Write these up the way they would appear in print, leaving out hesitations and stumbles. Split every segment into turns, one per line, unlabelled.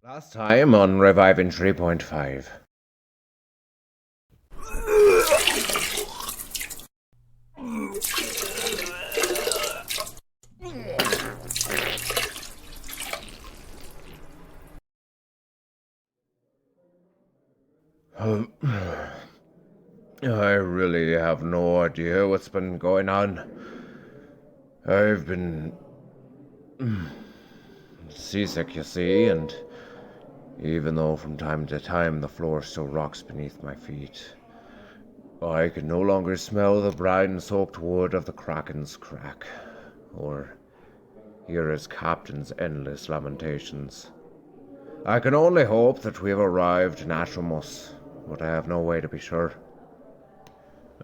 Last time on Reviving 3.5. I really have no idea what's been going on. I've been seasick, you see, and even though from time to time the floor still rocks beneath my feet, I can no longer smell the brine-soaked wood of the Kraken's crack, or hear his captain's endless lamentations. I can only hope that we have arrived in Atramos, but I have no way to be sure.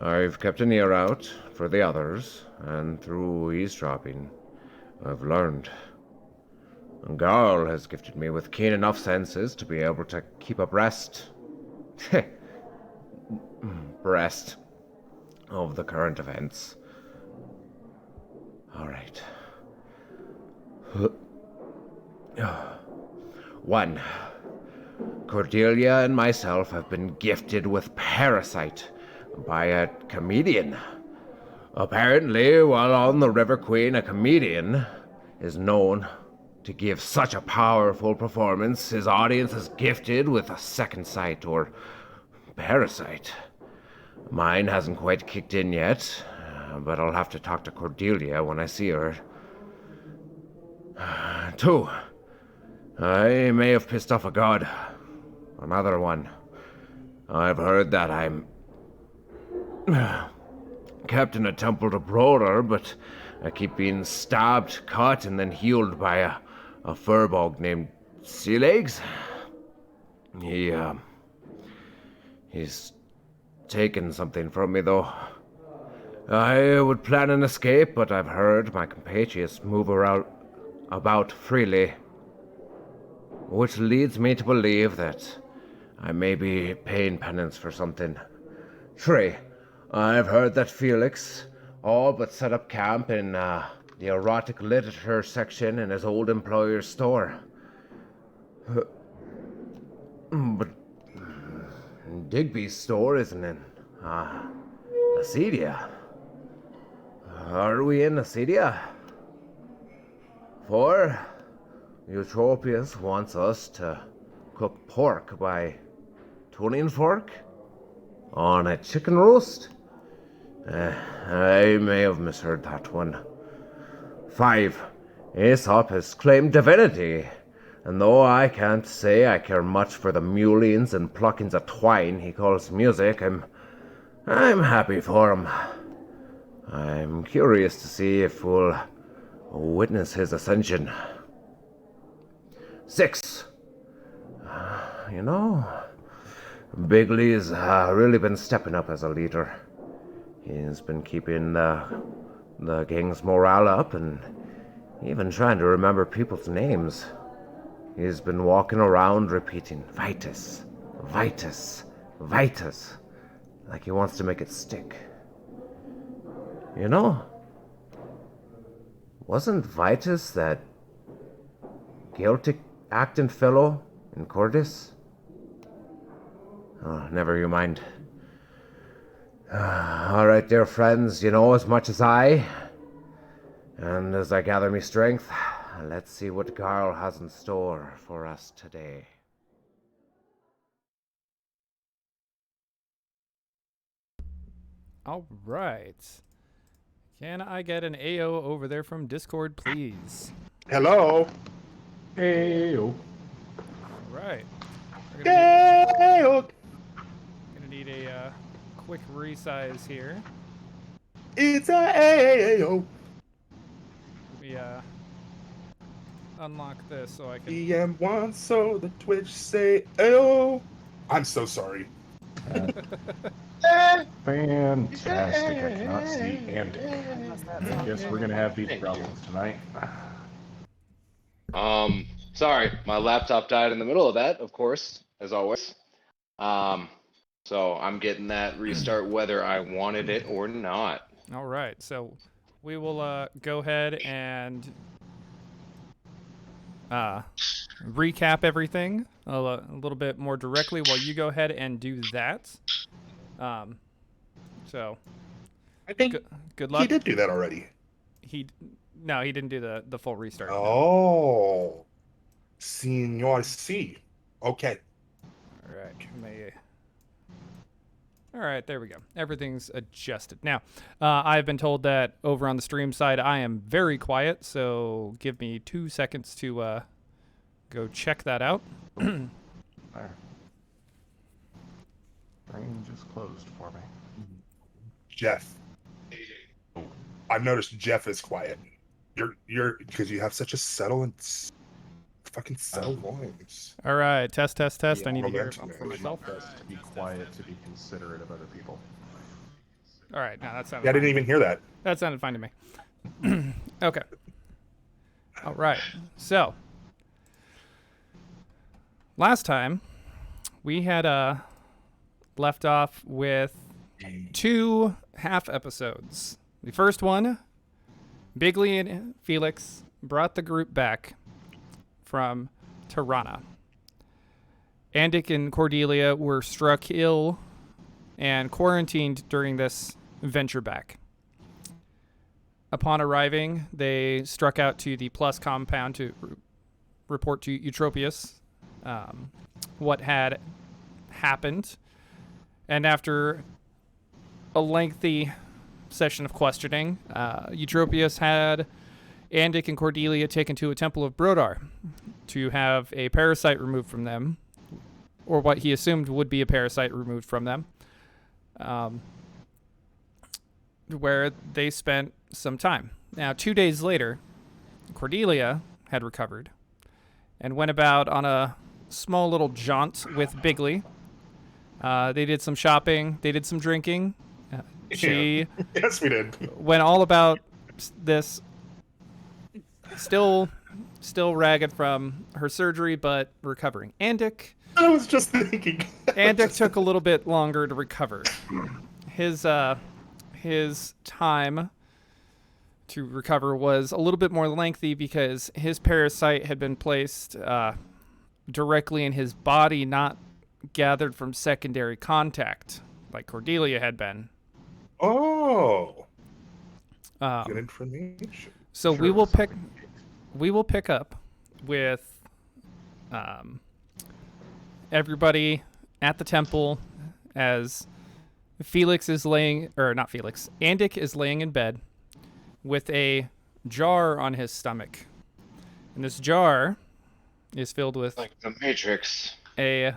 I've kept an ear out for the others, and through eavesdropping, I've learned. And Garl has gifted me with keen enough senses to be able to keep abreast breast of the current events. Alright. 1. Cordelia and myself have been gifted with Parasite by a comedian. Apparently, while on the River Queen, a comedian is known to give such a powerful performance, his audience is gifted with a second sight, or parasite. Mine hasn't quite kicked in yet, but I'll have to talk to Cordelia when I see her. 2. I may have pissed off a god. Another one. I've heard that I'm kept in a temple to Broder, but I keep being stabbed, cut, and then healed by a furbog named Sea Legs. He's taken something from me, though. I would plan an escape, but I've heard my compatriots move about freely, which leads me to believe that I may be paying penance for something. 3. I've heard that Felix all but set up camp in the erotic literature section in his old employer's store. But Digby's store isn't in Acedia. Are we in Acedia? 4. Eutropius wants us to cook pork by tuning fork on a chicken roast. I may have misheard that one. 5. Aesop has claimed divinity, and though I can't say I care much for the mulings and pluckings of twine he calls music, I'm happy for him. I'm curious to see if we'll witness his ascension. 6. Bigley's really been stepping up as a leader. He's been keeping the gang's morale up and even trying to remember people's names. He's been walking around repeating Vitus, Vitus, Vitus, like he wants to make it stick. Wasn't Vitus that guilty acting fellow in Cordis? Oh, never you mind. All right, dear friends, you know as much as I. And as I gather me strength, let's see what Garl has in store for us today.
All right. Can I get an AO over there from Discord, please?
Hello.
Hey-o.
All right.
Hey-o.
Gonna need a quick resize here.
It's a hey-o.
Let me unlock this so I can.
EM1, so the Twitch say oh. I'm so sorry.
Fantastic. I cannot see and I guess we're gonna have these problems tonight.
Sorry, my laptop died in the middle of that, of course, as always. So I'm getting that restart whether I wanted it or not.
All right. So we will go ahead and recap everything a little bit more directly while you go ahead and do that. So
I think
good
he
luck.
did do that already.
No, he didn't do the full restart. No.
Oh, Senor C. Okay.
All right. All right, there we go. Everything's adjusted. Now, I've been told that over on the stream side, I am very quiet, so give me 2 seconds to go check that out.
There. Screen just closed for me.
Jeff. I've noticed Jeff is quiet. You're because you have such a fucking subtle voice.
All right, test. I need to hear it
Momentum,
for
man.
myself.
Best to be quiet, to be considerate of other people.
All right, now that sounded
Yeah, I
fine.
didn't even hear that.
That sounded fine to me. Okay. All right. So, last time we had left off with 2 half episodes. The first one, Bigley and Felix brought the group back from Tirana. Andic and Cordelia were struck ill and quarantined during this venture back. Upon arriving, they struck out to the Plus compound to report to Eutropius what had happened. And after a lengthy session of questioning, Eutropius had Andic and Cordelia taken to a temple of Brodar to have a parasite removed from them, or what he assumed would be a parasite removed from them, where they spent some time. Now, 2 days later, Cordelia had recovered and went about on a small little jaunt with Bigley. They did some shopping. They did some drinking. She
Yes, we did.
went all about this, still ragged from her surgery, but recovering. Andic
I was just thinking.
took a little bit longer to recover. His time to recover was a little bit more lengthy because his parasite had been placed directly in his body, not gathered from secondary contact like Cordelia had been.
Oh, good information.
So we will pick up with everybody at the temple as Andic is laying in bed with a jar on his stomach. And this jar is filled with
Like the Matrix.
a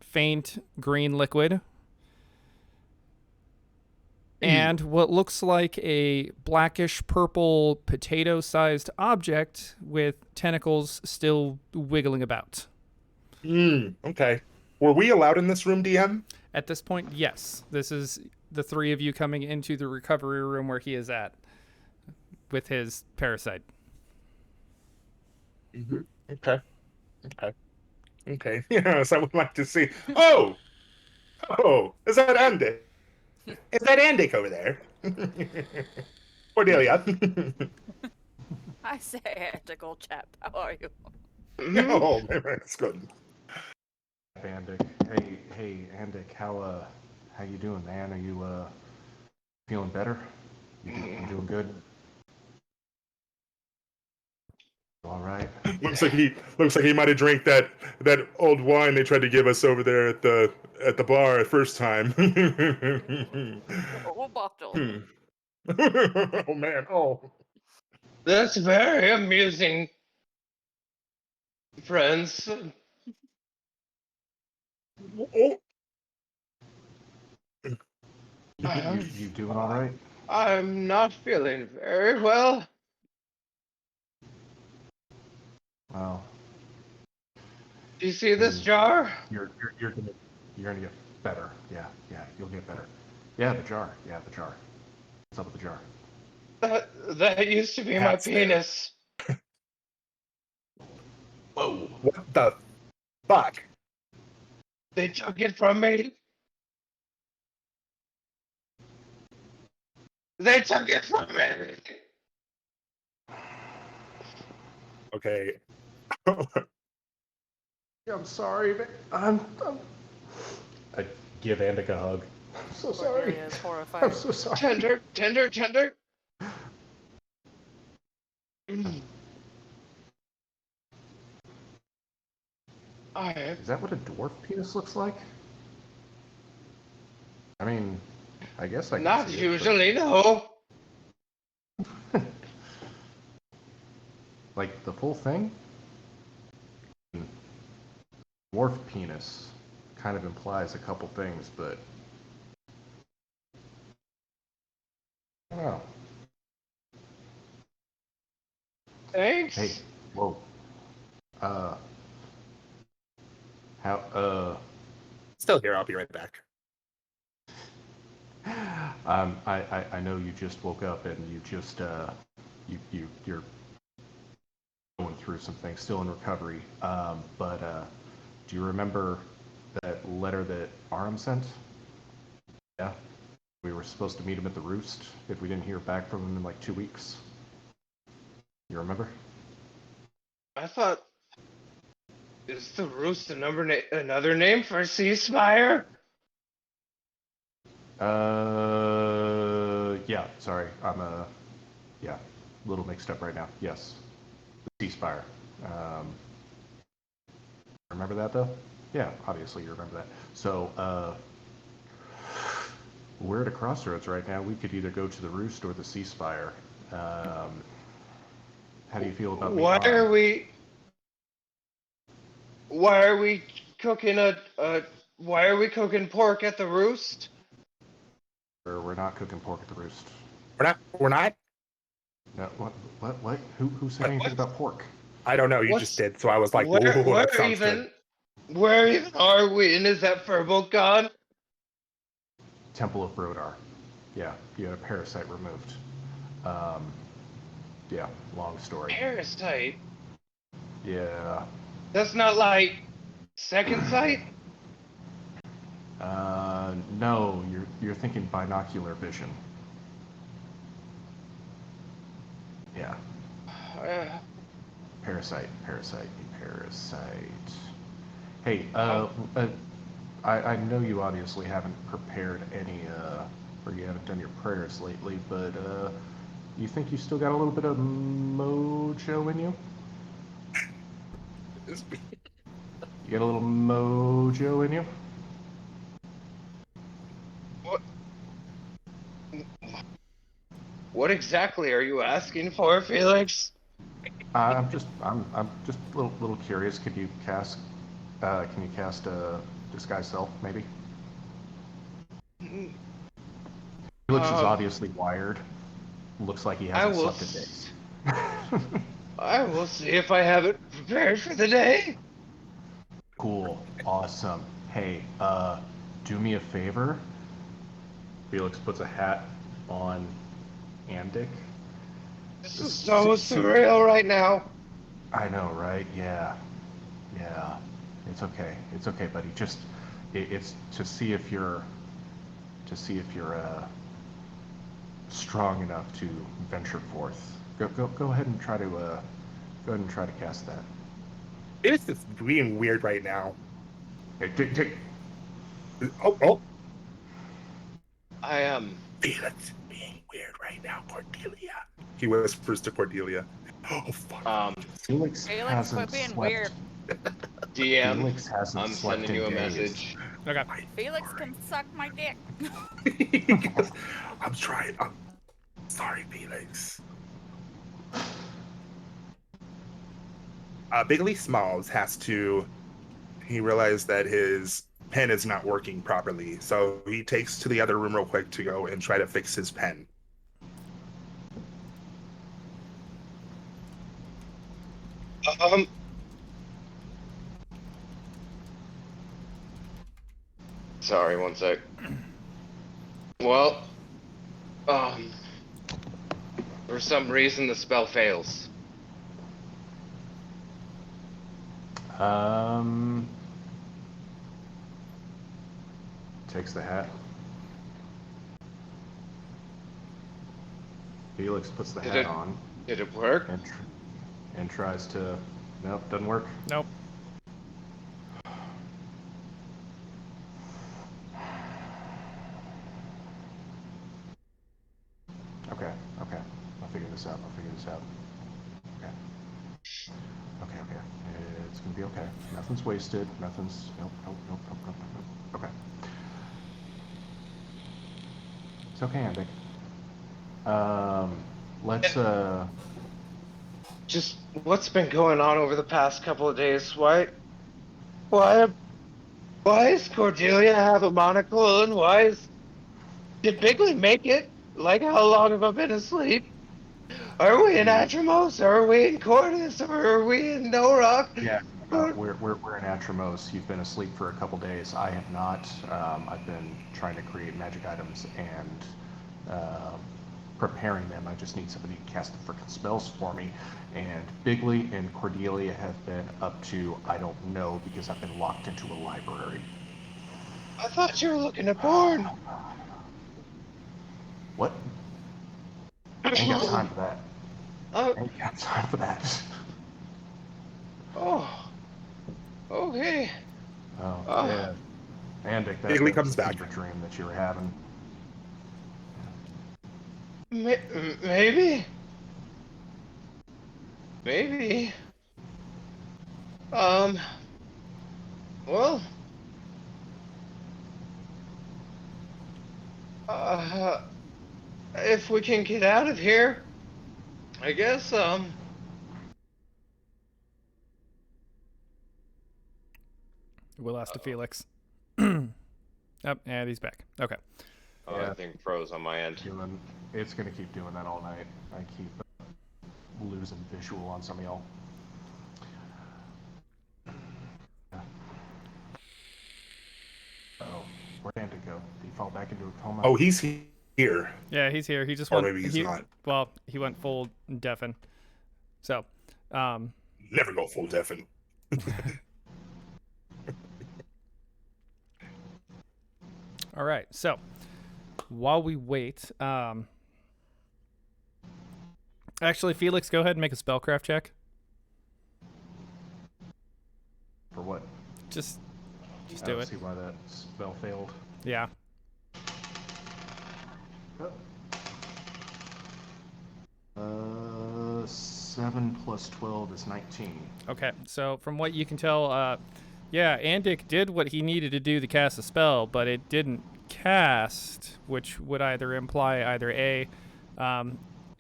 faint green liquid and what looks like a blackish purple potato-sized object with tentacles still wiggling about.
Okay. Were we allowed in this room, DM?
At this point, yes. This is the 3 of you coming into the recovery room where he is at with his parasite.
Mm-hmm. Okay. Yes, I would like to see. Oh, is that Andy? Is that Andy over there? Cordelia.
I say, Antic, old chap. How are you?
Oh, man, that's good.
Andic. Hey, Andic, how you doing, man? Are you feeling better? You doing good? All right.
Looks like he might have drank that old wine they tried to give us over there at the bar at first time.
Oh, bottle.
Oh man. Oh.
That's very amusing, friends.
Oh.
You doing all right?
I'm not feeling very well.
Well,
Do you see this jar?
you're gonna get better. Yeah, you'll get better. Yeah, the jar. What's up with the jar?
That used to be my
Cat's there.
penis.
Whoa!
What the fuck?
They took it from me. They took it from me.
Okay.
Yeah, I'm sorry, but I give Andic a hug. I'm so sorry.
Cordelia is
I'm
horrified.
so sorry.
Tender, tender, tender. I
Is that what a dwarf penis looks like? I mean, I guess I can
not
see it,
usually, no.
but... Like, the full thing? Dwarf penis kind of implies a couple things, but... I don't know.
Thanks.
Hey, whoa. How,
Still here. I'll be right back.
I know you just woke up and you just, you're going through some things, still in recovery. But do you remember that letter that Aram sent? Yeah. We were supposed to meet him at the Roost if we didn't hear back from him in like 2 weeks. You remember?
I thought, is the Roost another name for Ceasefire?
Yeah, sorry. Yeah, a little mixed up right now. Yes. The ceasefire. Remember that though? Yeah, obviously you remember that. So, we're at a crossroads right now. We could either go to the Roost or the ceasefire. How do you feel about meeting
Why
Aram?
why are we cooking why are we cooking pork at the Roost?
We're not cooking pork at the Roost.
We're not.
No, what? Who said anything about pork?
I don't know. You
What's-
just did. So I was like, ooh, that sounds good.
Where even are we? And is that Furbolg gone?
Temple of Brodar. Yeah, you had a parasite removed. Yeah, long story.
Parasite?
Yeah.
That's not like second sight?
No, you're thinking binocular vision. Yeah,
Uh,
parasite. Hey, I know you obviously haven't prepared any, or you haven't done your prayers lately, but you think you still got a little bit of mojo in you? You got a little mojo in you?
what exactly are you asking for, Felix?
I'm just a little curious. Can you cast disguise self maybe? Felix is
Um,
obviously wired. Looks like he
I
hasn't
will.
slept in days.
I will see if I have it prepared for the day.
Cool, awesome. Hey, do me a favor. Felix puts a hat on Andic.
This is so surreal right now.
I know, right? Yeah. It's okay, buddy. Just it's to see if you're strong enough to venture forth. Go ahead and try to cast that.
It's just being weird right now.
Hey, take.
Oh.
I am.
Felix being weird right now, Cordelia. He whispers to Cordelia. Oh fuck.
Felix
Felix,
hasn't
quit being
slept.
weird.
DM.
Felix hasn't
I'm
slept
sending
in
you a
days.
message.
Okay.
Felix can suck my dick.
I'm trying. I'm sorry, Felix. Bigley Smalls has to. He realized that his pen is not working properly, so he takes to the other room real quick to go and try to fix his pen.
Sorry, one sec. Well, for some reason the spell fails.
Takes the hat. Felix puts the hat on
Did it work?
and tries to. Nope, doesn't work.
Nope.
Okay. I'll figure this out. Okay. Okay. It's gonna be okay. Nothing's wasted. Nothing's. Nope. Okay. It's okay, Andy. Let's
Just what's been going on over the past couple of days? Why does Cordelia have a monocle and did Bigley make it? Like, how long have I been asleep? Are we in Atramos? Are we in Cordis? Or are we in No Rock?
Yeah, we're in Atramos. You've been asleep for a couple days. I have not. I've been trying to create magic items and preparing them. I just need somebody to cast the frickin' spells for me. And Bigley and Cordelia have been up to I don't know because I've been locked into a library.
I thought you were looking at porn.
What? I ain't got time for that.
Oh,
I ain't got time for that.
oh, okay.
Oh,
Oh.
yeah. Andic, that
Bigley
was
comes
a
back.
fever dream that you were having.
Maybe. Well, if we can get out of here, I guess,
We'll ask to Felix. Oh, and he's back. Okay.
oh,
Yeah.
I think froze on my end.
It's gonna keep doing that all night. I keep losing visual on some of y'all. Oh, where'd Andic go? Did he fall back into a coma?
Oh, he's here.
Yeah, he's here. He just
Or
went.
maybe he's
he,
not.
Well, he went full deafen. So,
Never go full deafen.
all right. So, while we wait, actually, Felix, go ahead and make a spellcraft check.
For what?
Just
I
do
don't
it.
see why that spell failed.
Yeah.
Oh. 7 plus 12 is 19.
Okay. So, from what you can tell, yeah, Andic did what he needed to do to cast a spell, but it didn't cast, which would either imply either A,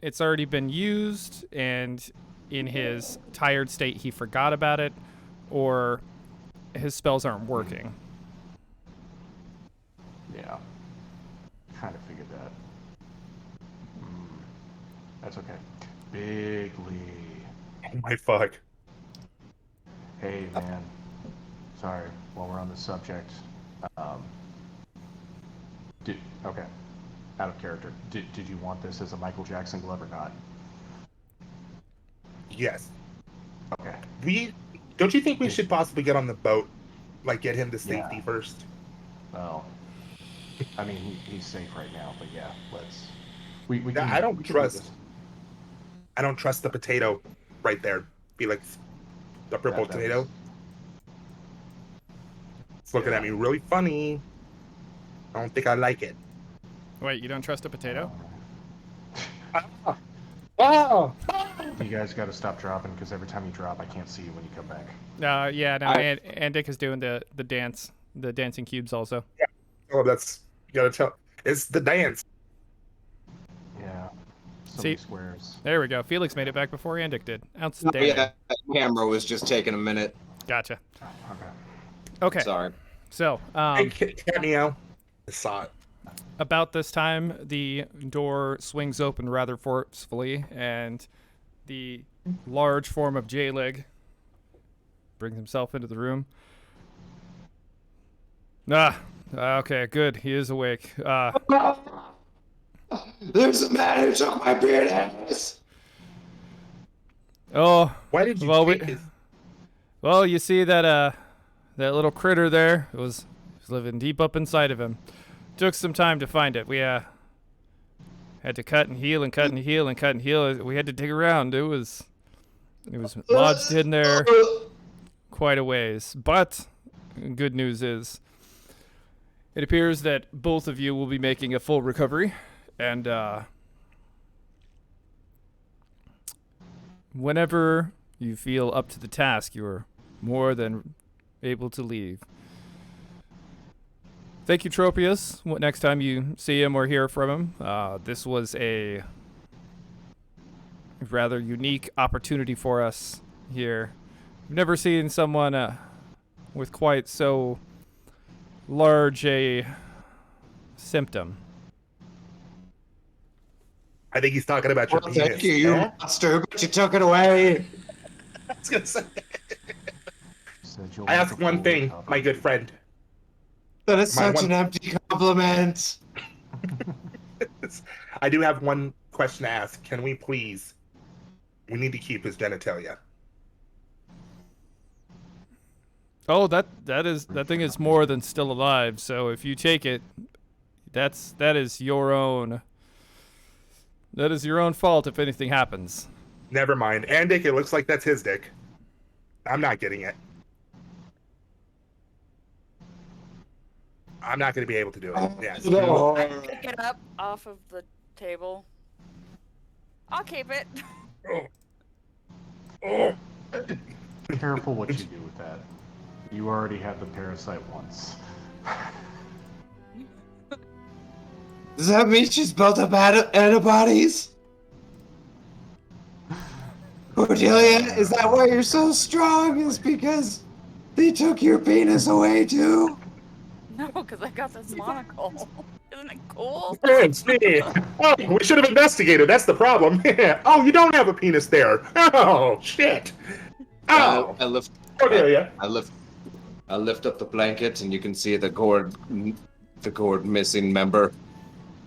it's already been used, and in his tired state he forgot about it, or his spells aren't working.
Yeah. Kind of figured that. That's okay. Bigley.
Oh my fuck.
Hey, man. Sorry, while we're on the subject. Okay. Out of character. Did you want this as a Michael Jackson glove or not?
Yes.
Okay.
Don't you think we should possibly get on the boat? Like, get him to safety
Yeah.
first?
Well, I mean, he's safe right now, but yeah, let's. We can,
I don't
we can do
trust.
this.
I don't trust the potato right there, Felix. The purple
That
potato.
was-
It's looking at me really funny. I don't think I like it.
Wait, you don't trust a potato?
Oh!
You guys got to stop dropping because every time you drop, I can't see you when you come back.
Yeah, no, Andic is doing the dance, the dancing cubes also.
Oh, that's, you gotta tell. It's the dance.
Yeah. So
See-
many squares.
There we go. Felix made it back before Andic did. Outstanding.
Yeah, camera was just taking a minute.
Gotcha.
Okay.
Okay.
Sorry.
So,
Hey, Cat Meow. I saw it.
about this time, the door swings open rather forcefully, and the large form of J-Leg brings himself into the room. Okay, good. He is awake.
There's a man who took my beard ass.
Oh,
Why did you
well,
take his...
well, you see that little critter there was living deep up inside of him. Took some time to find it. We had to cut and heal and cut and heal and cut and heal. We had to dig around. It was It was lodged in there quite a ways. But good news is, it appears that both of you will be making a full recovery, and whenever you feel up to the task, you're more than able to leave. Thank you, Tropius. Next time you see him or hear from him, this was a rather unique opportunity for us here. We've never seen someone with quite so large a symptom.
I think he's talking about your
Well,
penis.
thank you, you
eh?
monster, but you took it away.
I was gonna say.
Said you'll
I
make
ask
a
one
full
thing,
recovery.
my good friend.
That is
My
such
one-
an empty compliment.
I do have one question to ask. Can we please? We need to keep his genitalia.
Oh, that thing is more than still alive. So if you take it, that is your own. That is your own fault if anything happens.
Never mind. And Dick, it looks like that's his dick. I'm not getting it. I'm not going to be able to do it. Yes.
No.
I pick it up off of the table. I'll keep it.
Oh.
Careful what you do with that. You already had the parasite once.
Does that mean she's built up antibodies? Cordelia, is that why you're so strong? Is because they took your penis away too?
No, because I got this monocle. Isn't it cool?
Fancy. Oh, we should have investigated. That's the problem. Oh, you don't have a penis there. Oh, shit. Oh,
I lift
Cordelia.
I lift up the blanket and you can see the gourd missing member.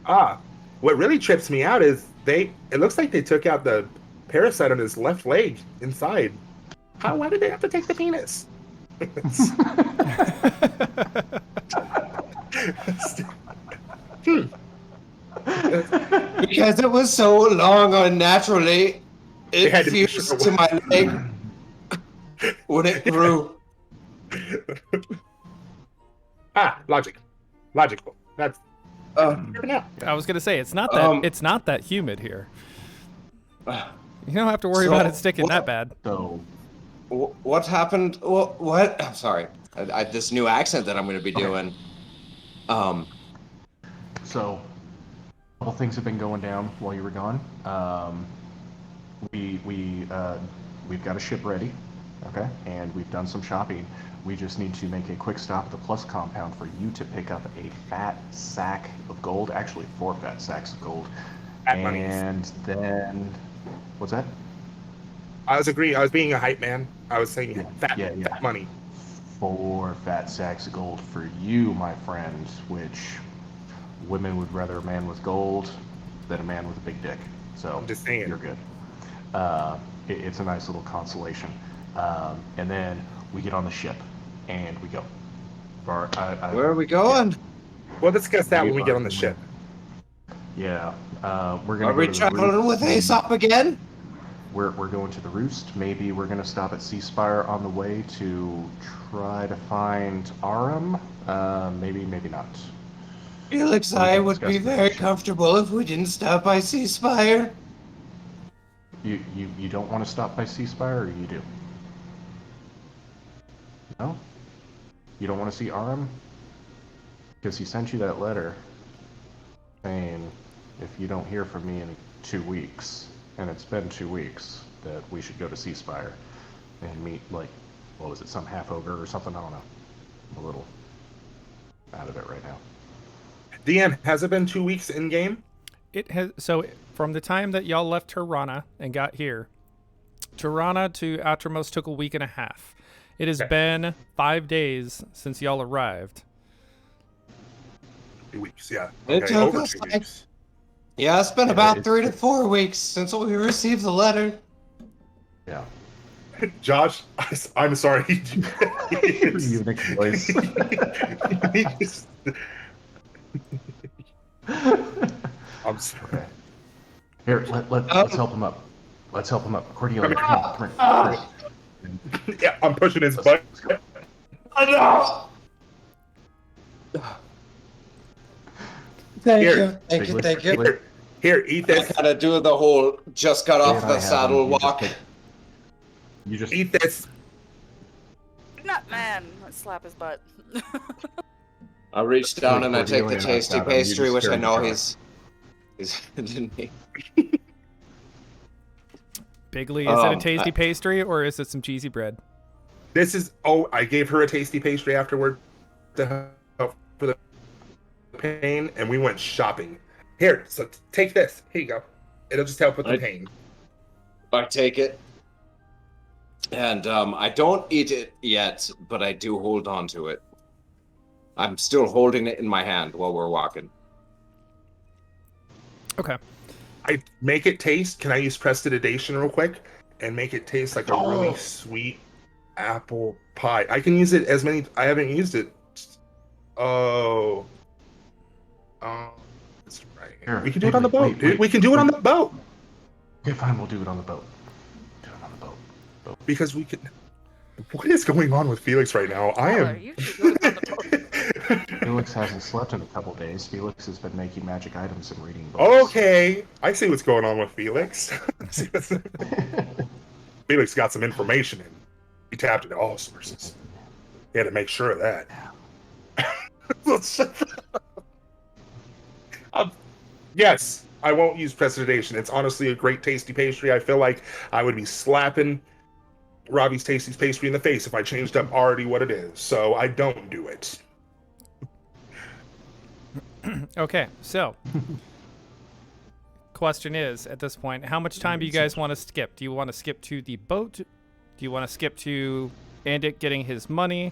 Ah, what really trips me out is it looks like they took out the parasite on his left leg inside. Why did they have to take the penis?
Because it was so long unnaturally,
They had
it
to be
fused
sure.
to my leg when it grew.
Logical. That's now.
I was gonna say it's not that humid here.
Uh,
You don't have to worry
So,
about it sticking
what-
that bad.
So,
what happened? What? I'm sorry. This new accent that I'm going to be doing.
So, a couple things have been going down while you were gone. We've got a ship ready, okay, and we've done some shopping. We just need to make a quick stop at the Plus compound for you to pick up a fat sack of gold. Actually, 4 fat sacks of gold.
Fat monies.
And then, what's that?
I was agreeing. I was being a hype man. I was saying fat money.
4 fat sacks of gold for you, my friend, which women would rather a man with gold than a man with a big dick. So
I'm just saying.
you're good. It's a nice little consolation. And then we get on the ship and we go.
Where are we going?
We'll discuss that when we get on the ship.
Yeah, we're gonna.
Are we
go to the
traveling
Roost.
with Aesop again?
We're going to the Roost. Maybe we're gonna stop at Seaspire on the way to try to find Aram. Maybe not.
Felix,
We can
I would
discuss
be
that.
very comfortable if we didn't stop by Seaspire.
You don't want to stop by Seaspire, or you do? No? You don't want to see Aram? Because he sent you that letter saying if you don't hear from me in 2 weeks, and it's been 2 weeks, that we should go to Seaspire and meet, like, what was it, some half-ogre or something? I don't know. I'm a little out of it right now.
DM, has it been 2 weeks in game?
It has. So from the time that y'all left Tirana and got here, Tirana to Atramos took a week and a half. It has been 5 days since y'all arrived.
2 weeks, yeah.
It
Okay,
took
over
us
2
like-
weeks.
Yeah, it's been
Yeah,
about
it's-
3 to 4 weeks since we received the letter.
Yeah.
Josh, I'm sorry.
You Nick's voice.
I'm sorry.
Here, let's help him up. Let's help him up. Cordelia, come here.
Yeah, I'm pushing his butt.
Let's go.
Oh, no. Thank
Here.
you. Thank you. Thank you.
Here, eat
I
this.
gotta do the whole just got off
And I
the
have
saddle
him.
walk.
You just
Eat this.
Nut man. I slap his butt.
I reach down and I take the
Cordelia,
tasty
got him. You
pastry,
just
which I
scared the
know
jar.
he's didn't he?
Bigley, is it a
Um,
tasty
I-
pastry or is it some cheesy bread?
This is. Oh, I gave her a tasty pastry afterward to help for the pain, and we went shopping. Here, so take this. Here you go. It'll just help with the pain.
I take it, and I don't eat it yet, but I do hold on to it. I'm still holding it in my hand while we're walking.
Okay.
I make it taste. Can I use prestidigitation real quick and make it taste like a really sweet apple pie? I can use it as many. I haven't used it. Oh, that's right.
Here,
We can do it on the boat,
wait,
dude.
wait,
We can do it on
wait.
the boat
Okay, fine. We'll do it on the boat. Do it on the boat.
because we can. What is going on with Felix right now? I
Tyler,
am.
you should do it on the boat.
Felix hasn't slept in a couple days. Felix has been making magic items and reading books.
Okay, I see what's going on with Felix. Felix got some information and he tapped into all sources. He had to make sure of that. Yes, I won't use prestidigitation. It's honestly a great tasty pastry. I feel like I would be slapping Robbie's tasty pastry in the face if I changed up already what it is. So I don't do it.
Okay, so question is at this point, how much time do you guys want to skip? Do you want to skip to the boat? Do you want to skip to Andit getting his money?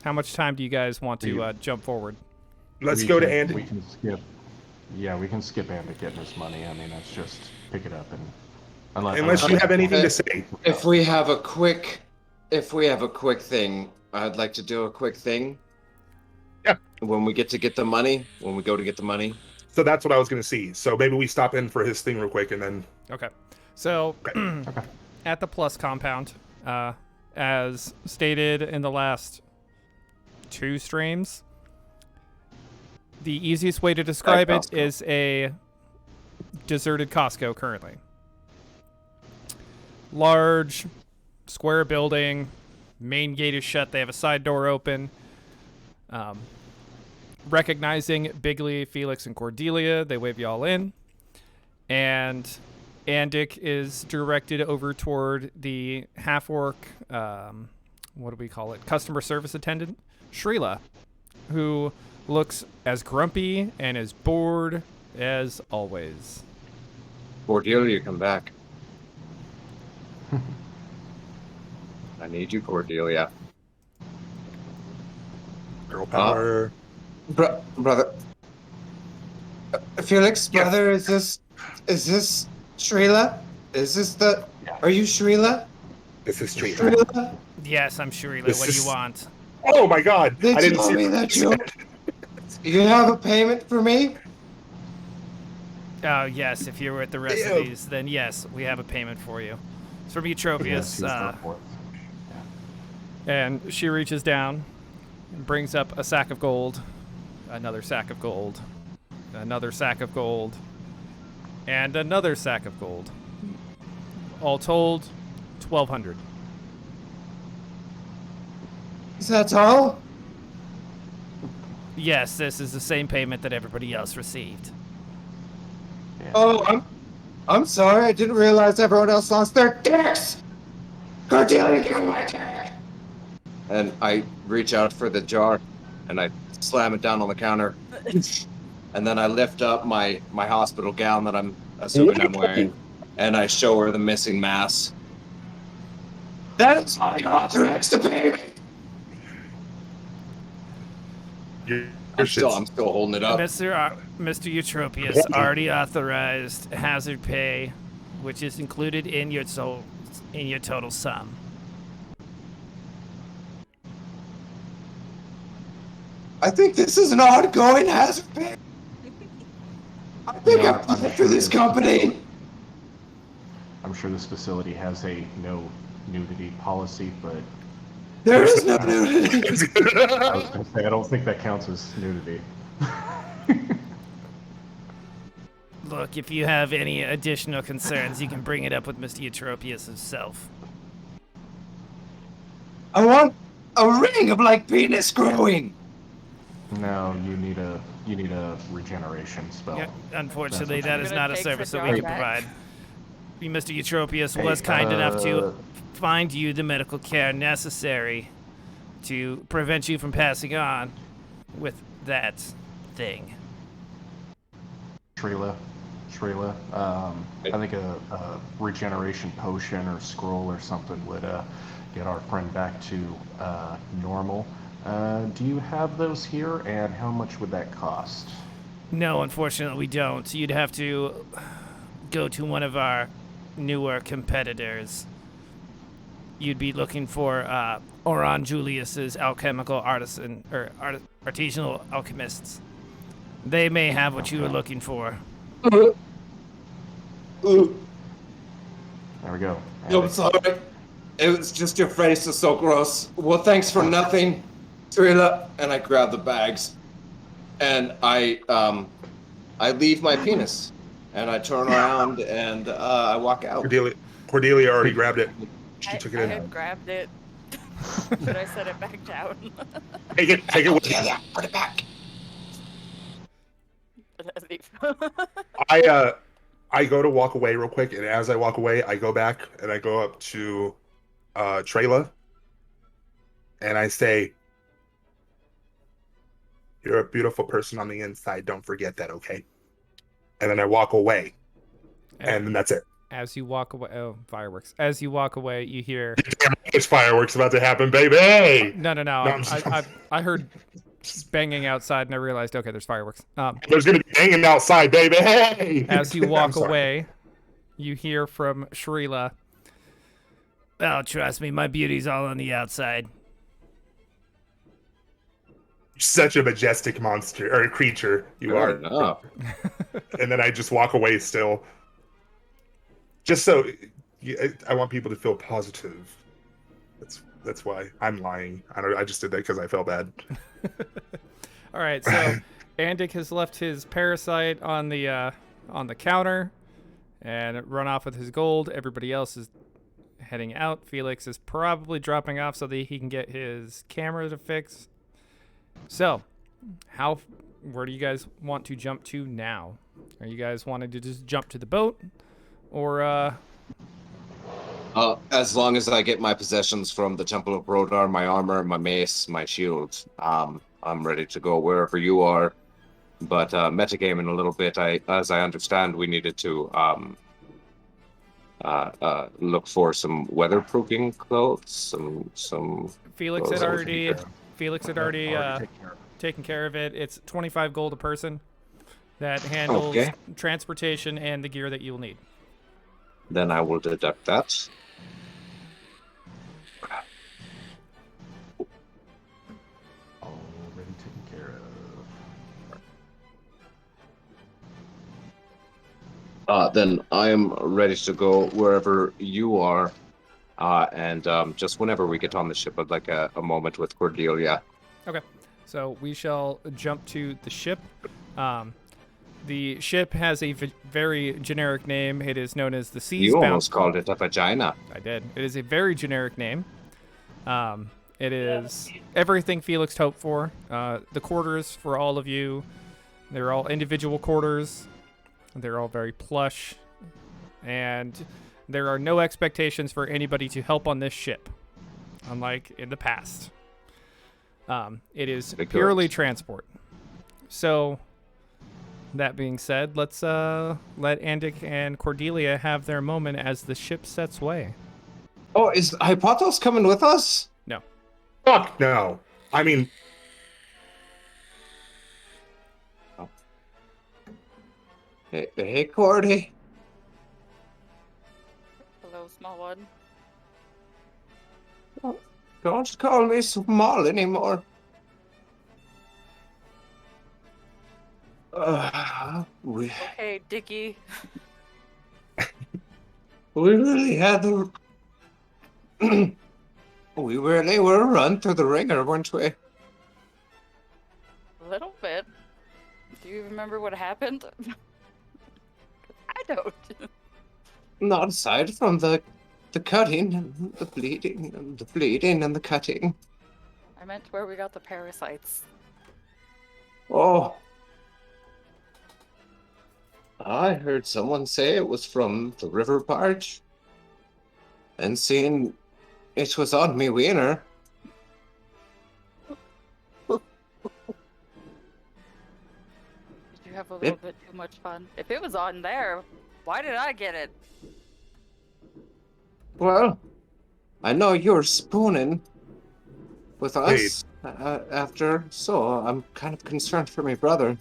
How much time do you guys want to jump forward?
Let's
We
go to
can-
Andy.
We can skip. Yeah, we can skip Andit getting his money. I mean, that's just pick it up and
Unless you have anything to say.
If we have a quick thing, I'd like to do a quick thing.
Yeah.
When we get the money, when we go to get the money.
So that's what I was going to see. So maybe we stop in for his thing real quick and then.
Okay, so
Okay.
at the Plus compound, as stated in the last 2 streams, the easiest way to describe it
Costco.
is a deserted Costco currently. Large, square building, main gate is shut, they have a side door open. Recognizing Bigley, Felix, and Cordelia, they wave y'all in. And Andic is directed over toward the half-orc, what do we call it, customer service attendant, Shrila, who looks as grumpy and as bored as always.
Cordelia, come back. I need you, Cordelia.
Girl power.
Brother. Felix,
Yes.
brother, is this Shrila? Is this the?
Yeah.
Are you Shrila?
This is street.
Shrila?
Yes, I'm Shrila.
This
What do
is-
you want?
Oh my god!
They
I didn't
told
see
me
what
that
you
you have a payment for me.
Oh, yes, if you're with the rest of these, then yes, we have a payment for you. It's from
Yes,
Eutropius.
he's the report.
And she reaches down and brings up a sack of gold, another sack of gold, another sack of gold, and another sack of gold. All told, 1,200.
Is that all?
Yes, this is the same payment that everybody else received.
Yeah.
Oh, I'm sorry. I didn't realize everyone else lost their dicks. Cordelia, give me my dick. And I reach out for the jar, and I slam it down on the counter, and then I lift up my hospital gown that I'm assuming I'm wearing, and I show her the missing mass. That is my authorized to pay me. I'm still holding it up.
Mr. Eutropius already authorized hazard pay, which is included in your total sum.
I think this is an ongoing hazard pay. I think I'm paying for this company.
I'm sure this facility has a no nudity policy, but
There is no nudity.
I was going to say I don't think that counts as nudity.
Look, if you have any additional concerns, you can bring it up with Mr. Eutropius himself.
I want a ring of like penis growing.
No, you need a regeneration spell.
Yeah, unfortunately,
That's
that
I'm
is
gonna
not a
take the
service that we
jar
can
back.
provide. Mr. Eutropius
Hey,
was kind enough to find you the medical care necessary to prevent you from passing on with that thing.
Shrila, I think a regeneration potion or scroll or something would get our friend back to normal. Do you have those here, and how much would that cost?
No, unfortunately, we don't. You'd have to go to one of our newer competitors. You'd be looking for Oron Julius's alchemical artisan or artisanal alchemists. They may have what you were looking for.
Ooh.
There we go.
I'm sorry. It was just your face is so gross. Well, thanks for nothing, Trilla. And I grab the bags, and I leave my penis, and I turn around and I walk out.
Cordelia already grabbed it. She took it
I
in.
had grabbed it. Should I set it back down?
Take it with you.
Yeah, put it back.
I go to walk away real quick, and as I walk away, I go back and I go up to Trayla, and I say, "You're a beautiful person on the inside. Don't forget that, okay?" And then I walk away, and then that's it.
As you walk away, fireworks. As you walk away, you hear.
Damn, it's fireworks about to happen, baby.
No.
I'm
I heard banging outside, and I realized, okay, there's fireworks.
There's gonna be hanging outside, baby. Hey!
As you
I'm
walk
sorry.
away, you hear from Shrila. Oh, trust me, my beauty's all on the outside.
Such a majestic monster or creature you
Fair
are.
enough.
And then I just walk away still. Just so I want people to feel positive. That's why I'm lying. I just did that because I felt bad.
All right, so Andik has left his parasite on the counter and run off with his gold. Everybody else is heading out. Felix is probably dropping off so that he can get his camera to fix. So, where do you guys want to jump to now? Are you guys wanting to just jump to the boat, or
As long as I get my possessions from the Temple of Brodar, my armor, my mace, my shield, I'm ready to go wherever you are. But metagame in a little bit, as I understand, we needed to look for some weatherproofing clothes, some.
Felix had
Those
already taken
care
care of it. It's 25 gold a person that handles
Okay.
transportation and the gear that you'll need.
Then I will deduct that.
Already taken care of.
Then I am ready to go wherever you are. And just whenever we get on the ship, I'd like a moment with Cordelia.
Okay, so we shall jump to the ship. The ship has a very generic name. It is known as the Seas
You
Bound.
almost called it a vagina.
I did. It is a very generic name. It is everything Felix hoped for. The quarters for all of you, they're all individual quarters. They're all very plush. And there are no expectations for anybody to help on this ship, unlike in the past. It is purely transport. So, that being said, let's let Andik and Cordelia have their moment as the ship sets way.
Oh, is Hypothos coming with us?
No.
Fuck no. I mean,
Hey, Cordy.
Hello, small one.
Don't call me small anymore.
Okay, Dickie.
We really had the. We really were run through the ringer, weren't we?
A little bit. Do you remember what happened? I don't.
Not aside from the cutting and the bleeding and the bleeding and the cutting.
I meant where we got the parasites.
Oh. I heard someone say it was from the river barge. And seeing it was on me wiener.
Did you have a little bit too much fun? If it was on there, why did I get it?
Well, I know you're spooning with us after, so I'm kind of concerned for my brother.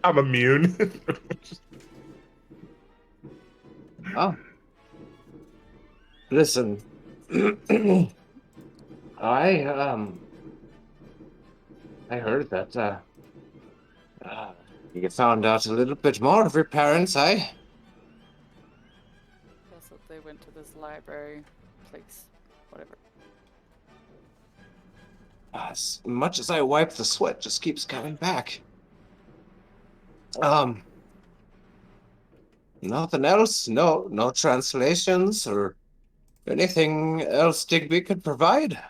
I'm immune.
Oh. Listen. I heard that you found out a little bit more of your parents, eh?
Guess that they went to this library place. Whatever.
As much as I wipe, the sweat just keeps coming back. Nothing else? No translations or anything else Digby could provide?
I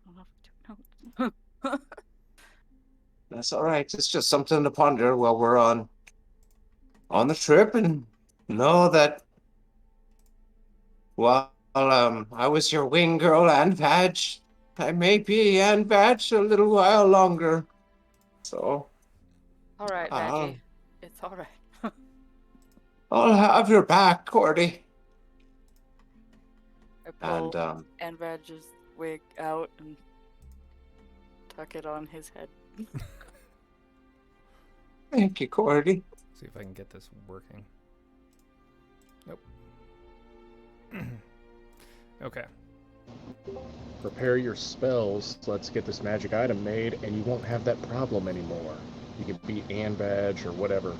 don't know if I took notes.
That's all right. It's just something to ponder while we're on the trip, and know that while I was your wing girl and badge, I may be and badge a little while longer. So
All right, Badgie. It's all right.
I'll have your back, Cordy.
I pull
And
Badge's wig out and tuck it on his head.
thank you, Cordy.
See if I can get this working. Nope. Okay.
Prepare your spells. Let's get this magic item made, and you won't have that problem anymore. You can beat Ann Badge or whatever.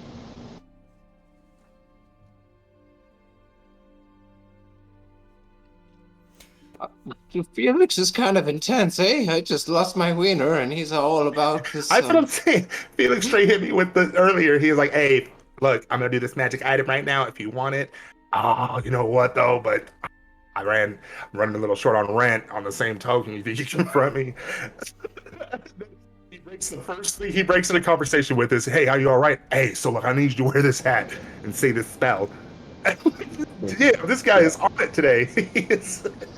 Felix is kind of intense, eh? I just lost my wiener, and he's all about this.
That's what I'm saying. Felix straight hit me with the earlier. He was like, "Hey, look, I'm gonna do this magic item right now. If you want it." Oh, you know what though? But I'm running a little short on rent. On the same token, you think you can confront me? The first thing he breaks in a conversation with is, "Hey, how you all right? Hey, so look, I need you to wear this hat and say this spell." Yeah, this guy is on it today.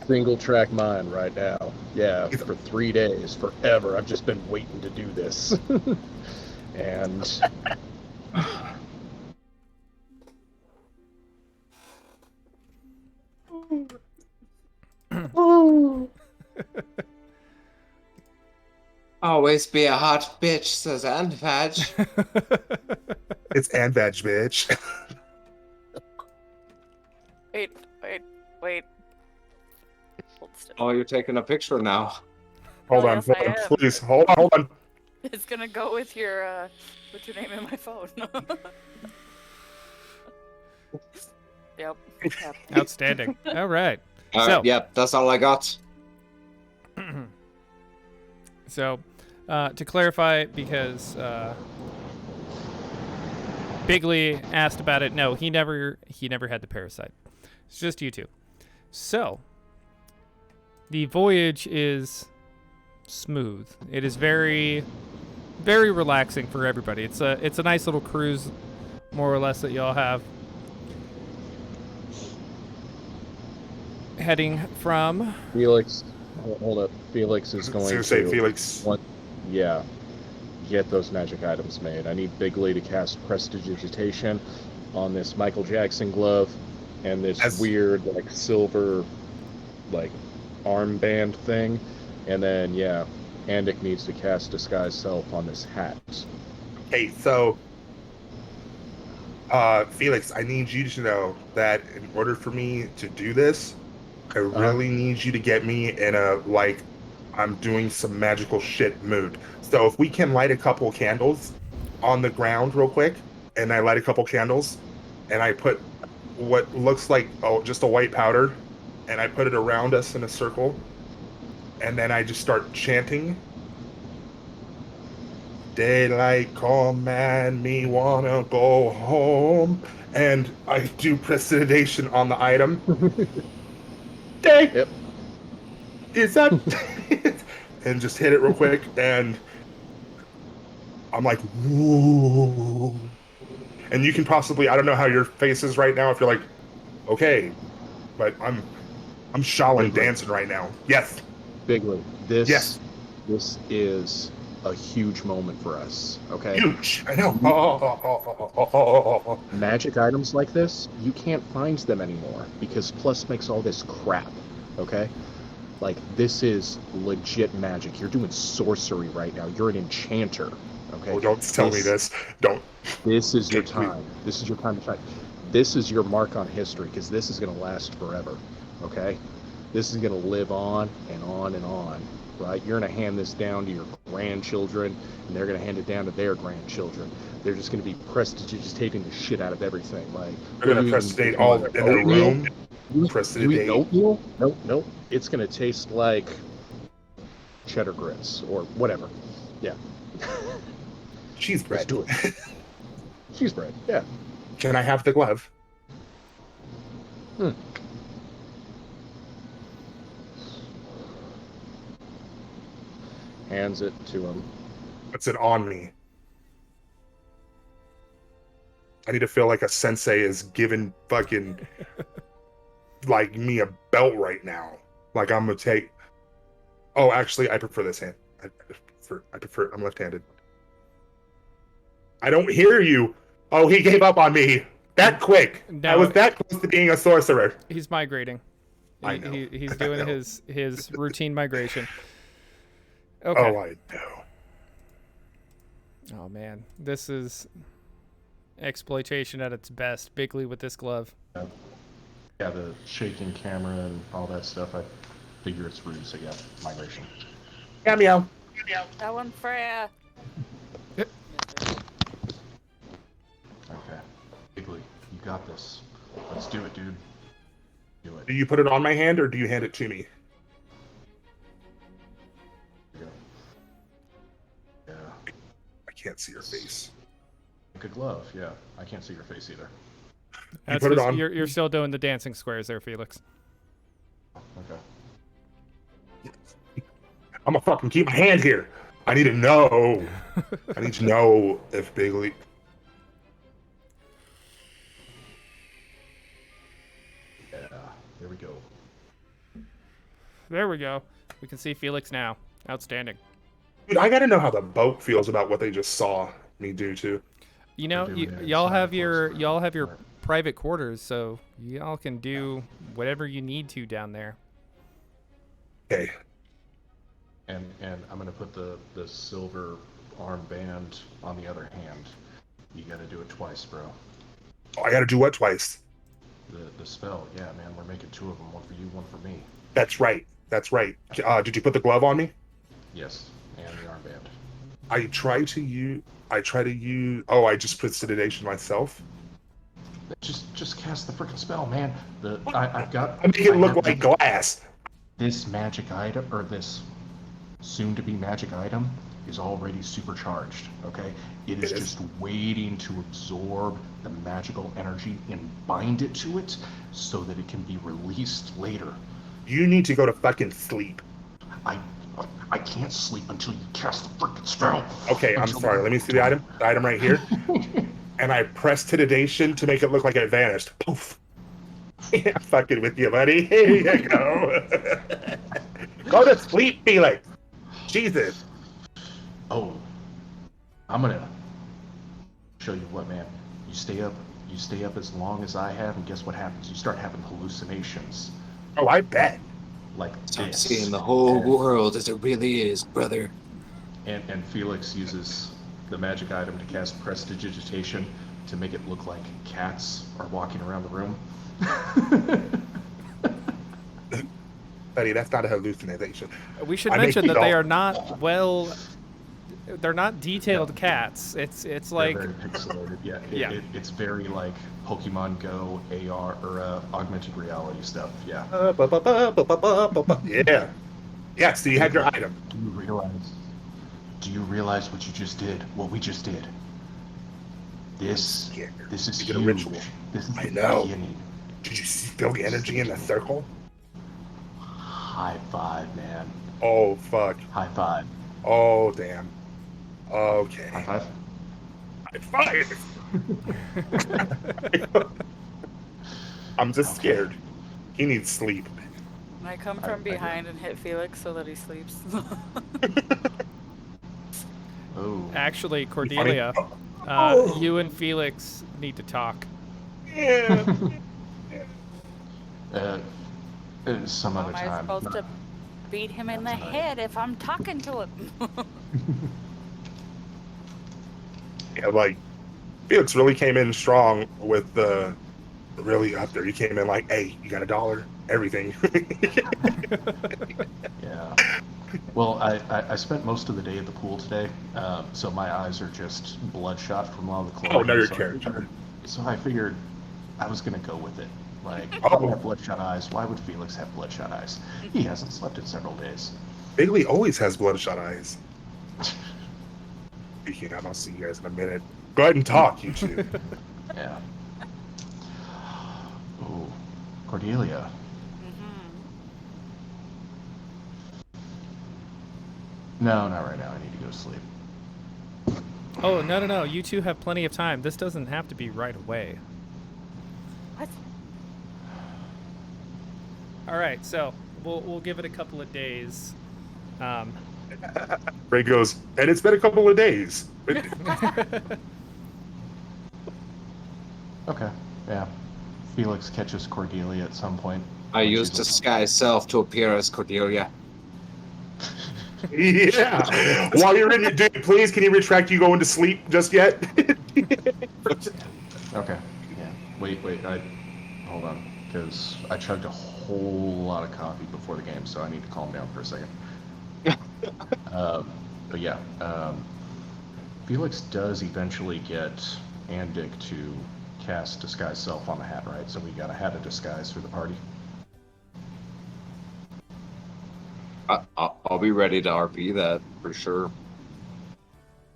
Single track mind right now. Yeah, for 3 days, forever. I've just been waiting to do this. And
Always be a hot bitch, says Andvag.
It's Anbadge, bitch.
Wait. Hold still.
Oh, you're taking a picture now.
Hold on,
yes, I am.
please. Hold on.
It's gonna go with your name in my phone. Yep.
Outstanding. All right.
All right, yep, that's all I got.
So, to clarify, because Bigley asked about it, no, he never had the parasite. It's just you two. So, the voyage is smooth. It is very, very relaxing for everybody. It's a nice little cruise, more or less, that y'all have. Heading from
Felix, hold up. Felix is going to
say Felix.
Get those magic items made. I need Bigley to cast Prestidigitation on this Michael Jackson glove and this weird silver armband thing, and then Andic needs to cast Disguise Self on this hat.
Okay, so Felix, I need you to know that in order for me to do this, I really need you to get me in a I'm doing some magical shit mood. So if we can light a couple candles on the ground real quick, and I light a couple candles, and I put what looks like just a white powder, and I put it around us in a circle, and then I just start chanting. Daylight command me wanna go home, and I do prestidigitation on the item. Day
Yep.
is that, and just hit it real quick, and I'm like, whoa. And you can possibly, I don't know how your face is right now, if you're like, okay, but I'm Shaolin
Bigly.
dancing right now. Yes.
Bigly, this
Yes.
is a huge moment for us. Okay.
Huge. I know. Oh.
Magic items like this, you can't find them anymore because Plus makes all this crap. Okay. Like, this is legit magic. You're doing sorcery right now. You're an enchanter. Okay.
Oh, don't tell me this. Don't.
This is your
Please.
time. This is your time to shine. This is your mark on history because this is going to last forever. Okay. This is going to live on and on and on. Right? You're going to hand this down to your grandchildren, and they're going to hand it down to their grandchildren. They're just going to be prestidigitating the shit out of everything. Like,
They're going to prestidigitate all in their room.
You eat
Prestiditate.
oatmeal? Nope. It's going to taste like cheddar grits or whatever. Yeah.
Cheese bread.
Let's do it. Cheese bread, yeah.
Can I have the glove?
Hands it to him.
Puts it on me. I need to feel like a sensei is giving fucking like me a belt right now. Like I'm gonna take. Oh, actually, I prefer this hand. I prefer. I'm left-handed. I don't hear you. Oh, he gave up on me that quick.
No.
I was that close to being a sorcerer.
He's migrating.
I know.
He's
I
doing
know.
his routine migration. Okay.
Oh, I know.
Oh man, this is exploitation at its best. Bigly with this glove.
Yeah, the shaking camera and all that stuff, I figure it's rude, so yeah, migration.
Cameo.
That one, Freya.
Okay. Bigly, you got this. Let's do it, dude. Do it.
Do you put it on my hand or do you hand it to me?
There you go. Yeah.
I can't see your face.
Like a glove, yeah. I can't see your face either.
That's
put it
just-
on.
You're still doing the dancing squares there, Felix.
Okay.
I'm gonna fucking keep my hand here. I need to know. I need to know if Bigly.
Yeah, there we go.
There we go. We can see Felix now. Outstanding.
Dude, I gotta know how the boat feels about what they just saw me do too.
You know,
We're doing it
y'all
inside
have
the
your
forest.
y'all have your private quarters, so y'all can do whatever you need to down there.
Okay.
And I'm gonna put the silver armband on the other hand. You gotta do it twice, bro.
Oh, I gotta do what twice?
The spell, yeah, man. We're making two of them. One for you, one for me.
That's right. That's right. Did you put the glove on me?
Yes, and the armband.
I try to use. Oh, I just put sedation myself.
Just cast the freaking spell, man. I've got.
I make it look
have
like glass.
this magic item, or this soon-to-be magic item, is already supercharged. Okay, it is
It is.
just waiting to absorb the magical energy and bind it to it, so that it can be released later.
You need to go to fucking sleep.
I can't sleep until you cast the freaking spell.
Okay, I'm sorry. Let me see the item. The item right here. And I pressed sedation to make it look like it vanished. Poof. Yeah, fucking with you, buddy. Here you go. Go to sleep, Felix. Jesus.
Oh, I'm gonna show you what, man. You stay up as long as I have, and guess what happens? You start having hallucinations.
Oh, I bet.
Like
Start
this.
seeing the whole world as it really is, brother.
And Felix uses the magic item to cast prestidigitation to make it look like cats are walking around the room.
buddy, that's not a hallucination.
We should
I make
mention that they
doll-
are not well. They're not detailed cats. It's
They're
like
very pixelated. Yeah,
Yeah.
It's very like Pokemon Go AR or augmented reality stuff. Yeah.
Yeah. Yeah, so you had your item.
Do you realize? Do you realize what you just did? What we just did? This
Scared.
is
You did a
huge.
ritual.
This is
I
the
know.
beginning.
Did you feel the energy in the circle?
High five, man.
Oh, fuck.
High five.
Oh, damn.
High
Okay.
five.
High five! I'm just scared. He needs sleep.
And I come from behind and hit Felix so that he sleeps.
Oh.
actually Cordelia. You and Felix need to talk.
Yeah.
Some
How
other
am I
time.
supposed to beat him in the head if I'm talking to him?
Yeah, like, Felix really came in strong with the really up there. He came in like, hey, you got $1? Everything.
Yeah. Well, I spent most of the day at the pool today, so my eyes are just bloodshot from all the chlorine.
Oh, no, your
so
character.
So I figured I was gonna go with it. Like,
Oh.
I have bloodshot eyes. Why would Felix have bloodshot eyes? He hasn't slept in several days.
Bigley always has bloodshot eyes. Speaking of, I'll see you guys in a minute. Go ahead and talk, you two.
Yeah. Oh, Cordelia. No, not right now. I need to go to sleep.
Oh no! You two have plenty of time. This doesn't have to be right away.
What?
All right, so we'll give it a couple of days.
Ray goes, and it's been a couple of days.
Okay. Yeah. Felix catches Cordelia at some point.
I
when
used
she's
disguise self to appear as Cordelia.
Yeah. While you're in your dude, please, can you retract you going to sleep just yet?
Okay. Yeah. Wait. Hold on, because I chugged a whole lot of coffee before the game, so I need to calm down for a second. But yeah, Felix does eventually get Andic to cast Disguise Self on the hat, right? So we got a hat of disguise for the party.
I'll be ready to RP that for sure.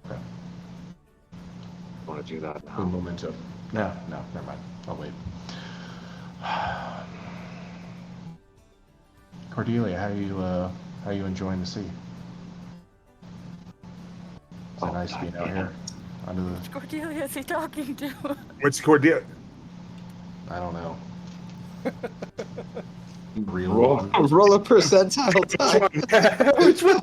Okay.
Want to do that now?
Boom memento. No, never mind. I'll wait. Cordelia, how you enjoying the sea? Is it nice being out here under the?
Which Cordelia is he talking to?
Which Cordelia?
I don't know. Real
Roll
one.
a percentile time.
Which one?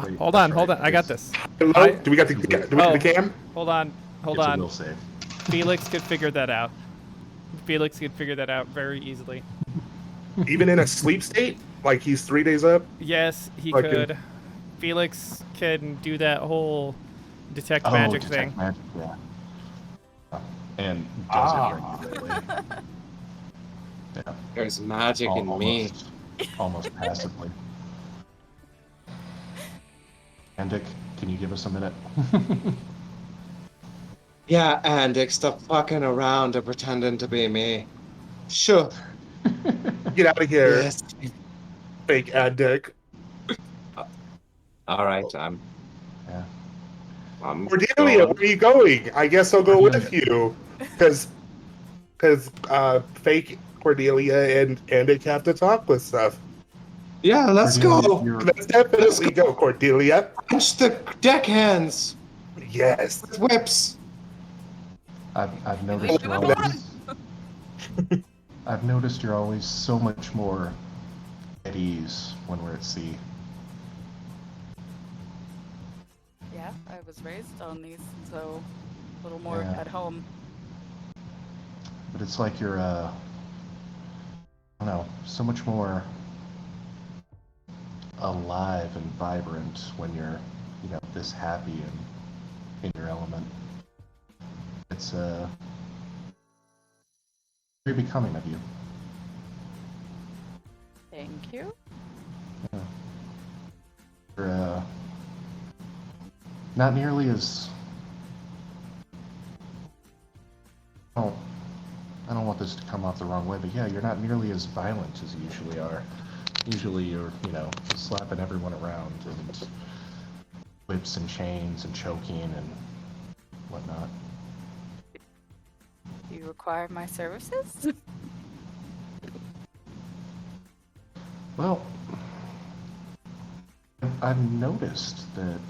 Wait.
Hold on. I got this.
Hello? Do we got the cam?
Hold on.
It's a will save.
Felix could figure that out. Felix could figure that out very easily.
Even in a sleep state? Like he's 3 days up?
Yes, he
Fucking-
could. Felix can do that whole detect magic
detect
thing.
Magic, yeah. And does it regularly. Yeah.
There's magic in me.
Almost passively. Andic, can you give us a minute?
Yeah, Andic, stop fucking around and pretending to be me. Sure.
Get out of here,
Yes.
fake ad dick.
All right, I'm
Cordelia,
going.
where are you going? I guess I'll go with you. Because fake Cordelia and Andic have to talk with stuff.
Yeah, let's
Cordelia,
go.
you're-
Let's definitely go, Cordelia.
Punch the deckhands
Yes.
with whips.
I've noticed you're always. I've noticed you're always so much more at ease when we're at sea.
Yeah, I was raised on these, so a little more
Yeah.
at home.
But it's like you're, I don't know, so much more alive and vibrant when you're, this happy and in your element. It's, very becoming of you.
Thank you.
You're, not nearly as... Oh, I don't want this to come off the wrong way, but yeah, you're not nearly as violent as you usually are. Usually you're, slapping everyone around and whips and chains and choking and whatnot.
Do you require my services?
Well, I've noticed that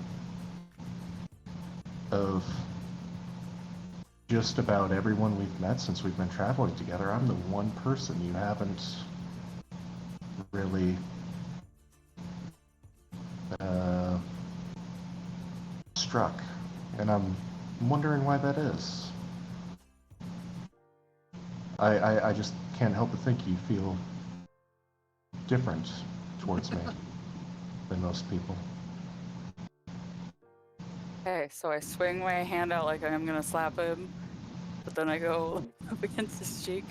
of just about everyone we've met since we've been traveling together, I'm the one person you haven't really struck, and I'm wondering why that is. I just can't help but think you feel different towards me than most people.
Okay, so I swing my hand out like I'm gonna slap him, but then I go up against his cheek.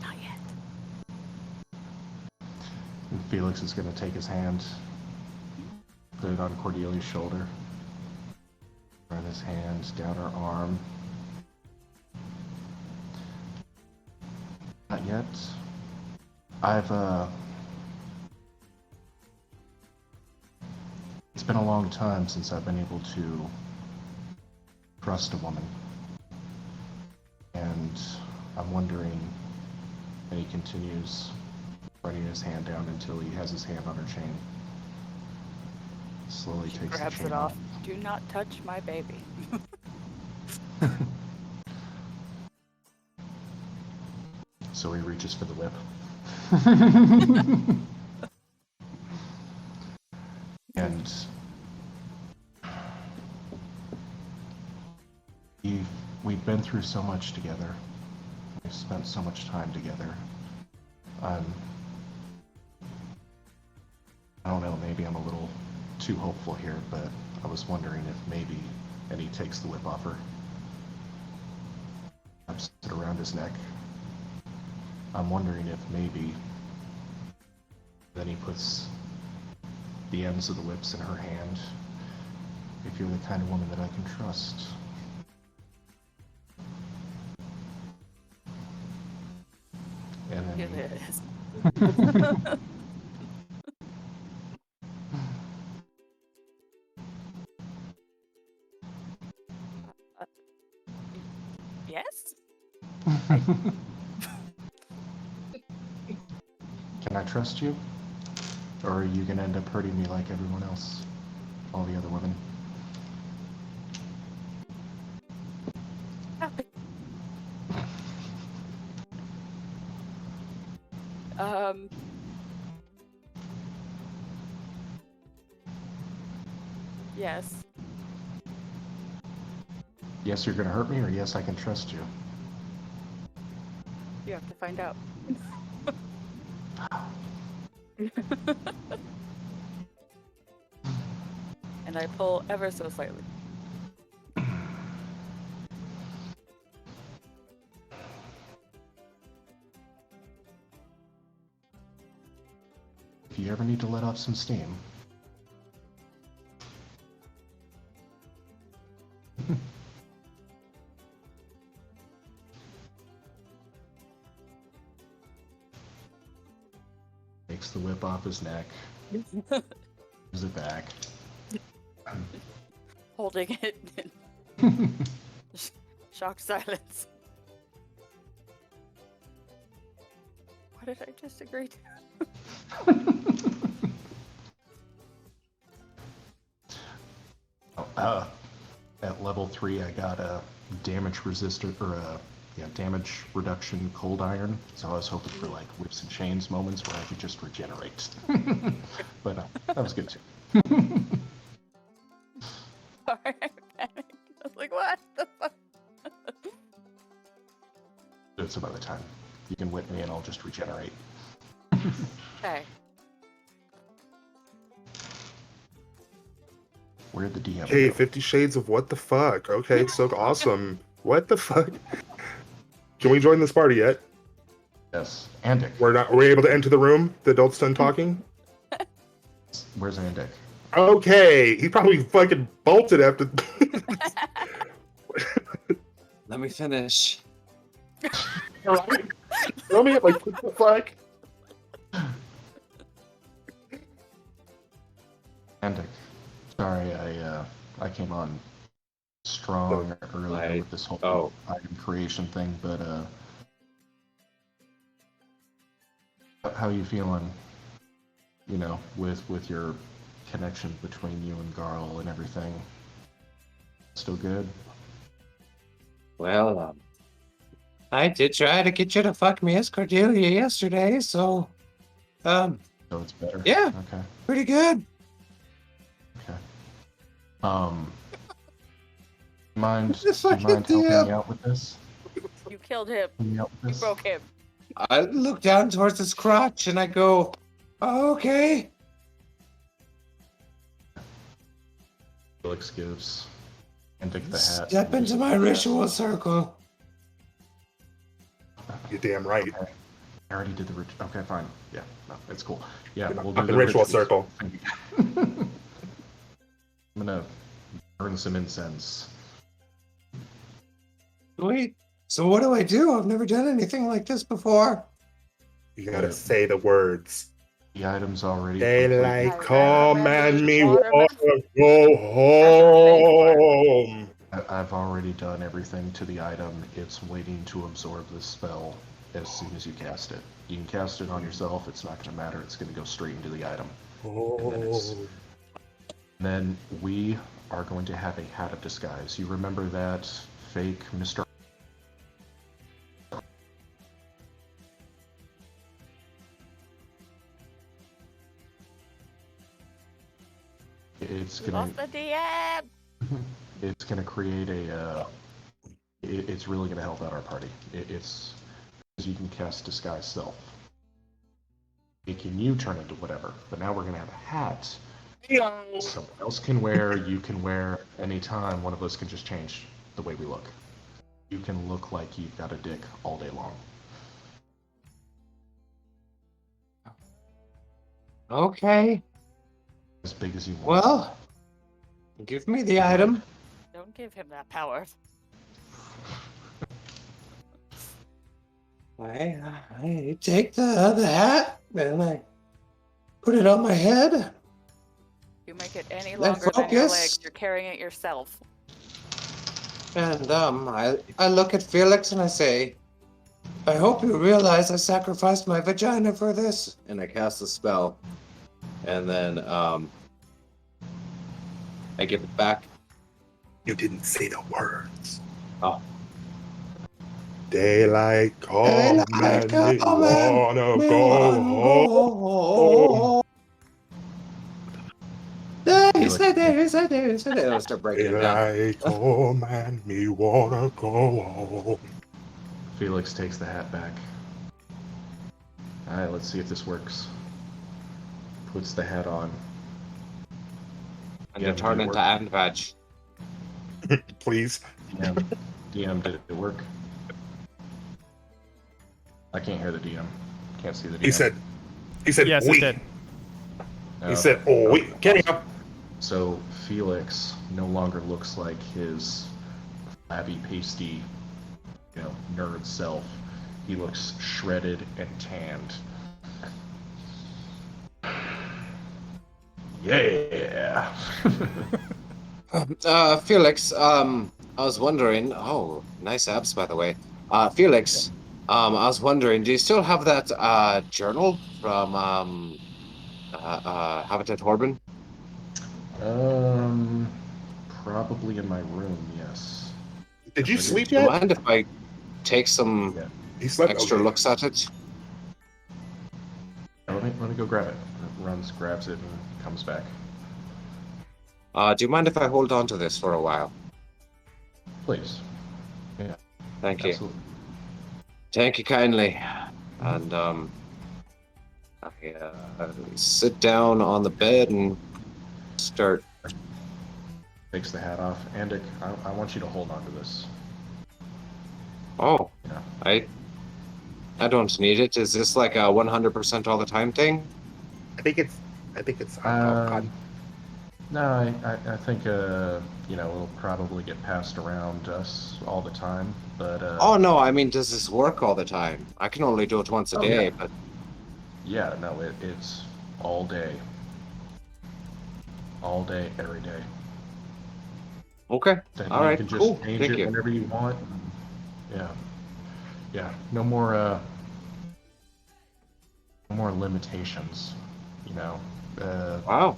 Not yet.
And Felix is going to take his hand, put it on Cordelia's shoulder, run his hands down her arm. Not yet. It's been a long time since I've been able to trust a woman. And I'm wondering, and he continues running his hand down until he has his hand on her chain. Slowly takes the
Grabs
chain
it off. Do not touch my baby.
So he reaches for the whip. And we've been through so much together. We've spent so much time together. I don't know, maybe I'm a little too hopeful here, but I was wondering if maybe, and he takes the whip off her, wraps it around his neck. I'm wondering if maybe, then he puts the ends of the whips in her hand, if you're the kind of woman that I can trust. And then
It is. Yes?
Can I trust you? Or are you gonna end up hurting me like everyone else? All the other women?
Yes.
Yes, you're gonna hurt me, or yes, I can trust you?
You have to find out. And I pull ever so slightly.
If you ever need to let off some steam. Takes the whip off his neck. Gives it back.
Holding it in shocked silence. What did I just agree to?
At level 3, I got a damage damage reduction cold iron. So I was hoping for like whips and chains moments where I could just regenerate. But that was good too.
Sorry, I panicked. I was like, what the fuck?
Do it some other time. You can whip me and I'll just regenerate.
Okay.
Where'd the DM
Hey,
go?
50 Shades of what the fuck? Okay, so awesome. What the fuck? Can we join this party yet?
Yes. Andic.
Are we able to enter the room? The adult's done talking?
Where's Andic?
Okay. He probably fucking bolted after.
Let me finish.
Right? Throw me up like, what the fuck?
Andic. Sorry, I came on strong earlier with this whole item creation thing, but how you feeling? You know, with your connection between you and Garl and everything. Still good?
Well, I did try to get you to fuck me as Cordelia yesterday, so
So it's better?
yeah.
Okay.
Pretty good.
Okay. Mind
Just
do you
fucking
mind helping
DM.
me out with this?
You killed him.
Helping me out with
You
this?
broke him.
I look down towards his crotch and I go, oh, okay.
Felix gives Andic the hat.
Step into my ritual circle.
You're damn right.
Okay. I already did the ritual. Okay, fine. Yeah, no, it's cool. Yeah,
You're
we'll
not
do
fucking
the
ritual
rituals.
circle.
I'm gonna burn some incense.
Wait, so what do I do? I've never done anything like this before.
You gotta say the words.
The item's already
Daylight
completely-
come and me
Water
wanna go home.
I've already done everything to the item. It's waiting to absorb the spell as soon as you cast it. You can cast it on yourself. It's not going to matter. It's going to go straight into the item.
Oh.
Then we are going to have a hat of disguise. You remember that fake Mr. It's gonna.
Lost the DM.
It's gonna create a. It's really gonna help out our party. It's because you can cast disguise self. Making you turn into whatever. But now we're gonna have a hat. Someone else can wear. You can wear anytime. One of us can just change the way we look. You can look like you've got a dick all day long.
Okay,
As big as you want.
well, give me the item.
Don't give him that power.
I take the hat and I put it on my head.
You make it any
Then
longer than your
focus.
legs. You're carrying it yourself.
And I look at Felix and I say, I hope you realize I sacrificed my vagina for this. And I cast a spell. And then I give it back.
You didn't say the words.
Oh.
Daylight come and me wanna go home.
I'll start breaking it down.
Daylight come and me wanna go home.
Felix takes the hat back. Alright, let's see if this works. Puts the hat on.
I'm
Yeah,
gonna turn
did it
into
work?
Anvaj.
Please.
DM, did it work? I can't hear the DM. Can't see the DM.
He said
Yes,
we.
it did.
He said, oh, we. Carry on.
So Felix no longer looks like his flabby, pasty, nerd self. He looks shredded and tanned. Yeah.
Felix, I was wondering. Oh, nice abs, by the way. Felix, I was wondering, do you still have that journal from Habitat Horban?
Probably in my room. Yes.
Did you
Yes, I
sleep
Do you
yet?
mind if I take some
Yeah.
He slept.
extra
Okay.
looks at it?
Let me go grab it. Runs, grabs it, and comes back.
Do you mind if I hold on to this for a while?
Please. Yeah.
Thank you.
Absolutely.
Thank you kindly. And I sit down on the bed and start.
Takes the hat off. Andic, I want you to hold on to this.
Oh,
Yeah.
I I don't need it. Is this like a 100% all the time thing?
I think it's. Oh God.
No, I think it'll probably get passed around us all the time. But
Oh no, I mean, does this work all the time? I can only do it once a
Oh,
day,
yeah.
but
yeah, no, it's all day, every day.
okay.
Then
All
you
right,
can just
cool.
change
Thank
it
you.
whenever you want. Yeah, yeah. No more limitations. You know.
Wow.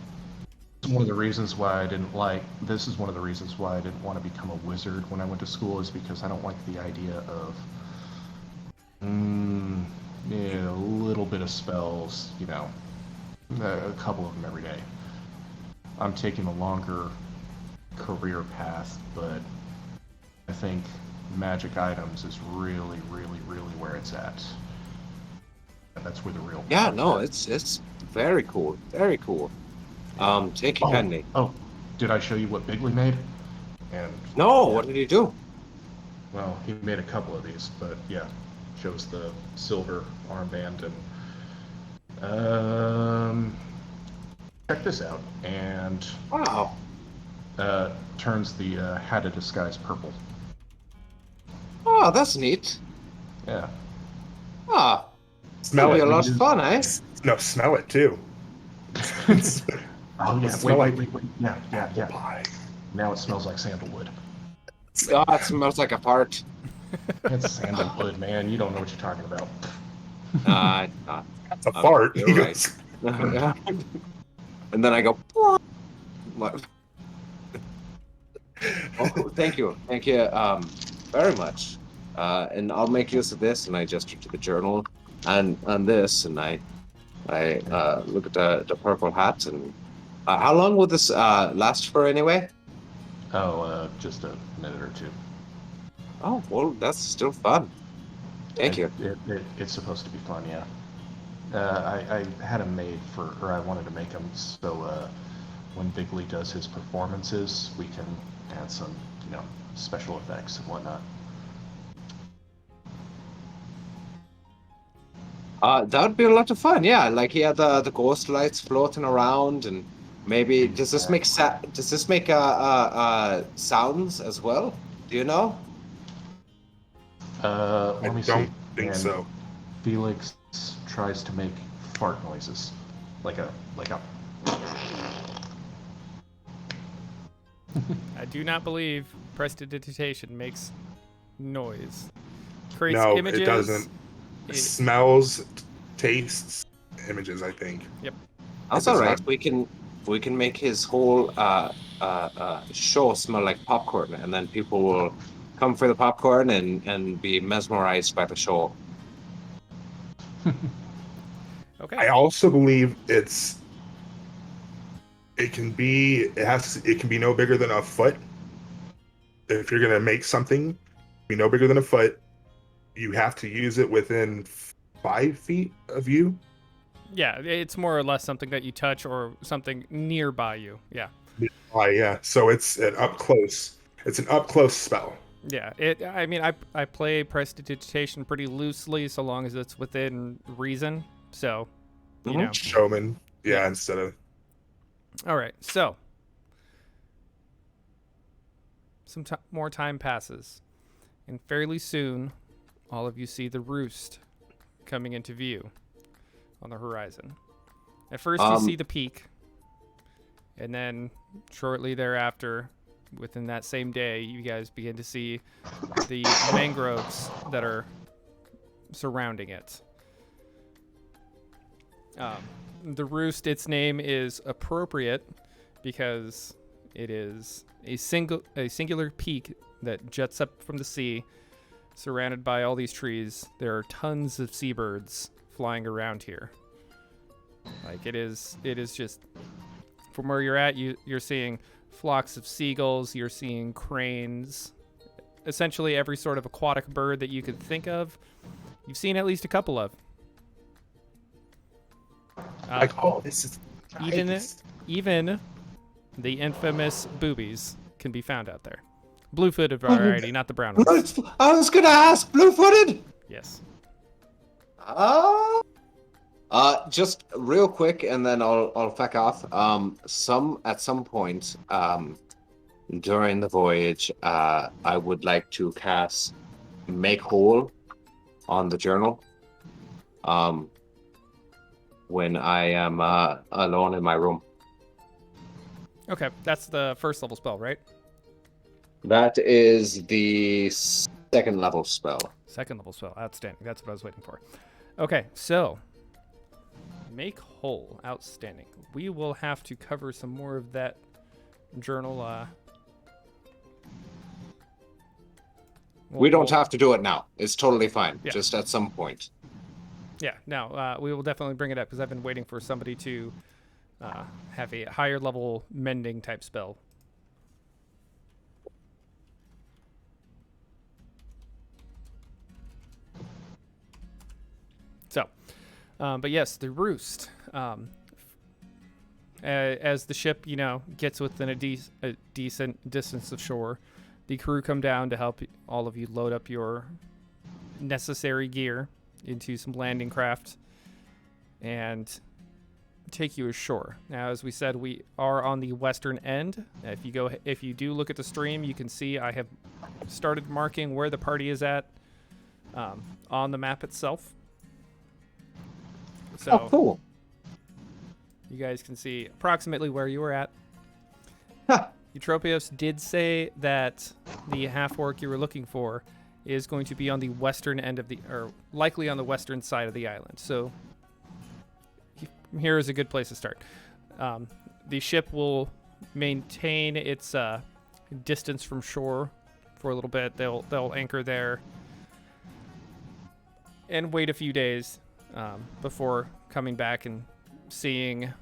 One of the reasons why I didn't like this is one of the reasons why I didn't want to become a wizard when I went to school is because I don't like the idea of a little bit of spells, a couple of them every day. I'm taking a longer career path, but I think magic items is really, really, really where it's at. And that's where the real
Yeah,
power
no,
is.
it's very cool. Very cool. Take it kindly.
Oh, did I show you what Bigley made? And
No,
yeah,
what did he do?
well, he made a couple of these, but yeah, shows the silver armband and check this out, and
Wow.
turns the hat of disguise purple.
Oh, that's neat.
Yeah.
Ah,
Smell
that'll be
it.
a lot of fun, eh?
No, smell it too.
Oh yeah.
Smell
Wait.
like
Yeah.
pie.
Now it smells like sandalwood.
Oh, it smells like a fart.
It's sandalwood, man. You don't know what you're talking about.
Not.
It's a fart.
You're
He
right.
goes,
Yeah. And then I go. What? Oh, thank you, very much. And I'll make use of this, and I gesture to the journal, and this, and I look at the purple hat, and how long will this last for anyway?
Oh, just a minute or two.
Oh, well, that's still fun. Thank you.
It's supposed to be fun, yeah. I had them made or I wanted to make them so when Bigley does his performances, we can add some, special effects and whatnot.
That would be a lot of fun. Yeah, like he had the ghost lights floating around, and maybe does this make sounds as well? Do you know?
Let me
I
see.
don't think
And
so.
Felix tries to make fart noises, like a.
I do not believe prestidigitation makes noise. Creates
No,
images.
it doesn't.
It-
Smells, tastes, images. I think.
Yep.
That's
It
all
does
right.
not-
We can make his whole show smell like popcorn, and then people will come for the popcorn and be mesmerized by the show.
Okay.
I also believe it can be no bigger than a foot. If you're gonna make something be no bigger than a foot, you have to use it within 5 feet of you.
Yeah, it's more or less something that you touch or something nearby you. Yeah.
Yeah. So it's an up close. It's an up close spell.
Yeah. I mean, I play prestidigitation pretty loosely, so long as it's within reason. So, you know.
Showman. Yeah,
Yeah.
instead of.
All right. So, some more time passes, and fairly soon, all of you see the Roost coming into view on the horizon. At first, you see the peak, and then shortly thereafter, within that same day, you guys begin to see the mangroves that are surrounding it. The Roost, its name is appropriate because it is a singular peak that juts up from the sea, surrounded by all these trees. There are tons of seabirds flying around here. Like it is just from where you're at, you're seeing flocks of seagulls, you're seeing cranes, essentially every sort of aquatic bird that you could think of. You've seen at least a couple of.
This is
Even the infamous boobies can be found out there. Blue-footed variety, not the brown ones.
I was gonna ask, blue-footed.
Yes.
Just real quick, and then I'll feck off. At some point, during the voyage, I would like to cast Make Whole on the journal. When I am alone in my room.
Okay, that's the first level spell, right?
That is the second level spell.
Second level spell. Outstanding. That's what I was waiting for. Okay, so make whole. Outstanding. We will have to cover some more of that journal.
We don't have to do it now. It's totally fine.
Yeah.
Just at some point.
Yeah, no, we will definitely bring it up because I've been waiting for somebody to have a higher level mending type spell. So, but yes, the Roost. As the ship, gets within a decent distance of shore, the crew come down to help all of you load up your necessary gear into some landing craft and take you ashore. Now, as we said, we are on the western end. If you do look at the stream, you can see I have started marking where the party is at on the map itself. So,
Oh, cool.
You guys can see approximately where you were at. Eutropios did say that the half-orc you were looking for is going to be on the western end of or likely on the western side of the island. So here is a good place to start. The ship will maintain its distance from shore for a little bit. They'll anchor there and wait a few days before coming back and seeing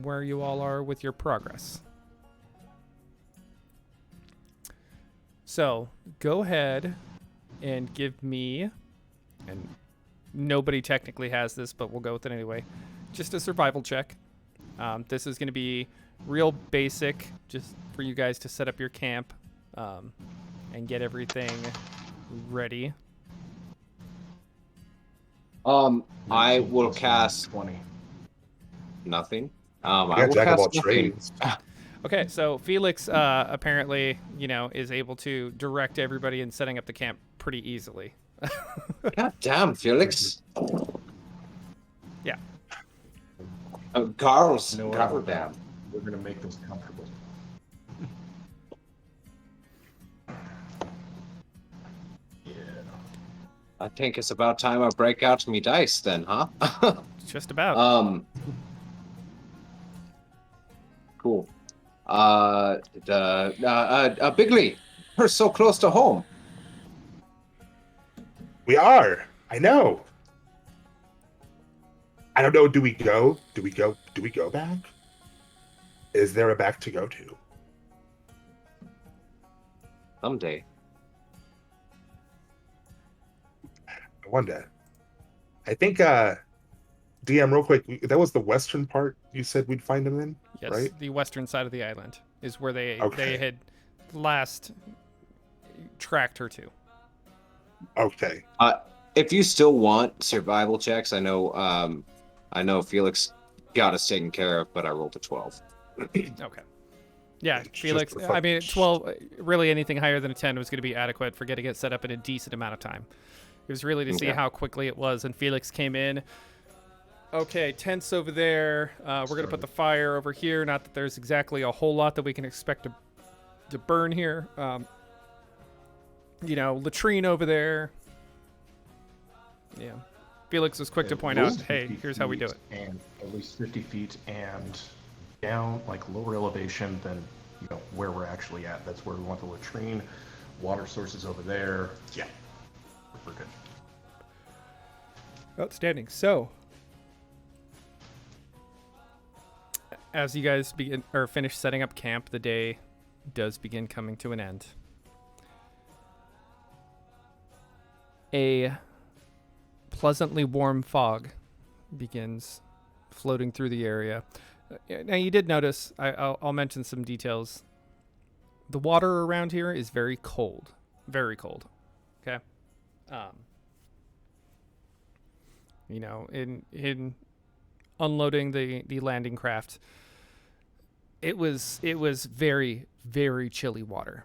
where you all are with your progress. So go ahead and give me, and nobody technically has this, but we'll go with it anyway, just a survival check. This is going to be real basic, just for you guys to set up your camp and get everything ready.
I will cast
20.
nothing.
Yeah,
I will
jack of all
cast nothing.
trades.
Okay, so Felix apparently, is able to direct everybody in setting up the camp pretty easily.
God damn, Felix.
Yeah.
Girls,
No,
goddamn.
we're gonna make this comfortable. Yeah.
I think it's about time I break out me dice then, huh?
Just about.
Cool. Bigley, we're so close to home.
We are. I know. I don't know. Do we go? Do we go back? Is there a back to go to?
Someday.
One day. I think DM real quick, that was the western part you said we'd find them in,
Yes,
right?
the western side of the island is where they
Okay.
had last tracked her to.
Okay.
If you still want survival checks, I know Felix got us taken care of, but I rolled a 12.
Okay. Yeah,
Just
Felix.
for
I mean,
fun.
12. Really, anything higher than a 10 was going to be adequate for getting it set up in a decent amount of time. It was really to see
Okay.
how quickly it was, and Felix came in. Okay, tents over there. We're going to put the fire over here. Not that there's exactly a whole lot that we can expect to burn here. Latrine over there. Yeah. Felix was quick to point out, hey, here's how we do it.
And at least 50 feet and down, like lower elevation than where we're actually at. That's where we want the latrine. Water sources over there. Yeah, we're good.
Outstanding. So, as you guys finish setting up camp, the day does begin coming to an end. A pleasantly warm fog begins floating through the area. Now, you did notice, I'll mention some details. The water around here is very cold. Very cold. Okay? in unloading the landing craft. It was very, very chilly water.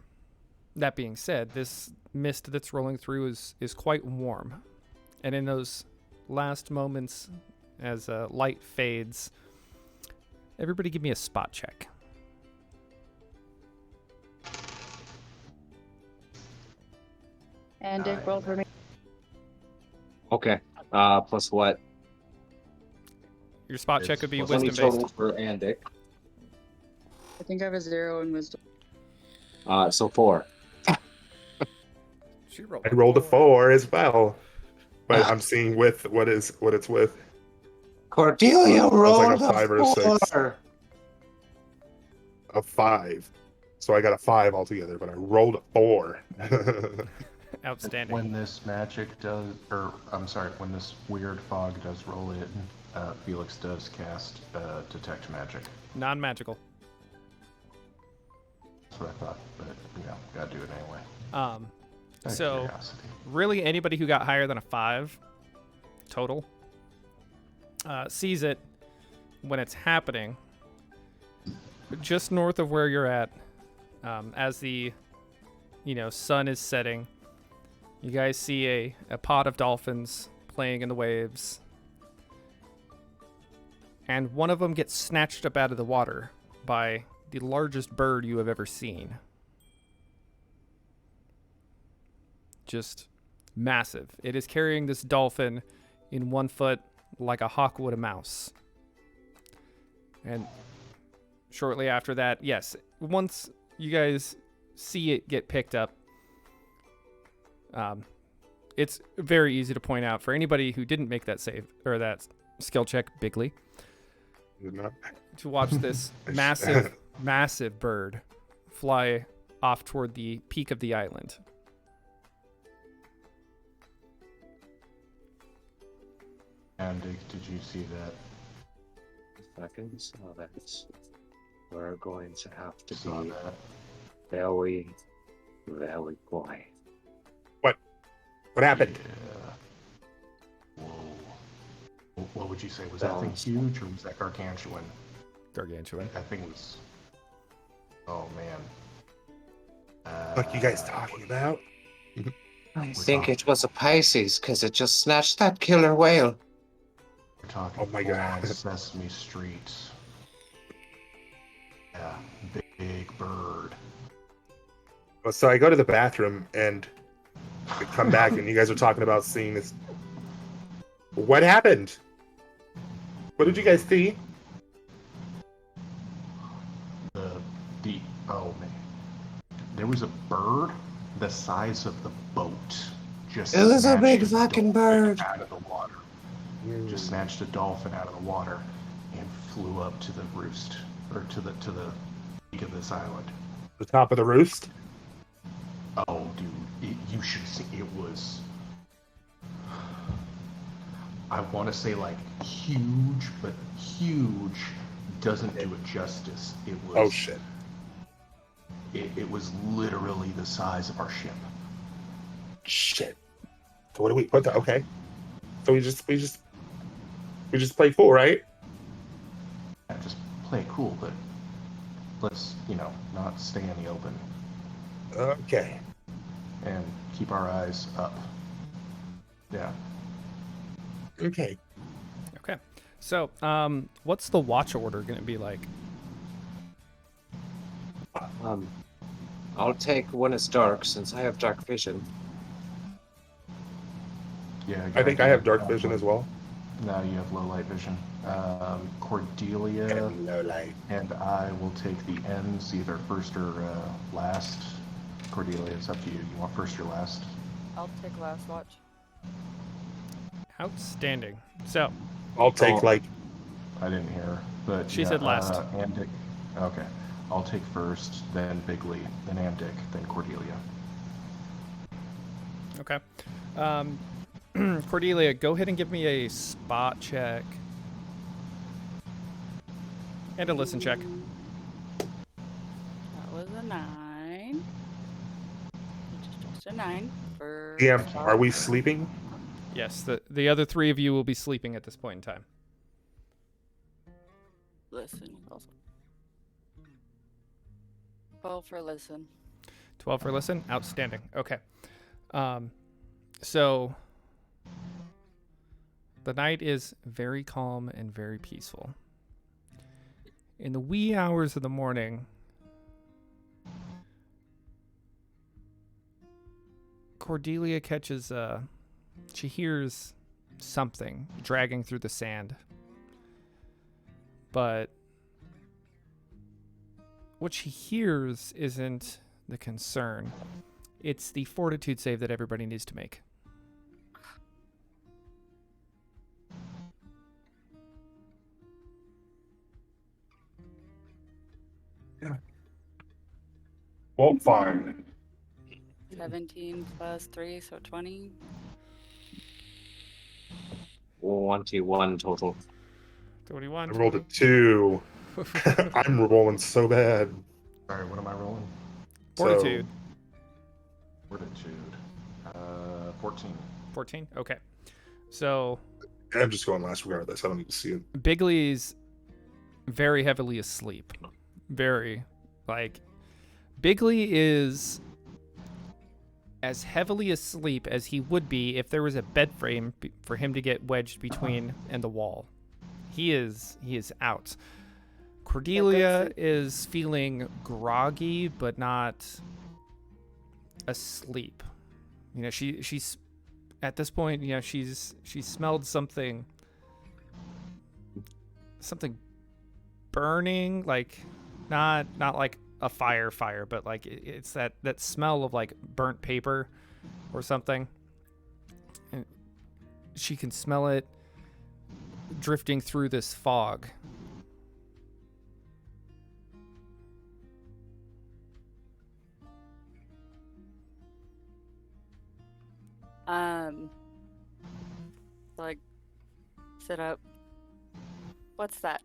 That being said, this mist that's rolling through is quite warm. And in those last moments, as light fades, everybody give me a spot check.
And Dick, roll for me.
Okay. Plus what?
Your spot check
It's
would be
plus
wisdom
Total
based.
for Andic.
I think I have a 0 in wisdom.
So 4.
She rolled.
I rolled a 4 as well, but I'm seeing with what it's with.
Cordelia
It was
rolled
like a 5 or a 6.
4.
A 5. So I got a 5 altogether, but I rolled a 4.
Outstanding.
When this magic does, or I'm sorry, when this weird fog does roll in, Felix does cast detect magic.
Non-magical.
That's what I thought, but gotta do it anyway.
Um,
Out of
so
curiosity.
really anybody who got higher than a 5 total sees it when it's happening just north of where you're at, as the sun is setting. You guys see a pod of dolphins playing in the waves, and one of them gets snatched up out of the water by the largest bird you have ever seen. Just massive. It is carrying this dolphin in one foot like a hawk would a mouse. And shortly after that, yes, once you guys see it get picked up, it's very easy to point out for anybody who didn't make that save or that skill check, Bigly, to watch this massive bird fly off toward the peak of the island.
And did you see that?
If I can saw that, we're going to have to
Saw
be
that?
very, very quiet.
What happened?
Yeah. Whoa. What would you say? Was that thing huge or was that gargantuan?
Gargantuan.
That thing was. Oh man.
What you guys talking about?
I think it was a Pisces because it just snatched that killer whale.
We're talking
Oh my God.
Sesame Street. Yeah, big bird.
So I go to the bathroom and I come back, and you guys are talking about seeing this. What happened? What did you guys see?
The oh man, there was a bird the size of the boat. Just
It was a
snatched
big
dolphin
fucking bird.
out of the water. Just snatched a dolphin out of the water and flew up to the roost, or to the peak of this island.
The top of the roost?
Oh, dude, you should see. It was. I want to say like huge, but huge doesn't do it justice. It was.
Oh shit.
It was literally the size of our ship.
Shit. So what do we put that? Okay. So we just play cool, right?
Yeah, just play it cool, but let's not stay in the open
Okay.
and keep our eyes up. Yeah.
Okay.
Okay. So, what's the watch order going to be like?
I'll take when it's dark since I have dark vision.
Yeah.
I think I have dark vision as well.
No, you have low light vision. Cordelia
And no light.
and I will take the ends, either first or last. Cordelia, it's up to you. You want first or last?
I'll take last watch.
Outstanding. So,
I'll take
Oh.
like
I didn't hear her, but
She said last.
Andic. Okay, I'll take first, then Bigly, then Andic, then Cordelia.
okay. Cordelia, go ahead and give me a spot check. And a listen check.
That was a 9. Which is just a 9 for.
DM. Are we sleeping?
Yes, the other 3 of you will be sleeping at this point in time.
Listen. Also. 12 for listen.
12 for listen. Outstanding. Okay. So the night is very calm and very peaceful. In the wee hours of the morning, Cordelia catches she hears something dragging through the sand. But what she hears isn't the concern. It's the fortitude save that everybody needs to make.
Yeah. Well, fine.
17 plus 3, so 20.
21 total.
21.
I rolled a 2. I'm rolling so bad.
Sorry, what am I rolling?
Fortitude.
Fortitude. 14.
14. Okay. So
So I'm just going last regardless. I don't need to see it.
Bigley's very heavily asleep. Very. Like, Bigley is as heavily asleep as he would be if there was a bed frame for him to get wedged between and the wall. He is out. Cordelia is feeling groggy but not asleep. You know, she's at this point, you know, she's smelled something burning, like not like a fire, but like it's that smell of like burnt paper or something. And she can smell it drifting through this fog.
Like, sit up. What's that?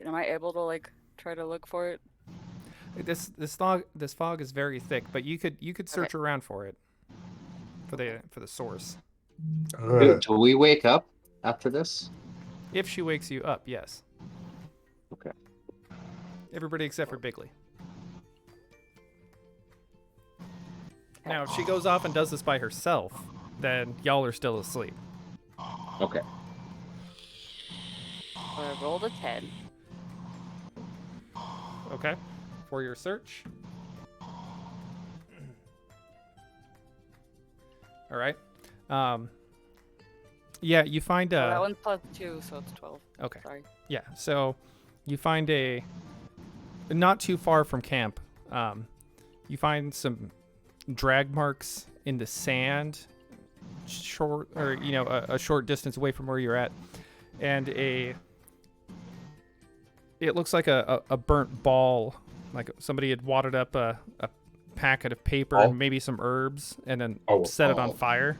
Am I able to like try to look for it?
This fog is very thick, but you could search around for it for the source.
Do we wake up after this?
If she wakes you up, yes.
Okay.
Everybody except for Bigley. Now, if she goes off and does this by herself, then y'all are still asleep.
Okay.
I rolled a 10.
Okay. For your search. All right. Yeah, you find
Well, that one's plus 2, so it's 12.
Okay.
Sorry.
Yeah, so you find not too far from camp. You find some drag marks in the sand, short, or you know, a short distance away from where you're at, and it looks like a burnt ball, like somebody had wadded up a packet of paper and maybe some herbs, and then set it on fire.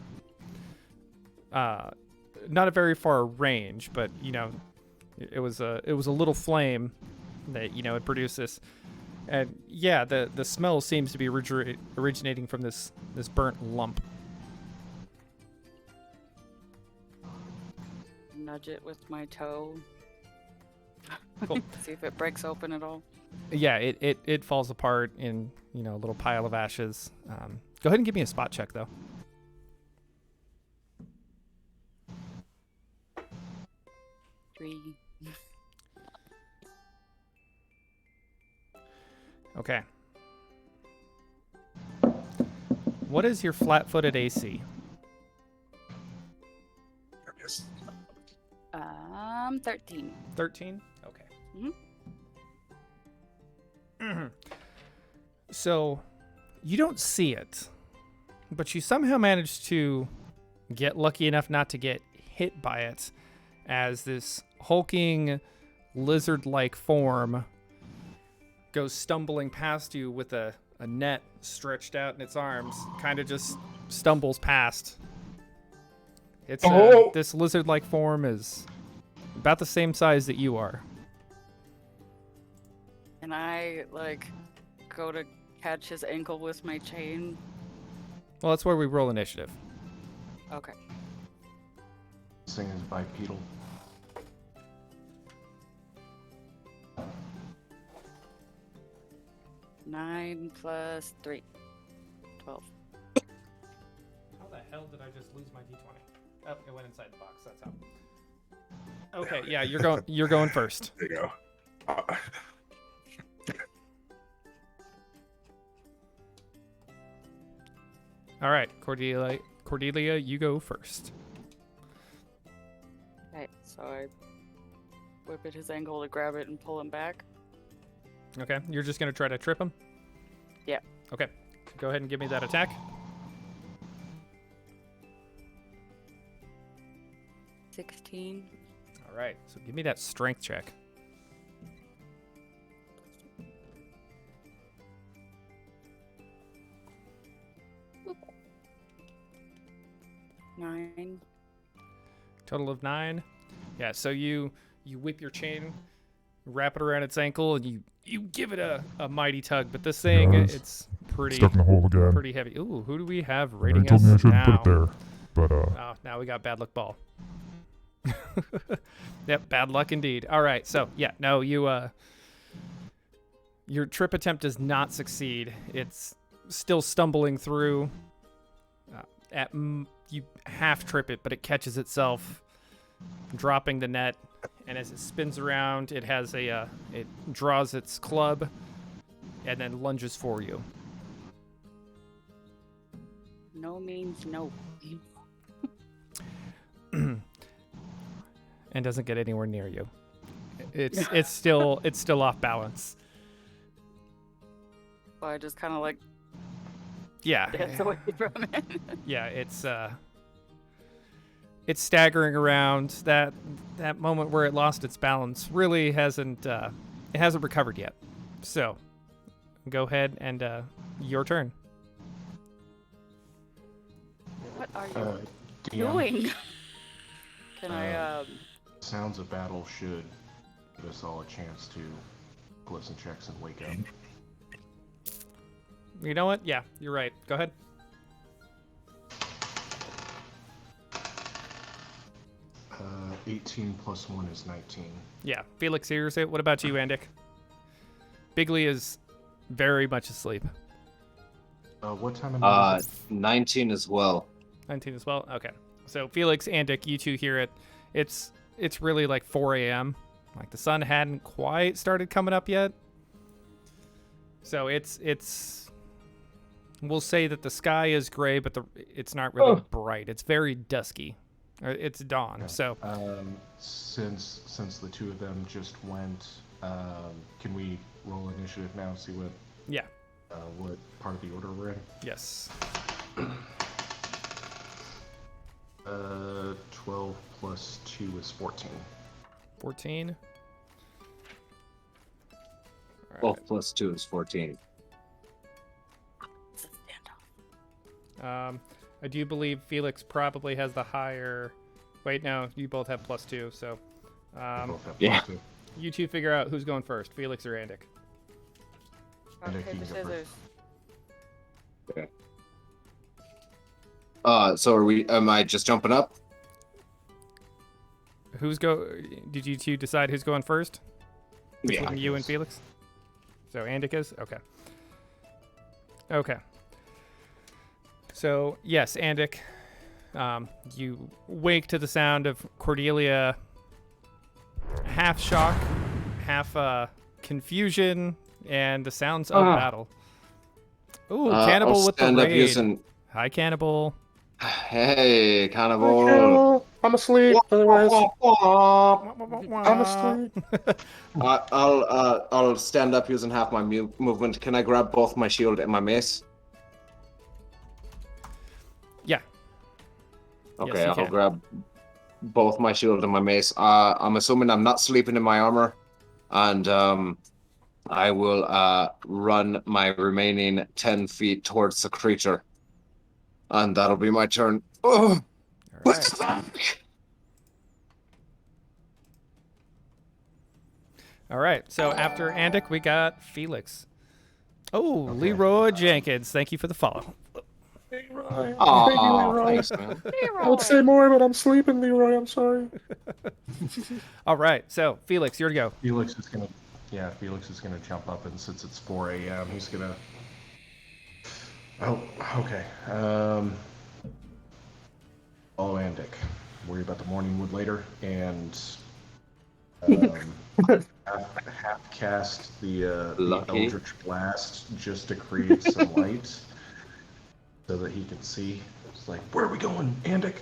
Not a very far range, but you know, it was a little flame that, you know, it produced this. And yeah, the smell seems to be originating from this burnt lump.
Nudge it with my toe.
Cool.
See if it breaks open at all.
Yeah, it falls apart in, you know, a little pile of ashes. Go ahead and give me a spot check, though.
Three.
Okay. What is your flat-footed AC?
13.
13? Okay.
Mhm.
So, you don't see it, but you somehow managed to get lucky enough not to get hit by it as this hulking lizard-like form goes stumbling past you with a net stretched out in its arms, kind of just stumbles past. It's this lizard-like form is about the same size that you are.
And I like go to catch his ankle with my chain.
Well, that's where we roll initiative.
Okay.
This thing is bipedal.
Nine plus 3. 12.
How the hell did I just lose my d20? Oh, it went inside the box. That's how. Okay, yeah, you're going. You're going first.
There you go.
All right, Cordelia. Cordelia, you go first.
Okay, so I whip at his ankle to grab it and pull him back.
Okay, you're just gonna try to trip him.
Yeah.
Okay, go ahead and give me that attack.
16.
All right, so give me that strength check.
9.
Total of 9. Yeah, so you whip your chain, wrap it around its ankle, and you give it a mighty tug. But this thing,
Guys,
it's pretty
Stuck in the hole again.
pretty heavy. Ooh, who do we have
I know
rating
you told
us
me I shouldn't
now?
put it there, but
Oh, now we got bad luck ball. Yep, bad luck indeed. All right, so yeah, no, your trip attempt does not succeed. It's still stumbling through. You half trip it, but it catches itself, dropping the net. And as it spins around, it has it draws its club, and then lunges for you.
No means no.
And doesn't get anywhere near you. It's still off balance.
So I just kind of like
Yeah.
dance away from it.
Yeah, it's staggering around. That moment where it lost its balance really hasn't recovered yet. So go ahead and your turn.
What are you
DM,
doing? Can I
Sounds of battle should give us all a chance to listen checks and wake up.
You know what? Yeah, you're right. Go ahead.
Uh, 18 plus 1 is 19.
Yeah, Felix hears it. What about you, Andic? Bigley is very much asleep.
What time of night is it?
19 as well.
19 as well? Okay. So Felix, Andic, you two hear it. It's really like 4 a.m. Like the sun hadn't quite started coming up yet. So it's we'll say that the sky is gray, but it's not really bright. It's very dusky. It's dawn.
Okay.
So
Since the two of them just went, can we roll initiative now? See
yeah.
What part of the order we're in?
Yes.
12 plus 2 is 14.
14.
12 plus 2 is 14.
I do believe Felix probably has the higher. Wait, no, you both have +2. So,
We both have
yeah.
plus 2.
you two figure out who's going first, Felix or Andic.
rock,
Nick, you
paper,
can go first.
Okay. So am I just jumping up?
Did you two decide who's going first?
Yeah.
Between you and
Yes.
Felix? So Andic is? Okay. Okay. So, yes, Andic, you wake to the sound of Cordelia, half shock, half confusion, and the sounds of battle. Ooh, Cannibal
I'll
with the
stand up
raid.
using...
Hi, Cannibal.
Hey, Cannibal.
I'm asleep. Otherwise,
I'm
I'm asleep.
I'll stand up using half my movement. Can I grab both my shield and my mace?
Yeah.
Okay,
you
I'll
can.
grab both my shield and my mace. I'm assuming I'm not sleeping in my armor, and I will run my remaining 10 feet towards the creature, and that'll be my turn. Oh,
All
what the
right.
fuck?
All right. So after Andic, we got Felix. Oh, Leroy Jenkins. Thank you for the follow.
Leroy. Thank you,
Oh,
Leroy.
thanks, man.
I would say more, but I'm sleeping, Leroy. I'm sorry.
All right, so Felix, you're to go.
Felix is gonna jump up, and since it's 4 a.m., he's gonna. Oh, okay. Follow Andic. Worry about the morning wood later, and half cast the
Lucky.
Eldritch Blast just to create some light, so that he can see. It's like, where are we going, Andic?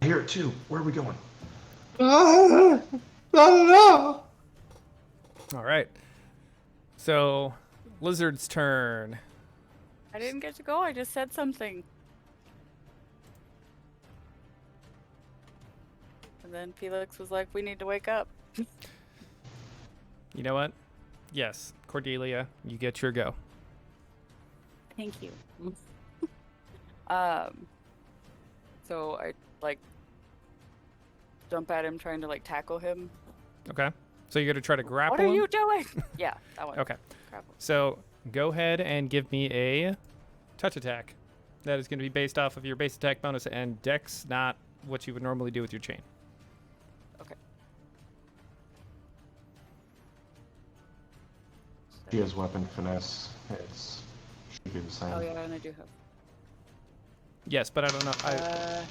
I hear it too. Where are we going?
I don't know.
All right. So, Lizard's turn.
I didn't get to go. I just said something. And then Felix was like, "We need to wake up."
You know what? Yes, Cordelia, you get your go.
Thank you. So I like jump at him, trying to like tackle him.
Okay. So you're gonna try to grapple
What are
him?
you doing? Yeah, that one.
Okay.
Grapple.
So go ahead and give me a touch attack. That is going to be based off of your base attack bonus and dex, not what you would normally do with your chain.
Okay.
She has weapon finesse. It's should be the same.
Oh yeah, and I do have.
Yes, but I don't know.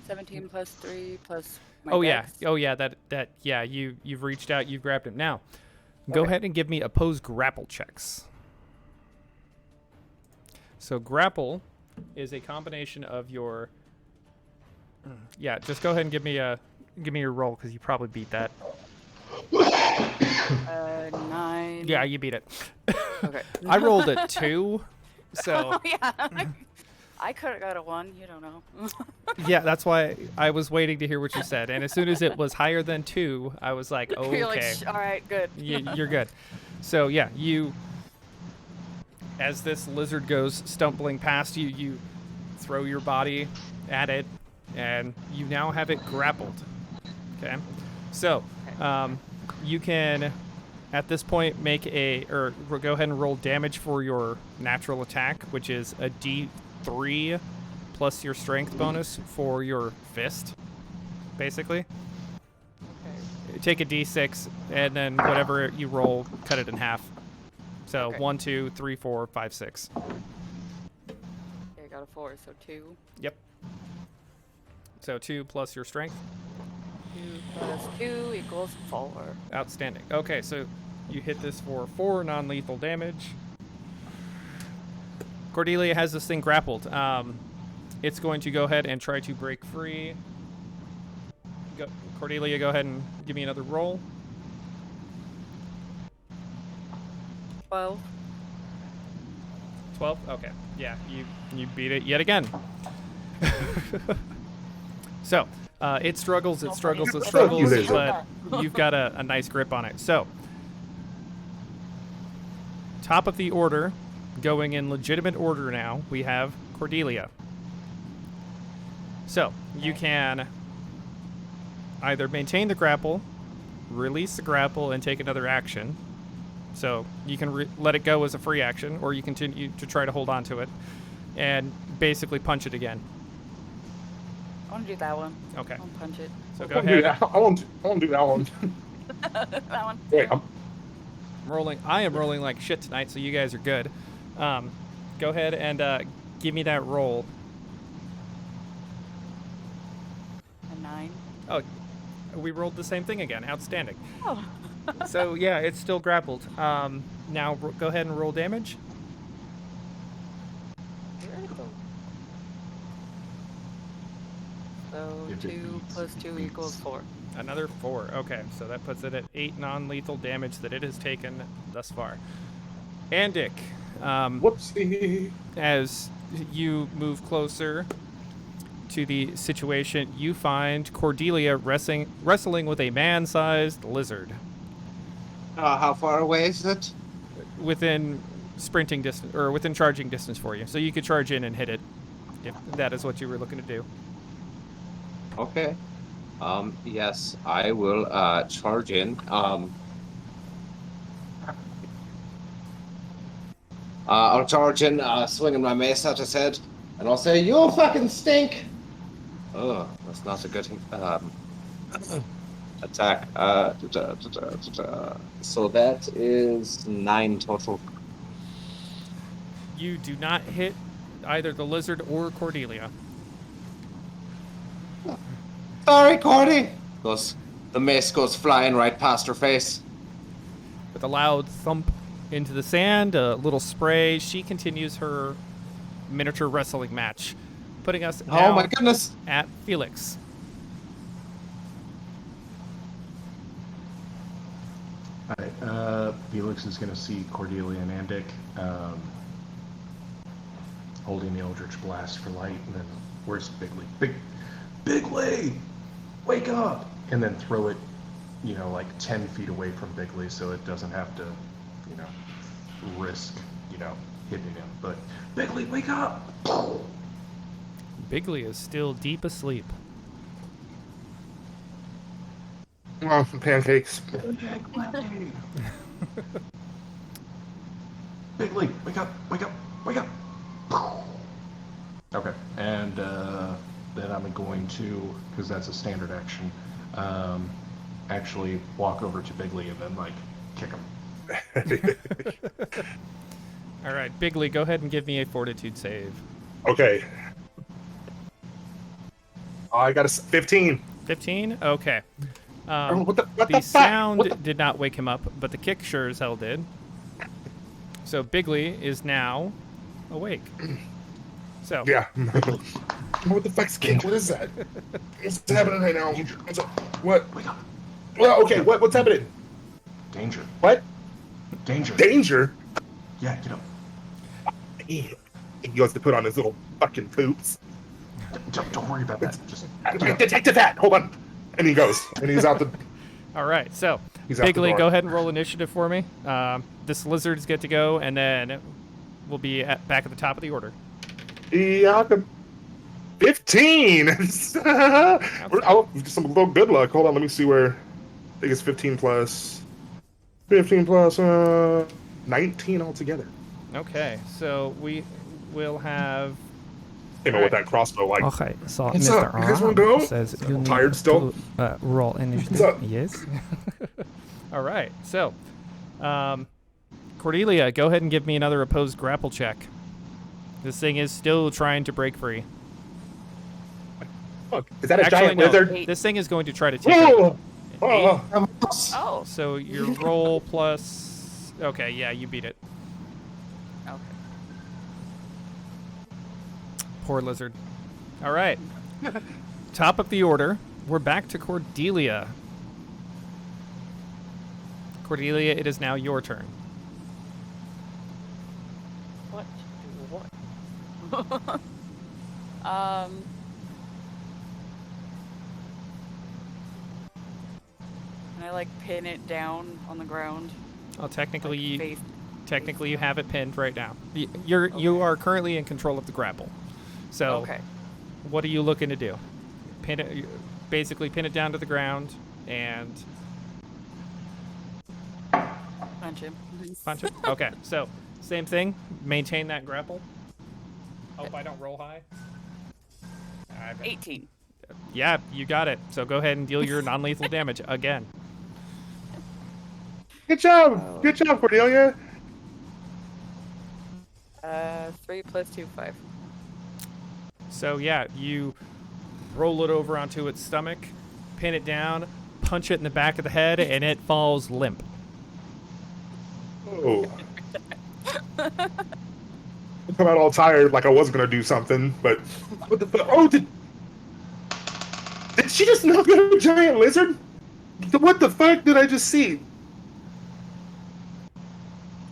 17 plus 3 plus my
Oh yeah.
dex.
Oh yeah. That yeah. You've reached out. You've grabbed him. Now, go
Okay.
ahead and give me opposed grapple checks. So grapple is a combination of your. Yeah. Just go ahead and give me your roll because you probably beat that.
9.
Yeah, you beat it.
Okay.
I rolled a 2, so
Oh yeah. I could have got a 1. You don't know.
yeah, that's why I was waiting to hear what you said. And as soon as it was higher than 2, I was like, oh,
You're like,
okay,
all right, good.
you're good. So yeah, as this lizard goes stumbling past you, you throw your body at it, and you now have it grappled. Okay, so you can, at this point, go ahead and roll damage for your natural attack, which is a D3 plus your strength bonus for your fist, basically.
Okay.
Take a D6, and then whatever you roll, cut it in half. So
Okay.
1, 2, 3, 4, 5, 6.
Okay, I got a 4, so 2.
Yep. So 2 plus your strength.
2 plus 2 equals 4.
Outstanding. Okay, so you hit this for 4 non-lethal damage. Cordelia has this thing grappled. It's going to go ahead and try to break free. Cordelia, go ahead and give me another roll.
12.
12? Okay. Yeah, you beat it yet again. So, it struggles, but you've got a nice grip on it. So, top of the order, going in legitimate order now, we have Cordelia. So, you can either maintain the grapple, release the grapple, and take another action. So, you can let it go as a free action, or you continue to try to hold on to it and basically punch it again.
I want to do that one.
Okay.
I'll punch it.
So, go
I won't do
ahead.
that. I won't do that one.
That one.
Wait,
I am rolling like shit tonight, so you guys are good. Go ahead and give me that roll.
A 9.
Oh, we rolled the same thing again. Outstanding.
Oh.
So yeah, it's still grappled. Now go ahead and roll damage.
So
If it
2
beats,
plus
it
2
beats.
equals 4.
Another 4. Okay, so that puts it at 8 non-lethal damage that it has taken thus far. Andic,
whoopsie.
as you move closer to the situation, you find Cordelia wrestling with a man-sized lizard
How far away is it?
within sprinting distance, or within charging distance for you. So you could charge in and hit it if that is what you were looking to do.
Okay. Yes, I will charge in. I'll charge in, swinging my mace at his head. And I'll say, you fucking stink! Oh, that's not a good attack. So that is 9 total.
You do not hit either the lizard or Cordelia.
Sorry, Cordy! The mace goes flying right past her face.
With a loud thump into the sand, a little spray, she continues her miniature wrestling match, putting us
Oh my
now
goodness!
at Felix.
Alright, Felix is going to see Cordelia and Andic holding the Eldritch Blast for light, and then, where's Bigley? Bigley! Wake up! And then throw it, like 10 feet away from Bigley so it doesn't have to, risk, hitting him. But, Bigley, wake up!
Bigley is still deep asleep.
Oh, pancakes.
Bigley, wake up, wake up, wake up! Okay, and then I'm going to, because that's a standard action, actually walk over to Bigley and then, kick him.
All right, Bigley, go ahead and give me a fortitude save.
Okay. I got a 15.
15? Okay.
What the
The
fuck?
sound
What the-
did not wake him up, but the kick sure as hell did. So Bigley is now awake. So
Yeah. What the fuck's kick? What is that? What's happening right now? What's up? What?
Wake up!
Well, okay. What's happening?
Danger.
What?
Danger.
Danger?
Yeah, get up.
He wants to put on his little fucking poops.
Don't worry about that. Just
Detective hat. Hold on. And he goes. And he's out the.
all right, so
He's out the
Bigley,
door.
go ahead and roll initiative for me. This lizard's get to go, and then we'll be back at the top of the order.
Yeah. 15. I'll just some little good luck. Hold on. Let me see where. I think it's 15 plus. 15 plus 19 altogether.
Okay, so we will have.
You know, with that crossbow, like.
Okay, so
What's
Mr.
up? You guys wanna go?
R says you
I'm
need
tired still.
to roll
What's
initiative.
up?
Yes.
All right, so Cordelia, go ahead and give me another opposed grapple check. This thing is still trying to break free.
Fuck. Is that a
Actually,
giant
no.
lizard?
This thing is going to try to take it.
Whoa! Oh,
Oh.
So your roll plus. Okay, yeah, you beat it.
Okay.
Poor lizard. All right. Top of the order. We're back to Cordelia. Cordelia, it is now your turn.
What? What? Can I pin it down on the ground?
Well, technically,
Face.
technically you have it pinned right now. You are currently in control of the grapple. So,
Okay.
what are you looking to do? Pin it, basically pin it down to the ground and
Punch him.
punch it. Okay, so same thing. Maintain that grapple. Hope I don't roll high.
18.
Yeah, you got it. So go ahead and deal your non-lethal damage again.
good job. Good job, Cordelia.
3 plus 2, 5.
So yeah, you roll it over onto its stomach, pin it down, punch it in the back of the head, and it falls limp.
Oh. I come out all tired, like I was gonna do something, but what the fuck? Oh, did she just knock out a giant lizard? What the fuck did I just see?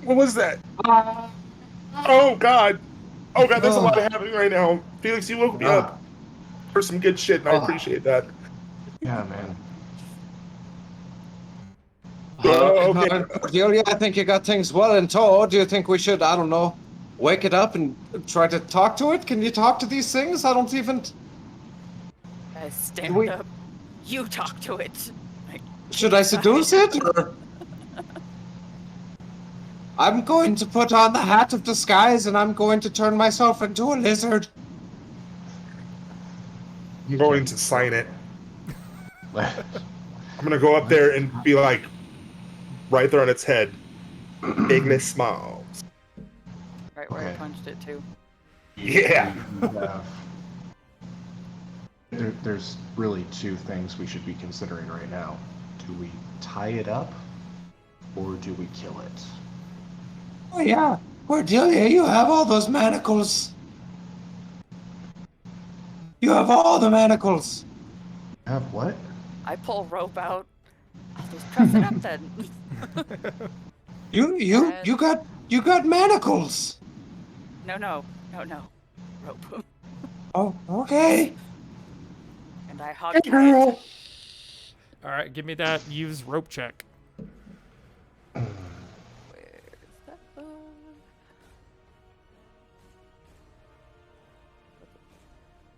What was that? Oh god! Oh god, there's a lot happening right now. Felix, you woke me up for some good shit, and I appreciate that.
Yeah, man.
Okay.
Cordelia, I think you got things well in tow. Do you think we should, I don't know, wake it up and try to talk to it? Can you talk to these things? I don't even...
I stand
we-
up. You talk to it.
Should I seduce it? Or... I'm going to put on the hat of disguise and I'm going to turn myself into a lizard.
I'm going to sign it. I'm gonna go up there and be like, right there on its head, Bigley Smalls.
Right where I
Okay.
punched it too.
Yeah.
There's really two things we should be considering right now. Do we tie it up, or do we kill it?
Oh yeah, Cordelia, you have all those manacles. You have all the manacles.
Have what?
I pull rope out. I'll just press it up then.
You got manacles.
No. Rope.
Oh, okay.
And I hog tie it.
All right, give me that use rope check.
Where's that one?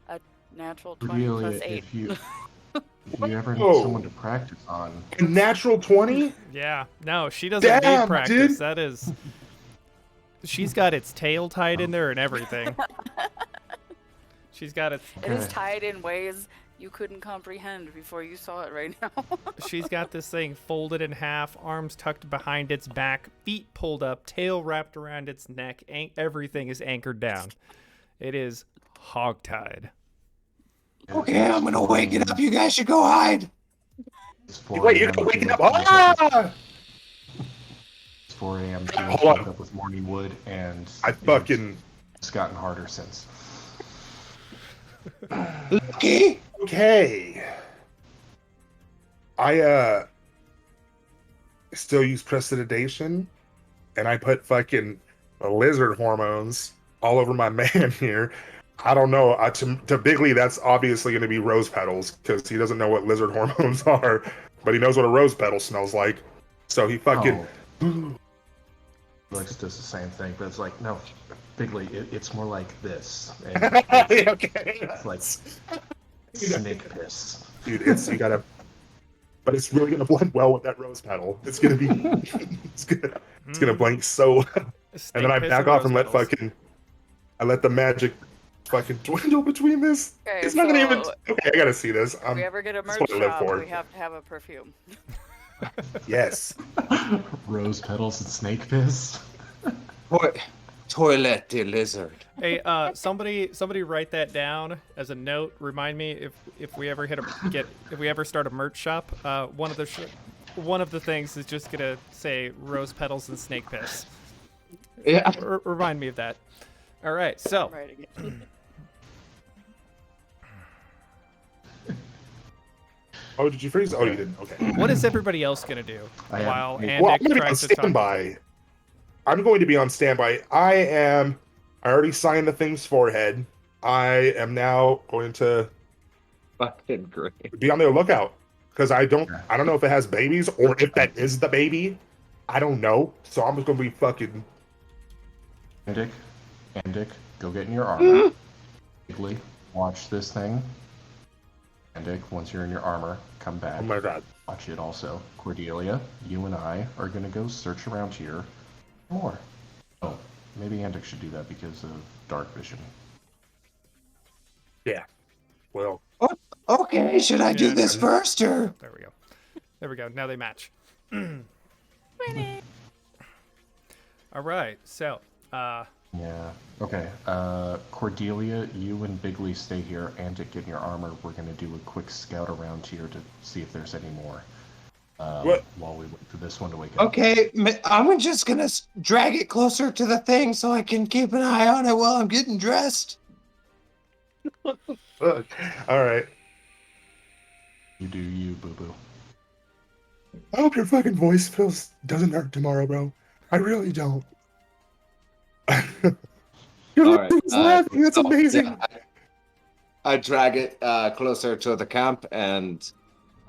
A natural 20
Really,
plus 8.
if you ever need
Whoa.
someone to practice on,
A natural 20?
Yeah, no, she doesn't need
Damn,
practice.
dude.
That is, she's got its tail tied in there and everything. She's got its,
It is tied in ways you couldn't comprehend before you saw it right now.
she's got this thing folded in half, arms tucked behind its back, feet pulled up, tail wrapped around its neck. Everything is anchored down. It is hogtied.
Okay, I'm gonna wake it up. You guys should go hide.
it's 4
Wait, you're
a.m.
gonna wake it up.
Wake
Ah!
It's 4 a.m.
Hold
Woke
on.
up with morning wood, and
I fucking.
it's gotten harder since.
Lucky.
Okay. I still use prestidigitation, and I put fucking lizard hormones all over my man here. I don't know. To Bigley, that's obviously going to be rose petals because he doesn't know what lizard hormones are, but he knows what a rose petal smells like. So he fucking.
Felix does the same thing, but it's like, no, Bigley, it's more like this. And
Okay.
it's like snake piss.
Dude, you gotta. But it's really gonna blend well with that rose petal. It's gonna be. it's gonna blend so well. And then I back off and let fucking. I let the magic fucking dwindle between this.
Okay,
It's not gonna even.
so
Okay, I gotta see this.
if we ever get a
that's
merch
what I live
shop,
for.
we have to have a perfume.
Yes.
Rose petals and snake piss.
Toilet the lizard.
Hey, somebody write that down as a note. Remind me if we ever if we ever start a merch shop. One of the things is just gonna say rose petals and snake piss.
Yeah.
Remind me of that. All right, so
Writing it.
Oh, did you freeze? Oh, you didn't. Okay.
what is everybody else gonna do
I am-
while
Well,
Andic
Well, I'm gonna be on
tries to talk?
standby. I'm going to be on standby. I already signed the thing's forehead. I am now going to
Fucking great.
be on the lookout because I don't know if it has babies or if that is the baby. I don't know. So I'm just gonna be fucking.
Andic, go get in your armor. Bigley, watch this thing. Andic, once you're in your armor, come back.
Oh my god.
Watch it also. Cordelia, you and I are gonna go search around here for more. Oh, maybe Andic should do that because of dark vision.
Yeah. Well.
Okay, should I do
Yeah,
this first or?
There we go. There we go. Now they match. All right. So,
Yeah. Okay. Cordelia, you and Bigley stay here. Andic, get in your armor. We're gonna do a quick scout around here to see if there's any more.
What?
While we wait for this one to wake up.
Okay, I'm just gonna drag it closer to the thing so I can keep an eye on it while I'm getting dressed.
Fuck. All right.
You do you, boo boo.
I hope your fucking voice doesn't hurt tomorrow, bro. I really don't. You're
All right,
laughing. That's
so,
amazing.
yeah, I drag it closer to the camp and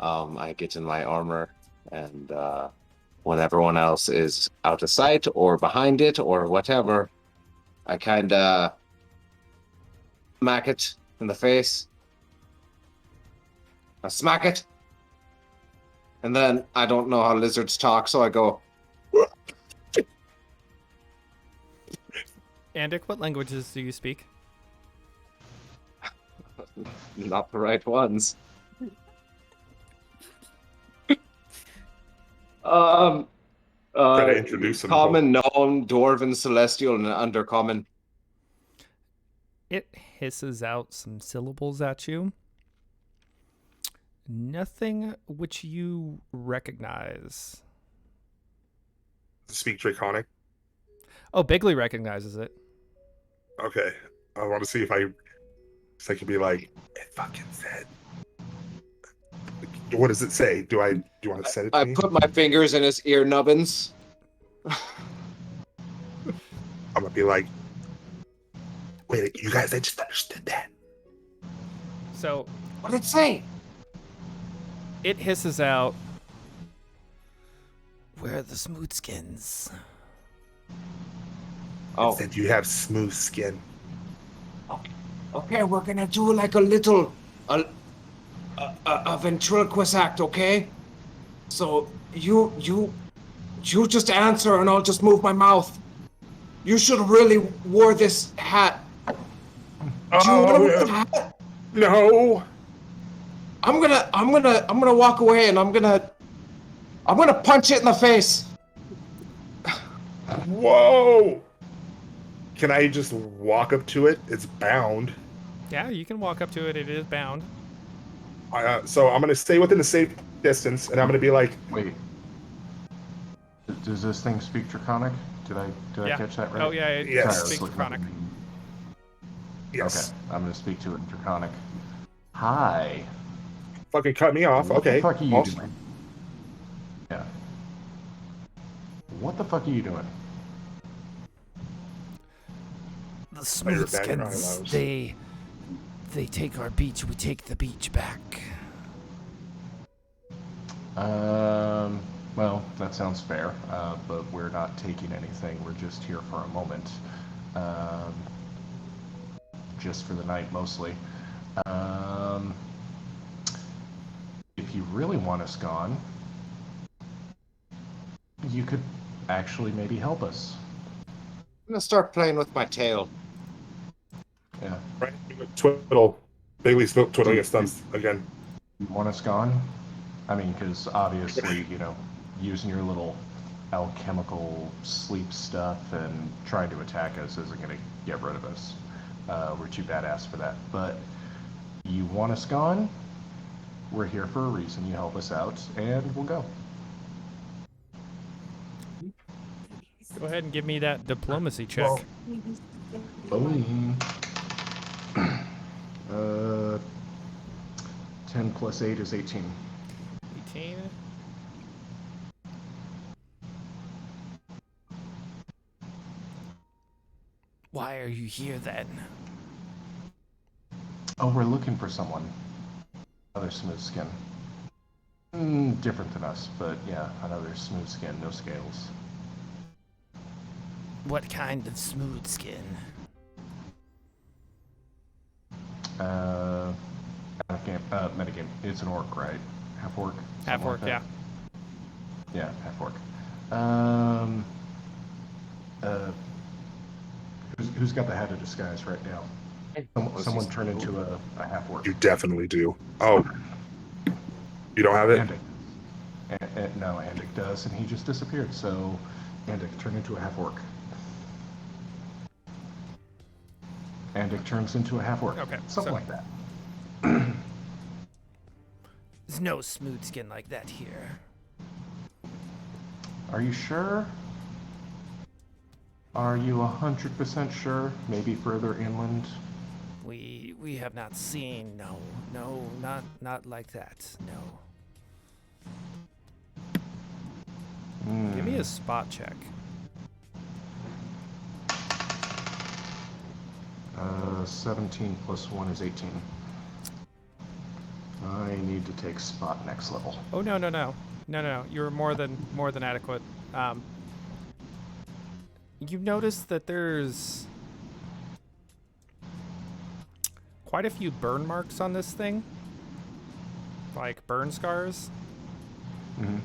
I get in my armor and when everyone else is out of sight or behind it or whatever, I kind of smack it in the face. I smack it. And then I don't know how lizards talk, so I go,
Andic, what languages do you speak?
not the right ones.
Try to introduce them.
Common, known, dwarven, celestial, and undercommon.
It hisses out some syllables at you. Nothing which you recognize.
Speak Draconic.
Oh, Bigley recognizes it.
Okay. I want to see if I can be like, it fucking said. What does it say? Do you want to send it to
I
me?
put my fingers in his ear nubbins.
I'm gonna be like, wait, you guys, I just understood that.
So
What did it say?
it hisses out. Where are the smooth skins?
Oh,
It said you have smooth skin.
okay, we're gonna do like a little, a ventriloquist act, okay? So you just answer and I'll just move my mouth. You should really wore this hat. Do you want to wear the hat?
No.
I'm gonna walk away and I'm gonna punch it in the face.
Whoa. Can I just walk up to it? It's bound.
Yeah, you can walk up to it. It is bound.
So I'm gonna stay within a safe distance, and I'm gonna be like,
Wait. Does this thing speak Draconic? Did I
Yeah.
catch that right?
Oh yeah, it
Yes.
Sorry, I was
speaks
looking
Draconic.
yes.
Okay, I'm gonna speak to it in Draconic. Hi.
Fucking cut me off.
What
Okay.
the fuck are you
I'll-
doing? Yeah. What the fuck are you doing?
The
you're
smooth
back in
skins,
Rylos.
they take our beach, we take the beach back.
Well, that sounds fair, but we're not taking anything. We're just here for a moment. Just for the night, mostly. If you really want us gone, you could actually maybe help us.
I'm gonna start playing with my tail.
Yeah.
Right? Twiddle. Bailey's twiddling his thumbs again.
You want us gone? I mean, because obviously, using your little alchemical sleep stuff and trying to attack us isn't going to get rid of us. We're too badass for that. But you want us gone? We're here for a reason. You help us out, and we'll go.
Go ahead and give me that diplomacy check.
Boom. 10 plus 8 is 18.
18. Why are you here then?
Oh, we're looking for someone. Another smooth skin. Different than us, but yeah, another smooth skin, no scales.
What kind of smooth skin?
Metagame. It's an orc, right? Half orc?
Half orc, yeah.
Yeah, half orc. Who's got the hat of disguise right now? Someone turn into a half orc.
You definitely do. Oh. You don't have it?
No, Andic does, and he just disappeared, so Andic, turn into a half orc. Andic turns into a half orc.
Okay,
Something
so-
like that.
There's no smooth skin like that here.
Are you sure? Are you 100% sure? Maybe further inland?
We have not seen, no, not like that, no. Give me a spot check.
17 plus 1 is 18. I need to take spot next level.
Oh no! You're more than adequate. You notice that there's quite a few burn marks on this thing, like burn scars.
Mm-hmm.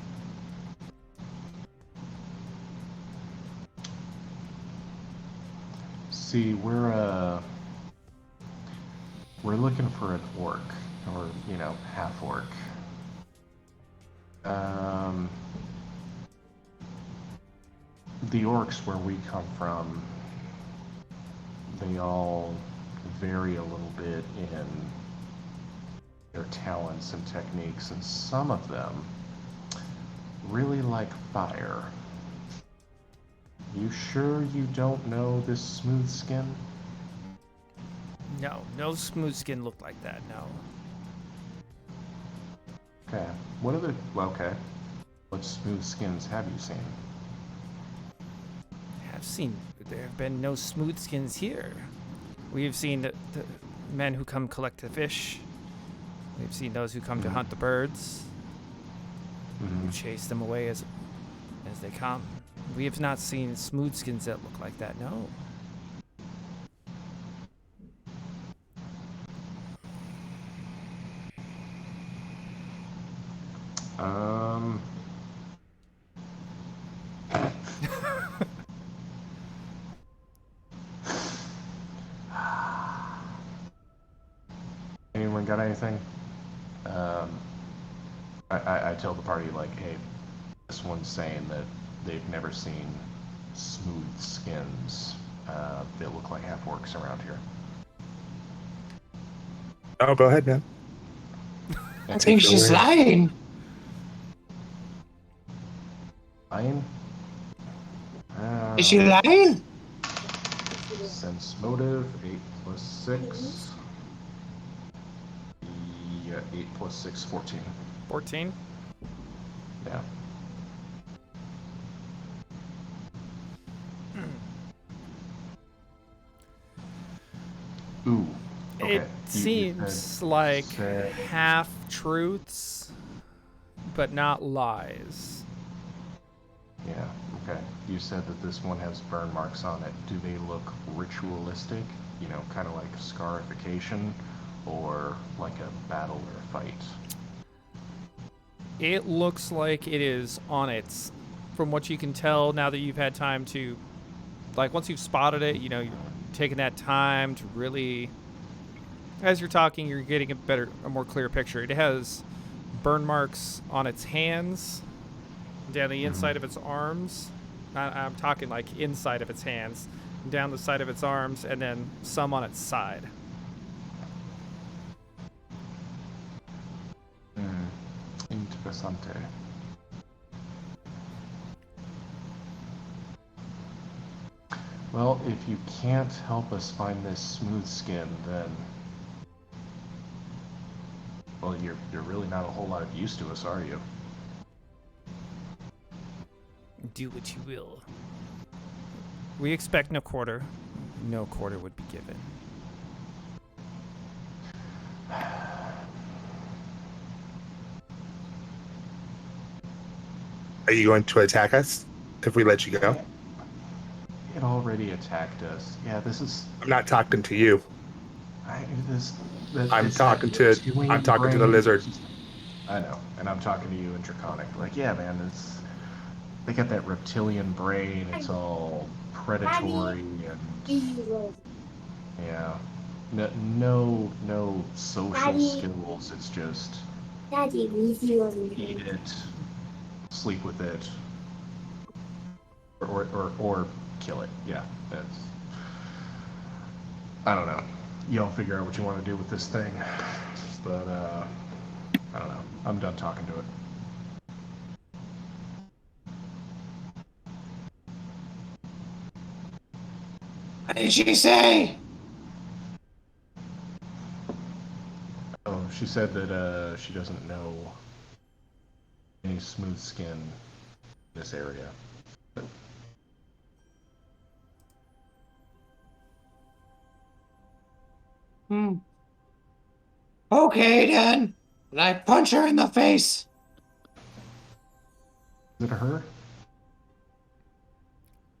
See, We're looking for an orc, or, half orc. The orcs where we come from, they all vary a little bit in their talents and techniques, and some of them really like fire. You sure you don't know this smooth skin?
No smooth skin look like that, no.
Okay. What smooth skins have you seen?
There have been no smooth skins here. We have seen the men who come collect the fish. We've seen those who come to hunt the birds.
Mm-hmm.
We chase them away as they come. We have not seen smooth skins that look like that, no.
Anyone got anything? I tell the party, like, hey, this one's saying that they've never seen smooth skins that look like half orcs around here.
Oh, go ahead, man.
I think she's lying.
Lying?
Is she lying?
Sense motive, 8 plus 6. Yeah, 8 plus 6, 14.
14?
Yeah. Ooh. Okay.
It seems like half truths, but not lies.
Yeah, okay. You said that this one has burn marks on it. Do they look ritualistic? Kind of like scarification, or like a battle or a fight?
It looks like it is on its, from what you can tell now that you've had time to, like, once you've spotted it, you're taking that time to really, as you're talking, you're getting a more clear picture. It has burn marks on its hands, down the inside of its arms. I'm talking like inside of its hands, down the side of its arms, and then some on its side.
Interessante. Well, if you can't help us find this smooth skin, then, well, you're really not a whole lot of use to us, are you?
Do what you will. We expect no quarter. No quarter would be given.
Are you going to attack us if we let you go?
It already attacked us. Yeah, this is.
I'm not talking to you. I'm talking to the lizard.
I know, and I'm talking to you in Draconic. Like, yeah, man, they got that reptilian brain. It's all predatory and yeah, no social skills. It's just eat it, sleep with it, or kill it. Yeah, that's. I don't know. Y'all figure out what you want to do with this thing, but I don't know. I'm done talking to it.
What did she say?
Oh, she said that she doesn't know any smooth skin in this area.
Okay, then. And I punch her in the face.
Is it her?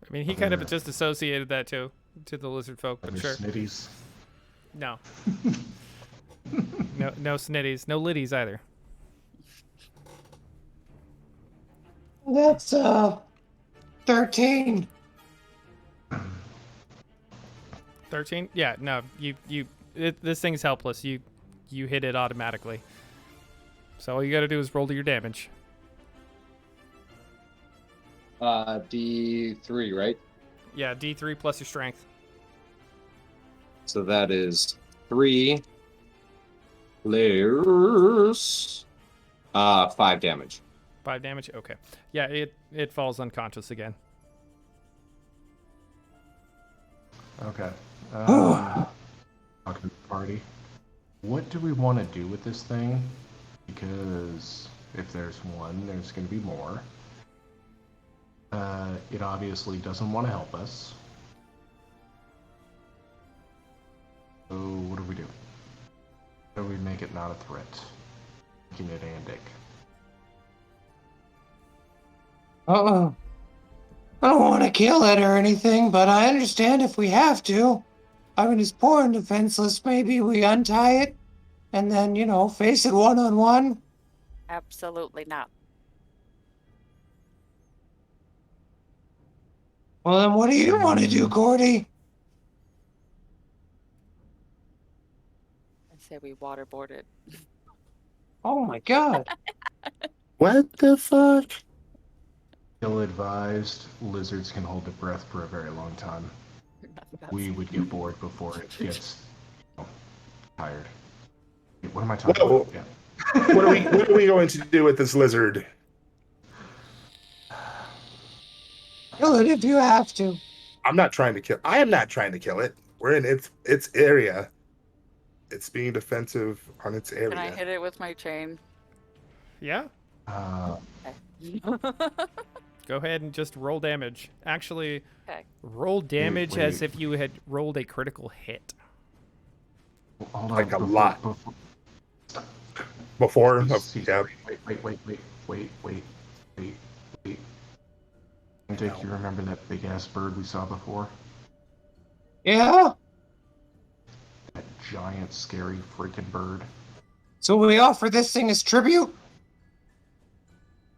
I mean, he kind of just associated that to the lizard folk, but sure.
Snitties.
No. No snitties. No liddies either.
That's 13.
13? Yeah, no. You this thing's helpless. You hit it automatically. So all you got to do is roll to your damage.
D3, right?
Yeah, D3 plus your strength.
So that is 3 plus 5 damage.
5 damage. Okay. Yeah, it falls unconscious again.
Okay. Talking to the party. What do we want to do with this thing? Because if there's one, there's going to be more. It obviously doesn't want to help us. So what do we do? How do we make it not a threat? Making it Andic.
I don't want to kill it or anything, but I understand if we have to. I mean, it's poor and defenseless. Maybe we untie it and then, face it one-on-one.
Absolutely not.
Well, then what do you want to do, Cordy?
I say we waterboard it.
Oh my god.
What the fuck?
Ill-advised, lizards can hold their breath for a very long time. We would get bored before it gets tired. What am I talking
Whoa.
about? Yeah.
What are we going to do with this lizard?
Kill it if you have to.
I am not trying to kill it. We're in its area. It's being defensive on its area.
Can I hit it with my chain?
Yeah.
Okay.
Go ahead and just roll damage. Actually,
Okay.
roll damage as
wait.
if you had rolled a critical hit.
Hold on.
Like a lot. Before? Yeah.
Wait. Dick, you remember that big ass bird we saw before?
Yeah?
That giant, scary freaking bird?
So we offer this thing as tribute?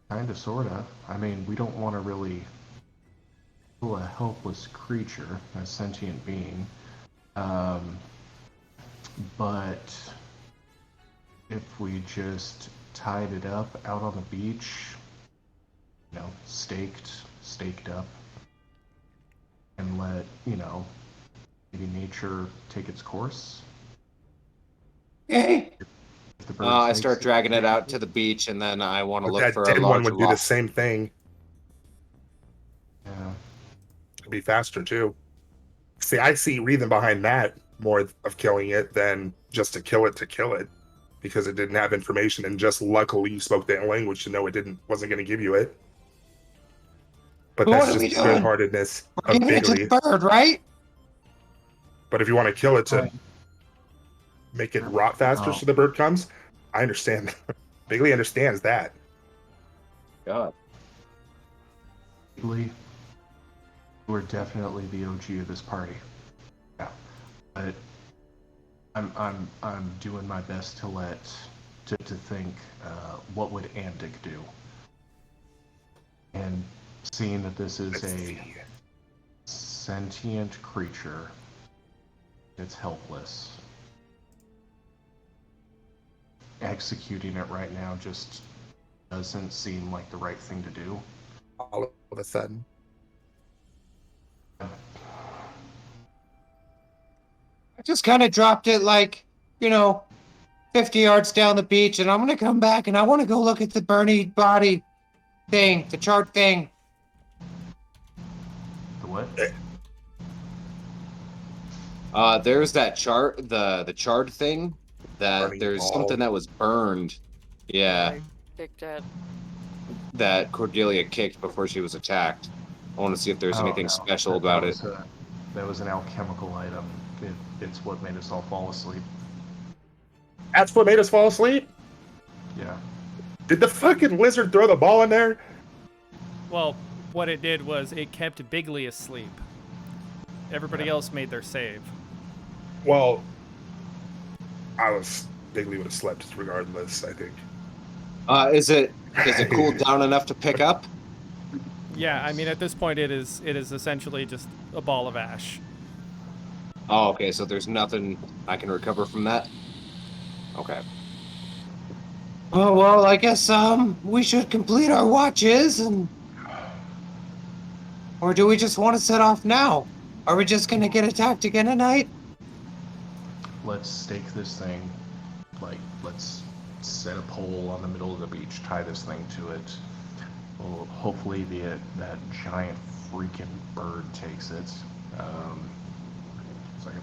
Kinda, sorta. I mean, we don't want to really kill a helpless creature, a sentient being. But if we just tied it up out on the beach, staked up, and let, maybe nature take its course.
Hey.
If the bird
I
takes
start dragging it out to the beach, and then I want to
But
look
that
for a
dead one
larger
would do the
lock.
same thing.
Yeah.
It'd be faster too. See, I see reason behind that more of killing it than just to kill it, because it didn't have information, and just luckily you spoke that language to know it wasn't going to give you it. But
What
that's
are we
just
doing?
good-heartedness
We're
of
giving it to
Bigley.
the bird, right?
But if you want to kill it to make it rot faster so the bird comes, I understand. Bigley understands that.
God.
Lee, we're definitely the OG of this party. Yeah, but I'm doing my best to think what would Andic do, and seeing that this is a sentient creature that's helpless, executing it right now just doesn't seem like the right thing to do.
All of a sudden.
I just kind of dropped it 50 yards down the beach, and I'm going to come back and I want to go look at the Bernie body thing, the chart thing.
The what?
There's that chart, the charred thing.
Burning
There's
ball.
something that was burned. Yeah,
Kicked it.
that Cordelia kicked before she was attacked. I want to see if there's anything
no.
special about it.
That was an alchemical item. It's what made us all fall asleep.
That's what made us fall asleep?
Yeah.
Did the fucking lizard throw the ball in there?
Well, what it did was it kept Bigley asleep. Everybody else made their save.
Well, Bigley would have slept regardless, I think.
Is it cooled down enough to pick up?
Yeah, I mean at this point it is essentially just a ball of ash.
Oh, okay, so there's nothing I can recover from that? Okay. Oh, well, I guess, we should complete our watches and... Or do we just want to set off now? Are we just gonna get attacked again tonight?
Let's stake this thing. Let's set a pole on the middle of the beach, tie this thing to it. Well, hopefully that giant freaking bird takes it. Second.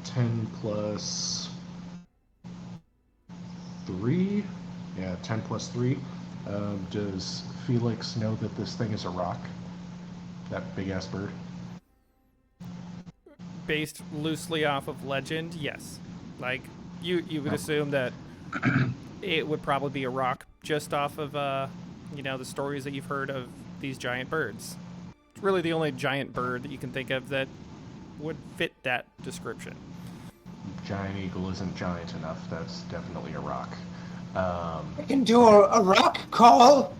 10 plus 3? Yeah, 10 plus 3. Does Felix know that this thing is a rock? That big ass bird?
Based loosely off of legend, yes. Like, you would assume that it would probably be a rock just off of, the stories that you've heard of these giant birds. It's really the only giant bird that you can think of that would fit that description.
Giant eagle isn't giant enough. That's definitely a rock.
We can do a rock call.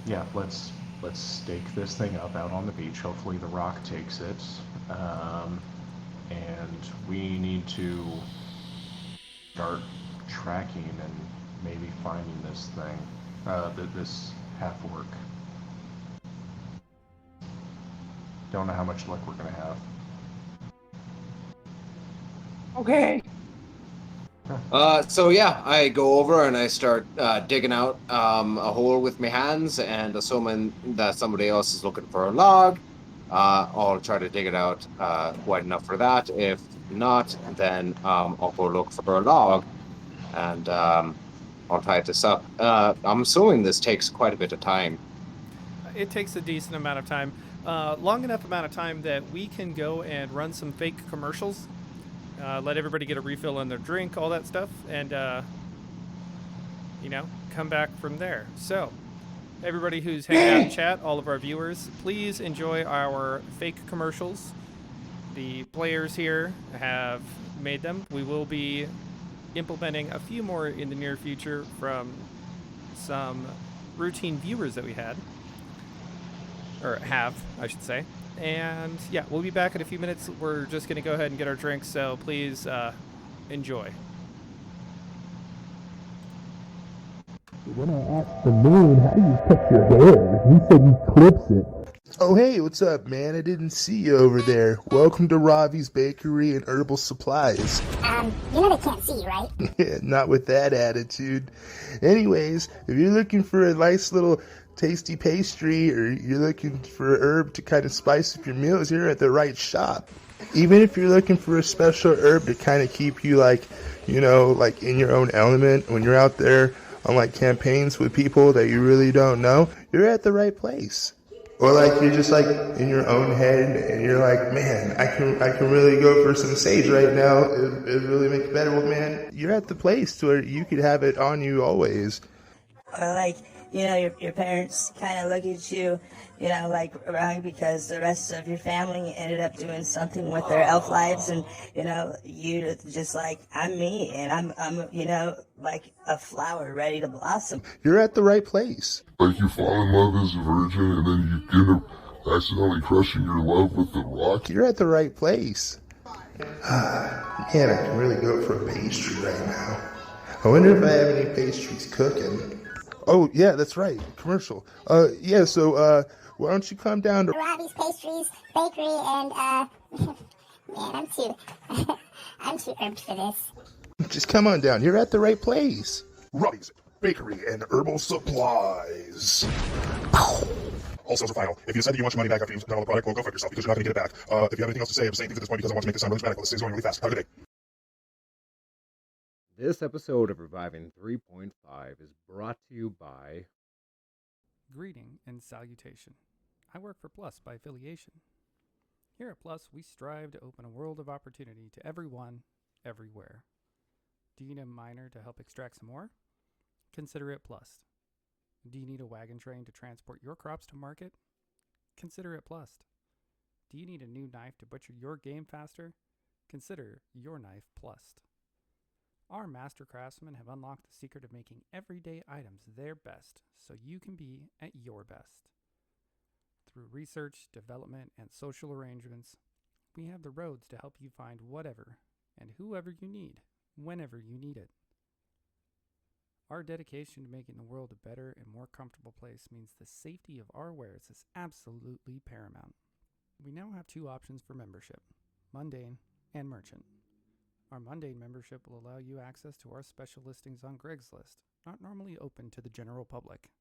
Yeah, let's stake this thing up out on the beach. Hopefully the rock takes it. And we need to start tracking and maybe finding this thing, this half-orc. Don't know how much luck we're gonna have.
Okay. So yeah, I go over and I start digging out a hole with my hands, and assuming that somebody else is looking for a log, I'll try to dig it out wide enough for that. If not, then I'll go look for a log, and I'll tie this up. I'm assuming this takes quite a bit of time.
It takes a decent amount of time. Long enough amount of time that we can go and run some fake commercials. Let everybody get a refill on their drink, all that stuff, and, come back from there. So, everybody who's hanging out in chat, all of our viewers, please enjoy our fake commercials. The players here have made them. We will be implementing a few more in the near future from some routine viewers that we had. Or have, I should say. And yeah, we'll be back in a few minutes. We're just going to go ahead and get our drinks, so please enjoy.
When I asked the moon, how do you cut your hair? He said he clips it.
Oh, hey, what's up, man? I didn't see you over there. Welcome to Ravi's Bakery and Herbal Supplies.
You know they can't see you, right?
Yeah, not with that attitude. Anyways, if you're looking for a nice little tasty pastry, or you're looking for a herb to kind of spice up your meals, you're at the right shop. Even if you're looking for a special herb to kind of keep you like in your own element when you're out there on like campaigns with people that you really don't know, you're at the right place. Or like you're just like in your own head and you're like, man, I can really go for some sage right now. It really makes it better. Well, man, you're at the place where you could have it on you always.
Or like, your parents kind of look at you, like wrong because the rest of your family ended up doing something with their elf lives, and you just like, I'm me, and I'm like a flower ready to blossom.
You're at the right place.
Like you fall in love as a virgin and then you end up accidentally crushing your love with the rock.
You're at the right place. Man, I can really go for a pastry right now. I wonder if I have any pastries cooking. Oh, yeah, that's right. Commercial. So why don't you come down to
Ravi's Pastries, Bakery, and, man, I'm too irked for this.
Just come on down. You're at the right place. Ravi's Bakery and Herbal Supplies. All sales are final. If you decide that you want your money back after you've done all the product, well, go fuck yourself because you're not going to get it back. If you have anything else to say, I'm saying things at this point because I want to make this sound really dramatic. This is going really fast. Have a good day.
This episode of Reviving 3.5 is brought to you by...
Greeting and salutation. I work for Plus by affiliation. Here at Plus, we strive to open a world of opportunity to everyone, everywhere. Do you need a miner to help extract some more? Consider it Plus. Do you need a wagon train to transport your crops to market? Consider it Plus. Do you need a new knife to butcher your game faster? Consider your knife Plus. Our master craftsmen have unlocked the secret of making everyday items their best so you can be at your best. Through research, development, and social arrangements, we have the roads to help you find whatever and whoever you need, whenever you need it. Our dedication to making the world a better and more comfortable place means the safety of our wares is absolutely paramount. We now have 2 options for membership, mundane and merchant. Our mundane membership will allow you access to our special listings on Greg's List, not normally open to the general public.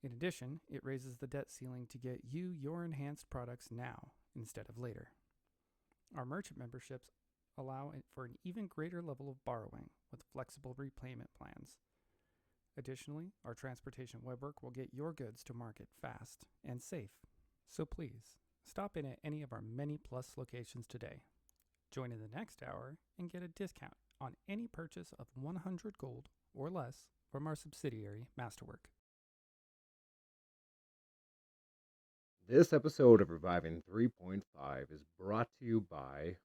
In addition, it raises the debt ceiling to get you your enhanced products now instead of later. Our merchant memberships allow for an even greater level of borrowing with flexible repayment plans. Additionally, our transportation webwork will get your goods to market fast and safe. So please, stop in at any of our many plus locations today. Join in the next hour and get a discount on any purchase of 100 gold or less from our subsidiary, Masterwork.
This episode of Reviving 3.5 is brought to you by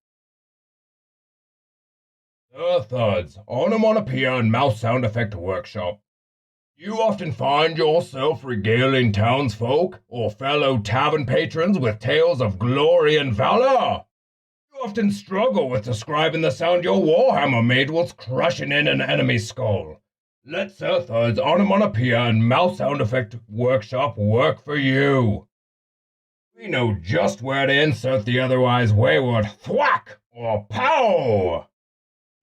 Thuds, Onomatopoeia and Mouse Sound Effect Workshop. You often find yourself regaling townsfolk or fellow tavern patrons with tales of glory and valor. You often struggle with describing the sound your warhammer made whilst crushing in an enemy's skull. Let Sir Thud's Onomatopoeia and Mouse Sound Effect Workshop work for you. We know just where to insert the otherwise wayward thwack or pow.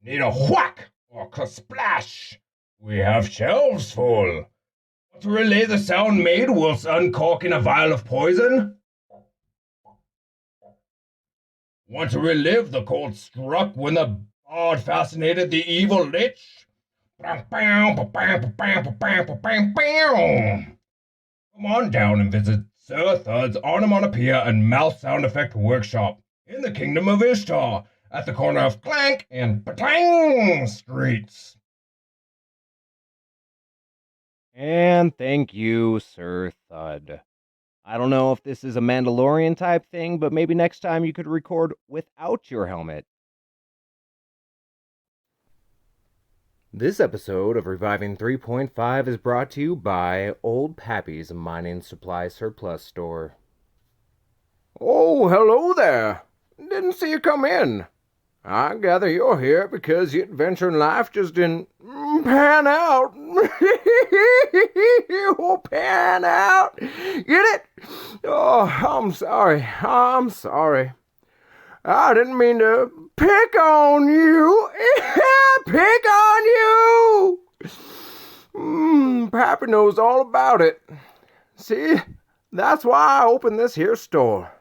Need a whack or splash? We have shelves full. Want to relay the sound made whilst uncorking a vial of poison? Want to relive the chord struck when the bard fascinated the evil lich? Come on down and visit Sir Thud's Onomatopoeia and Mouth Sound Effect Workshop in the Kingdom of Ishtar at the corner of Clank and Patang Streets.
And thank you, Sir Thud. I don't know if this is a Mandalorian type thing, but maybe next time you could record without your helmet. This episode of Reviving 3.5 is brought to you by Old Pappy's Mining Supply Surplus Store. Oh, hello there. Didn't see you come in. I gather you're here because your adventure in life just didn't pan out. Oh, pan out. Get it? Oh, I'm sorry. I didn't mean to pick on you. Pick on you. Pappy knows all about it. See, that's why I opened this here store.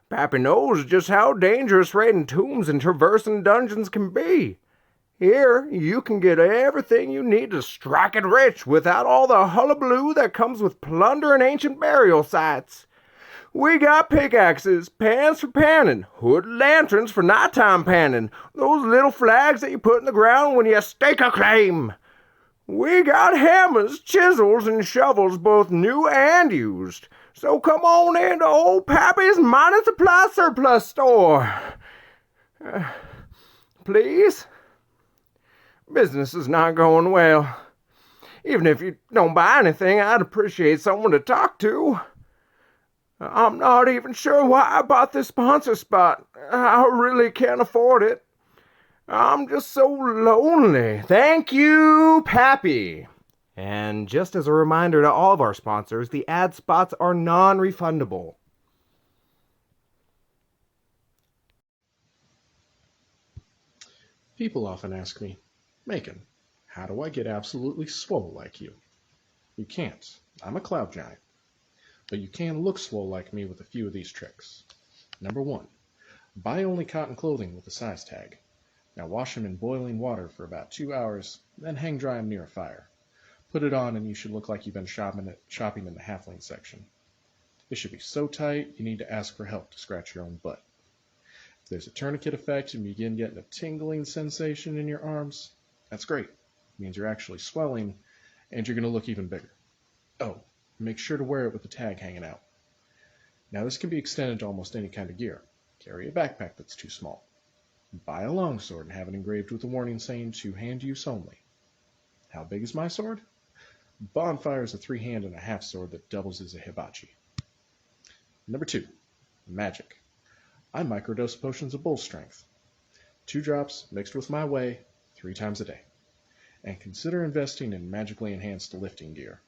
Pappy knows just how dangerous raiding tombs and traversing dungeons can be. Here, you can get everything you need to strike it rich without all the hullabaloo that comes with plundering ancient burial sites. We got pickaxes, pans for panning, hood lanterns for nighttime panning, those little flags that you put in the ground when you stake a claim. We got hammers, chisels, and shovels, both new and used. So come on into Old Pappy's Mining Supply Surplus Store. Please? Business is not going well. Even if you don't buy anything, I'd appreciate someone to talk to. I'm not even sure why I bought this sponsor spot. I really can't afford it. I'm just so lonely. Thank you, Pappy. And just as a reminder to all of our sponsors, the ad spots are non-refundable.
People often ask me, Macon, how do I get absolutely swole like you? You can't. I'm a cloud giant. But you can look swole like me with a few of these tricks. Number 1, buy only cotton clothing with a size tag. Now wash them in boiling water for about 2 hours, then hang dry them near a fire. Put it on and you should look like you've been shopping in the halfling section. It should be so tight you need to ask for help to scratch your own butt. If there's a tourniquet effect and you begin getting a tingling sensation in your arms, that's great. It means you're actually swelling and you're going to look even bigger. Oh, make sure to wear it with the tag hanging out. Now this can be extended to almost any kind of gear. Carry a backpack that's too small. Buy a longsword and have it engraved with a warning saying to hand use only. How big is my sword? Bonfire is a 3-hand and a half sword that doubles as a hibachi.
Number 2, magic. I microdose potions of bull strength. 2 drops mixed with my whey 3 times a day. And consider investing in magically enhanced lifting gear.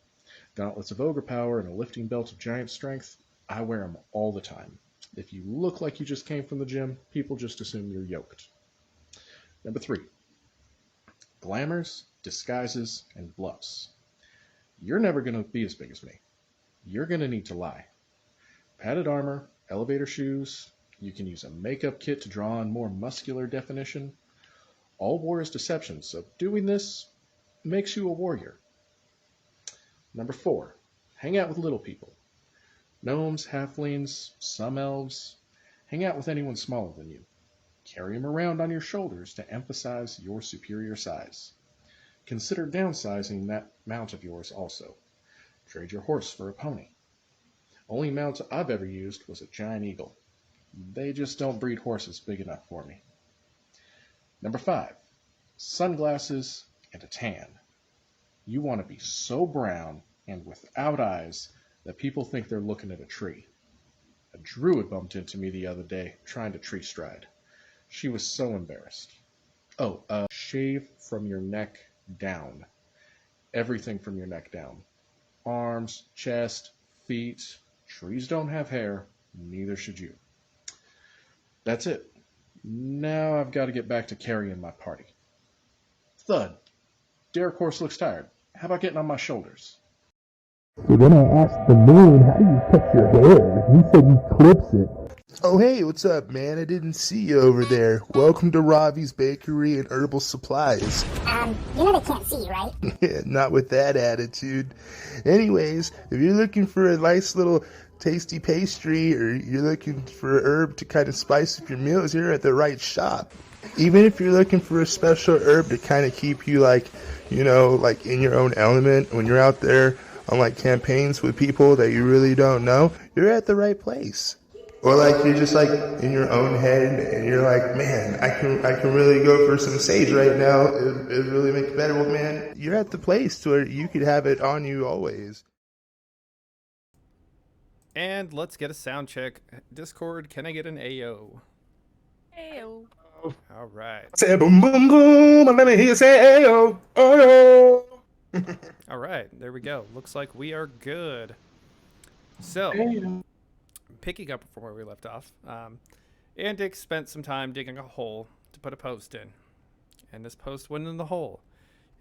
Gauntlets of ogre power and a lifting belt of giant strength. I wear them all the time. If you look like you just came from the gym, people just assume you're yoked. Number 3, glamours, disguises, and bluffs. You're never going to be as big as me. You're going to need to lie. Padded armor, elevator shoes, you can use a makeup kit to draw on more muscular definition. All war is deception, so doing this makes you a warrior. Number 4, hang out with little people. Gnomes, halflings, some elves. Hang out with anyone smaller than you. Carry them around on your shoulders to emphasize your superior size. Consider downsizing that mount of yours also. Trade your horse for a pony. Only mount I've ever used was a giant eagle. They just don't breed horses big enough for me. Number 5, sunglasses and a tan. You want to be so brown and without eyes that people think they're looking at a tree. A druid bumped into me the other day trying to tree stride. She was so embarrassed. Oh, shave from your neck down. Everything from your neck down. Arms, chest, feet. Trees don't have hair, neither should you. That's it. Now I've got to get back to carrying my party. Thud, Derek Horse looks tired. How about getting on my shoulders?
So then I asked the moon, how do you cut your hair? He said he clips it.
Oh, hey, what's up, man? I didn't see you over there. Welcome to Ravi's Bakery and Herbal Supplies.
You know they can't see you, right?
Yeah, not with that attitude. Anyways, if you're looking for a nice little tasty pastry or you're looking for a herb to kind of spice up your meals, you're at the right shop. Even if you're looking for a special herb to kind of keep you like in your own element when you're out there on like campaigns with people that you really don't know, you're at the right place. Or like you're just like in your own head and you're like, man, I can really go for some sage right now. It really makes better. Well, man, you're at the place where you could have it on you always.
And let's get a sound check. Discord, can I get an AO?
Ayo.
All right.
Say boom boom boom, and let me hear you say ayo, oh.
All right, there we go. Looks like we are good. So, picking up from where we left off, Andic spent some time digging a hole to put a post in. And this post went in the hole.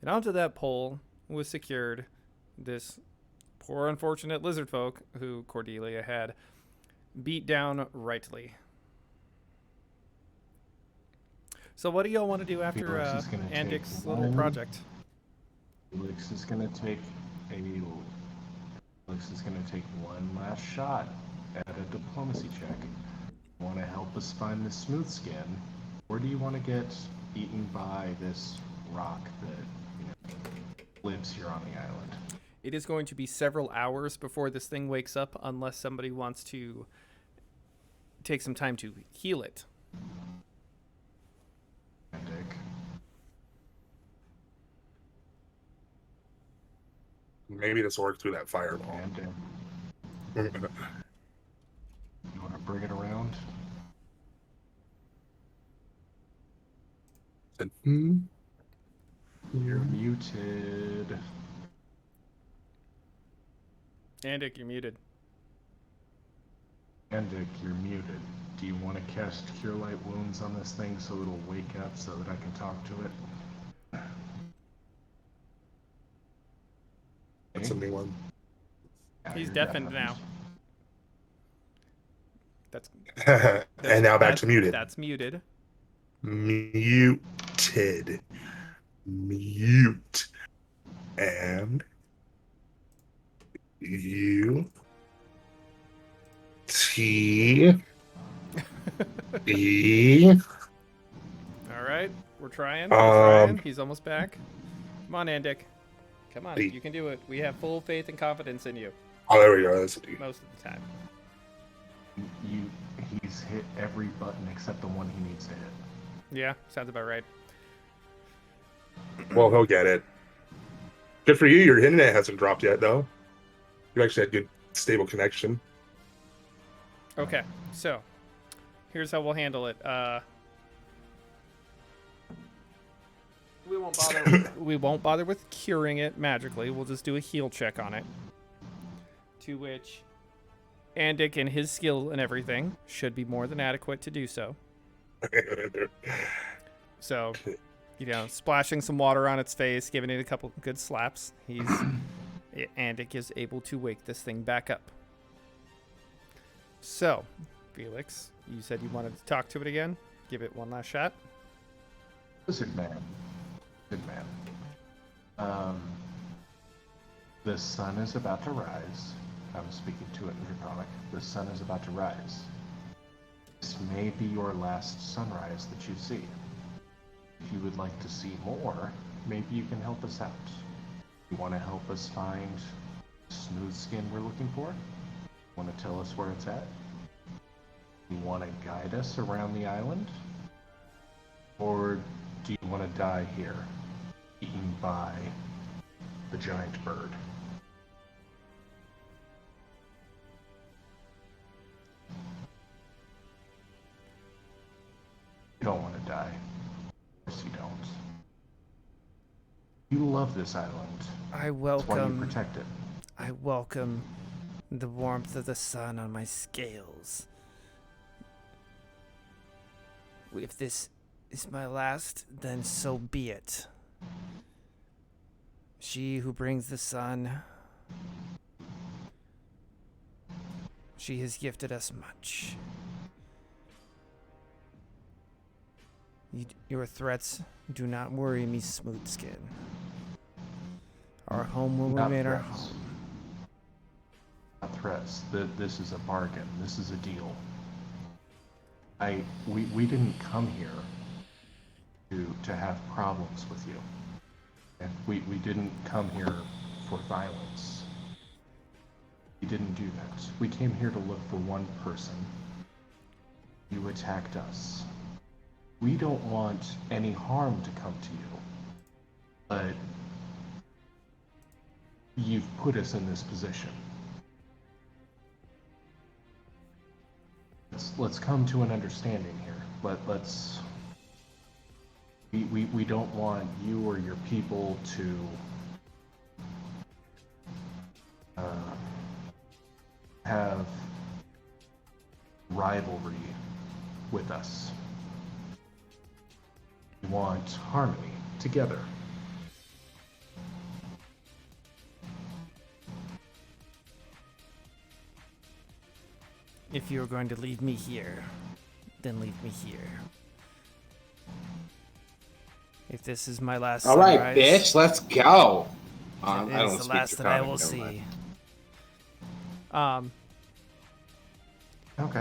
And onto that pole was secured this poor unfortunate lizard folk who Cordelia had beat down rightly. So what do y'all want to do after Andic's little project?
Felix is gonna take one last shot at a diplomacy check. Want to help us find the smooth skin, or do you want to get eaten by this rock that lives here on the island?
It is going to be several hours before this thing wakes up, unless somebody wants to take some time to heal it.
Maybe this worked through that fireball.
You want to bring it around? You're muted.
Andic, you're muted.
Andic, you're muted. Do you want to cast Cure Light Wounds on this thing so it'll wake up so that I can talk to it?
That's a new one.
He's deafened now. That's
and now back to muted.
That's muted.
Muted. Mute. And U T E.
All right, we're trying. We're trying. He's almost back. Come on, Andic. Come on, you can do it. We have full faith and confidence in you.
Oh, there we go. That's
most of the time.
He's hit every button except the one he needs to hit.
Yeah, sounds about right.
Well, he'll get it. Good for you. Your internet hasn't dropped yet, though. You actually had good, stable connection.
Okay, so here's how we'll handle it. We won't bother with curing it magically. We'll just do a heal check on it. To which Andic and his skill and everything should be more than adequate to do so. So, splashing some water on its face, giving it a couple good slaps, Andic is able to wake this thing back up. So, Felix, you said you wanted to talk to it again. Give it one last shot.
Lizard man. Good man. The sun is about to rise. I'm speaking to it in Draconic. The sun is about to rise. This may be your last sunrise that you see. If you would like to see more, maybe you can help us out. You want to help us find the smooth skin we're looking for? Want to tell us where it's at? You want to guide us around the island? Or do you want to die here, eaten by the giant bird? You don't want to die. Of course you don't. You love this island.
I
That's why you protect it.
I welcome the warmth of the sun on my scales. If this is my last, then so be it. She who brings the sun, she has gifted us much. Your threats do not worry me, Smooth Skin. Our home will remain our home.
Not threats. This is a bargain. This is a deal. We didn't come here to have problems with you. And we didn't come here for violence. We didn't do that. We came here to look for one person. You attacked us. We don't want any harm to come to you. But you've put us in this position. Let's come to an understanding here. Let's. We don't want you or your people to have rivalry with us. We want harmony together.
If you're going to leave me here, then leave me here. If this is my last
All right,
sunrise,
bitch, let's go.
It is the last that I will see.
Okay.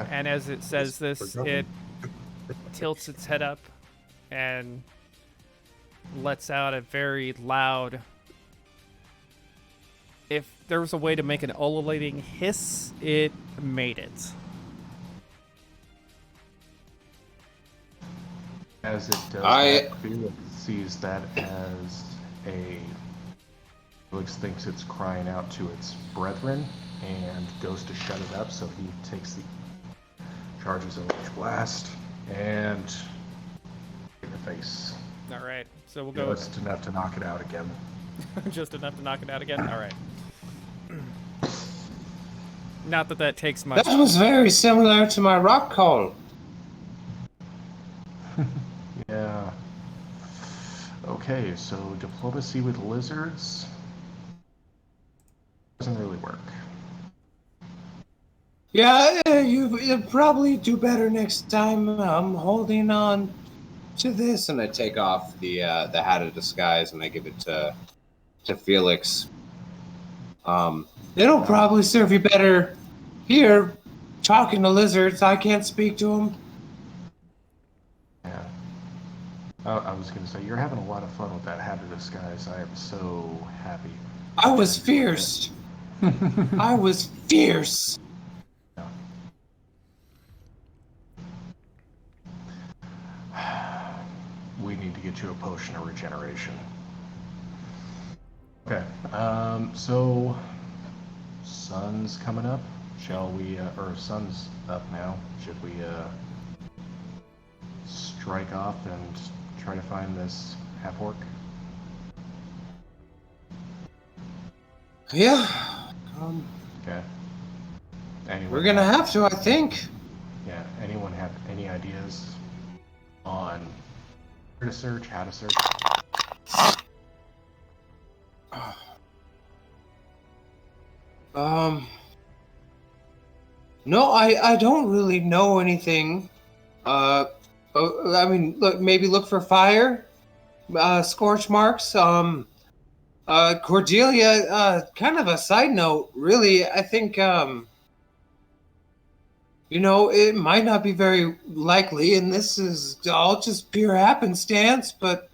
And as it says this, it tilts its head up and lets out a very loud. If there was a way to make an ululating hiss, it made it.
As it does, Felix sees that as Felix thinks it's crying out to its brethren and goes to shut it up, so he takes the charges of each blast and in the face.
All right, so we'll go.
Just enough to knock it out again.
Just enough to knock it out again? All right. Not that takes much.
That was very similar to my rock call.
Yeah. Okay, so diplomacy with lizards doesn't really work.
Yeah, you probably do better next time. I'm holding on to this, and I take off the hat of disguise and I give it to Felix. It'll probably serve you better here, talking to lizards. I can't speak to them.
Yeah. I was going to say, you're having a lot of fun with that hat of disguise. I am so happy.
I was fierce. I was fierce.
We need to get you a potion of regeneration. Okay, so sun's coming up. Shall we, or sun's up now, should we strike off and try to find this half-orc?
Yeah.
Okay.
We're gonna have to, I think.
Yeah, anyone have any ideas on where to search, how to search?
No, I don't really know anything. I mean, maybe look for fire, scorch marks. Cordelia. Kind of a side note, really. I think it might not be very likely, and this is all just pure happenstance, but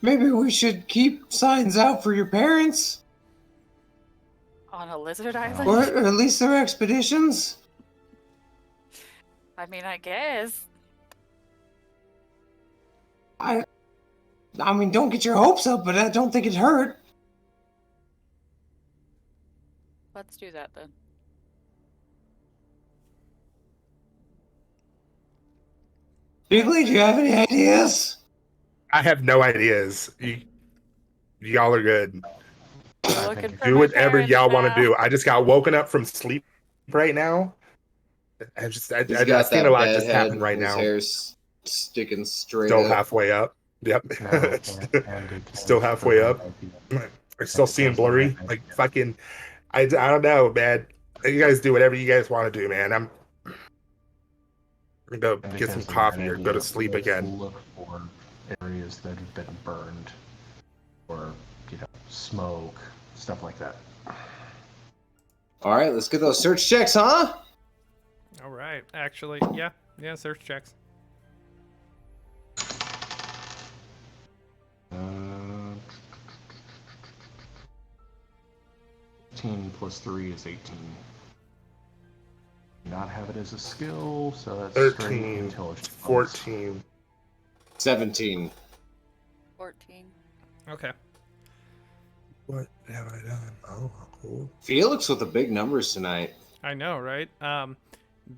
maybe we should keep signs out for your parents.
On a lizard island?
Or at least their expeditions.
I mean, I guess.
I mean, don't get your hopes up, but I don't think it hurt.
Let's do that then.
Bigley, do you have any ideas?
I have no ideas. Y'all are good. Do whatever y'all want to do. I just got woken up from sleep right now. I
He's
seen
got that
a lot
bad
just
head,
happen right
his
now.
hair's sticking straight
Still
up.
halfway up. Yep.
No,
Still halfway up. I'm still seeing blurry. Like fucking. I don't know, man. You guys do whatever you guys want to do, man. I'm gonna go get some coffee or go to sleep again.
Look for areas that have been burned, or smoke, stuff like that.
All right, let's get those search checks, huh?
All right. Actually, yeah, search checks.
15 plus 3 is 18. Not have it as a skill, so that's
13,
intelligence.
14,
17.
14.
Okay.
What have I done? Oh, cool.
Felix with the big numbers tonight.
I know, right?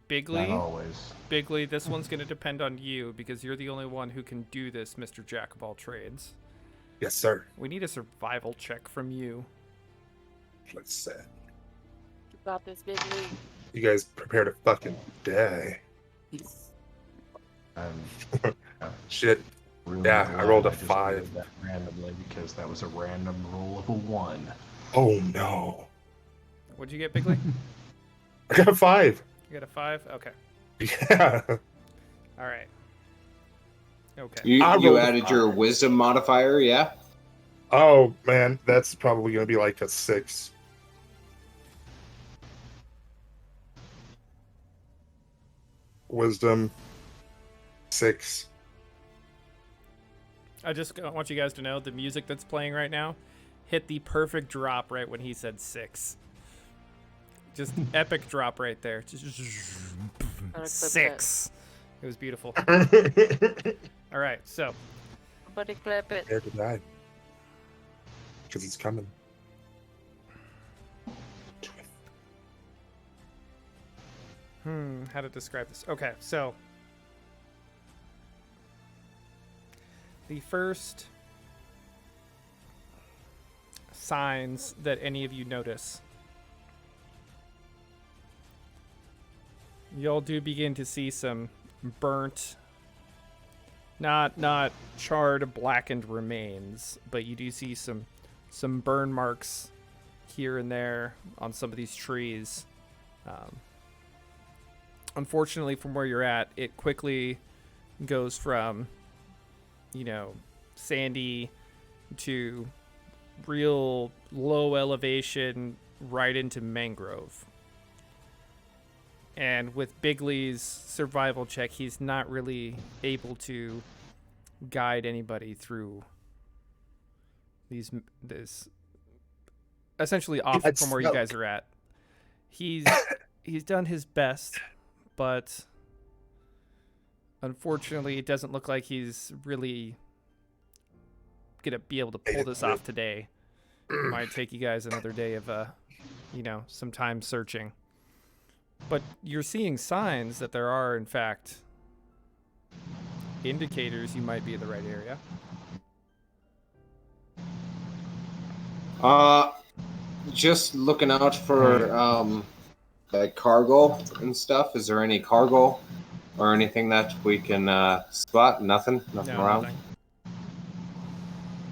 Bigley.
Not always.
Bigley, this one's going to depend on you because you're the only one who can do this, Mr. Jack of all trades.
Yes, sir.
We need a survival check from you.
Let's see.
You got this, Bigley.
You guys prepared a fucking day. Shit.
Really
yeah, I
glad
rolled a
just
5.
did that randomly because that was a random roll of a 1.
Oh no.
What'd you get, Bigley?
I got a 5.
You got a 5? Okay.
Yeah.
All right. Okay.
You added your wisdom modifier, yeah?
Oh man, that's probably gonna be like a 6. Wisdom 6.
I just want you guys to know the music that's playing right now hit the perfect drop right when he said 6. Just epic drop right there. Just 6. It was beautiful. All right, so.
Somebody clip it.
There to die. Because it's coming.
How to describe this? Okay, so the first signs that any of you notice, y'all do begin to see some burnt, not charred, blackened remains, but you do see some burn marks here and there on some of these trees. Unfortunately, from where you're at, it quickly goes from, sandy to real low elevation right into mangrove. And with Bigley's survival check, he's not really able to guide anybody through this essentially off from where you guys are at. He's done his best, but unfortunately it doesn't look like he's really gonna be able to pull this off today. It might take you guys another day of some time searching. But you're seeing signs that there are, in fact, indicators you might be in the right area.
Just looking out for like cargo and stuff. Is there any cargo or anything that we can spot? Nothing around.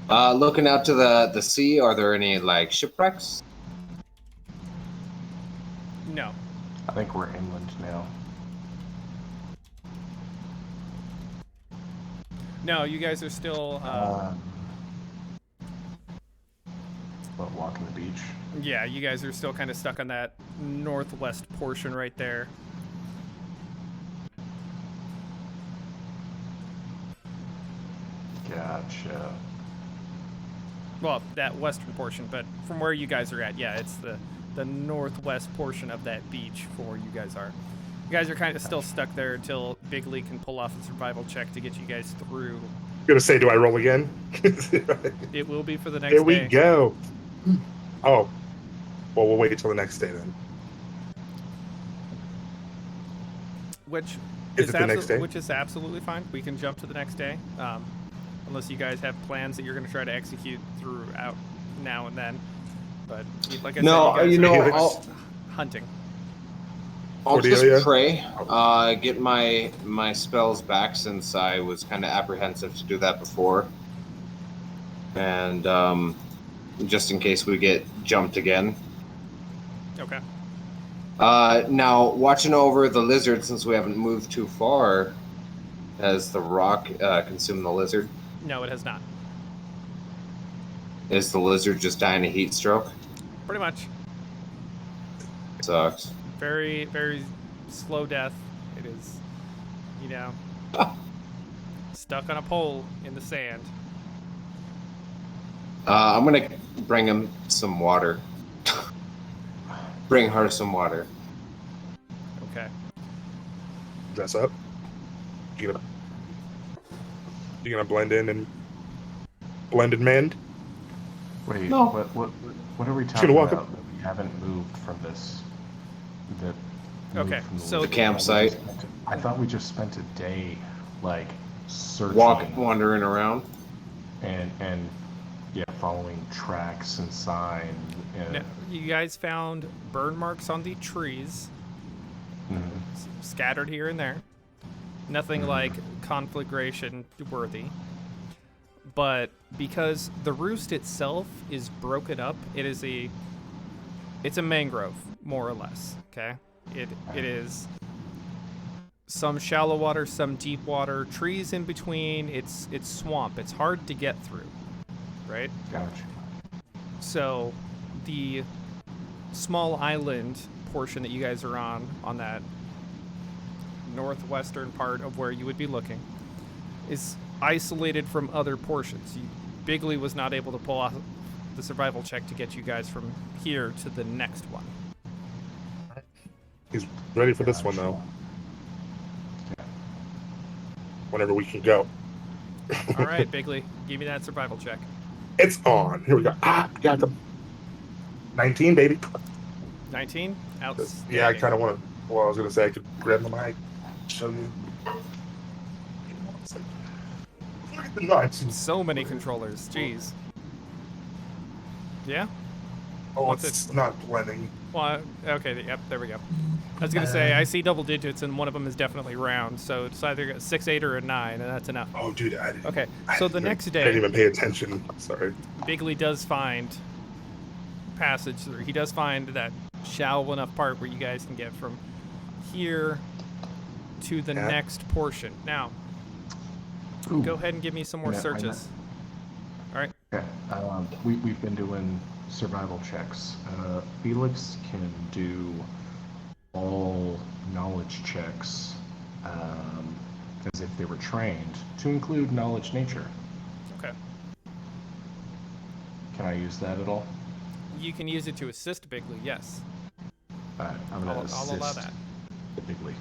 Nothing.
Looking out to the sea, are there any like shipwrecks?
No.
I think we're inland now.
No, you guys are still.
Walking the beach.
Yeah, you guys are still kind of stuck on that northwest portion right there.
Gotcha.
Well, that western portion, but from where you guys are at, yeah, it's the northwest portion of that beach for where you guys are. You guys are kind of still stuck there until Bigley can pull off a survival check to get you guys through.
I'm gonna say, do I roll again?
It will be for the next
Here
day.
we go. Oh, well, we'll wait till the next day then.
Which
is it the next day?
Which is absolutely fine. We can jump to the next day, unless you guys have plans that you're going to try to execute throughout now and then. But like I said, you guys are hunting.
I'll just pray, get my spells back since I was kind of apprehensive to do that before, and just in case we get jumped again.
Okay.
Now, watching over the lizard, since we haven't moved too far, has the rock consumed the lizard?
No, it has not.
Is the lizard just dying a heat stroke?
Pretty much.
Sucks.
Very, very slow death. It is, stuck on a pole in the sand.
I'm gonna bring him some water. Bring her some water.
Okay.
Dress up. You gonna blend in and mend?
Wait,
No.
What are we talking about? That we haven't moved from this.
Okay, so
the campsite.
I thought we just spent a day, like, searching,
wandering around,
and yeah, following tracks and signs.
No, you guys found burn marks on the trees, scattered here and there. Nothing like conflagration worthy. But because the roost itself is broken up, it's a mangrove, more or less. Okay, it is some shallow water, some deep water, trees in between. It's swamp. It's hard to get through, right?
Gotcha.
So the small island portion that you guys are on that northwestern part of where you would be looking, is isolated from other portions. Bigley was not able to pull off the survival check to get you guys from here to the next one.
He's ready for this one, though. Whenever we can go.
All right, Bigley, give me that survival check.
It's on. Here we go. Got them. 19, baby.
19?
Yeah, I kind of want to. Well, I was going to say I could grab the mic, show you. Look at the nuts.
So many controllers. Jeez. Yeah?
Oh, it's not blending.
Well, okay, yep, there we go. I was going to say, I see double digits, and one of them is definitely round, so it's either a 6, 8, or a 9, and that's enough.
Oh, dude, I didn't.
Okay, so the next day...
I didn't even pay attention. Sorry.
Bigley does find passage through. He does find that shallow enough part where you guys can get from here to the next portion. Now, go ahead and give me some more searches. All right.
Okay. We've been doing survival checks. Felix can do all knowledge checks as if they were trained, to include knowledge nature.
Okay.
Can I use that at all?
You can use it to assist Bigley, yes.
Alright, I'm gonna
I'll allow that.
Bigley.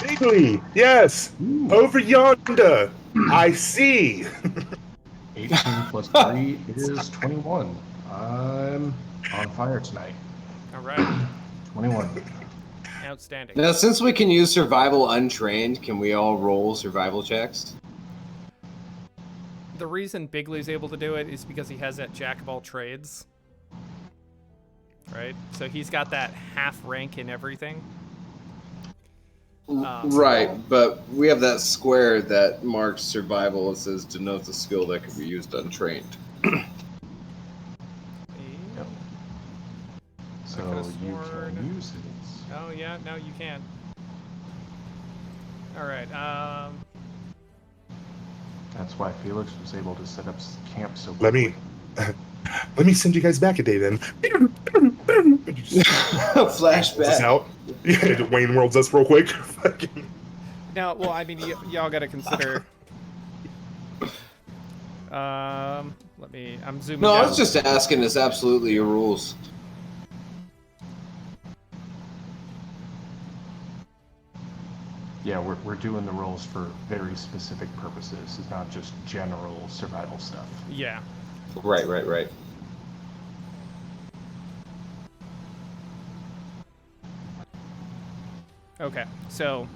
Bigley, yes! Ooh. Over yonder! I see!
18 plus 3 is 21. I'm on fire tonight.
All right.
21.
Outstanding.
Now, since we can use survival untrained, can we all roll survival checks?
The reason Bigley's able to do it is because he has that jack of all trades. Right? So he's got that half rank in everything.
Right, but we have that square that marks survival. It says denotes a skill that can be used untrained.
So you can use it.
Oh yeah, no, you can. All right.
That's why Felix was able to set up camp so
Let
quickly.
me send you guys back a day then.
Flashback.
Out. Yeah, Wayne World's us real quick.
Now, well, I mean, y'all got to consider. I'm zooming.
No,
down.
I was just asking. It's absolutely your rules.
Yeah, we're doing the rolls for very specific purposes. It's not just general survival stuff.
Yeah.
Right.
Okay, so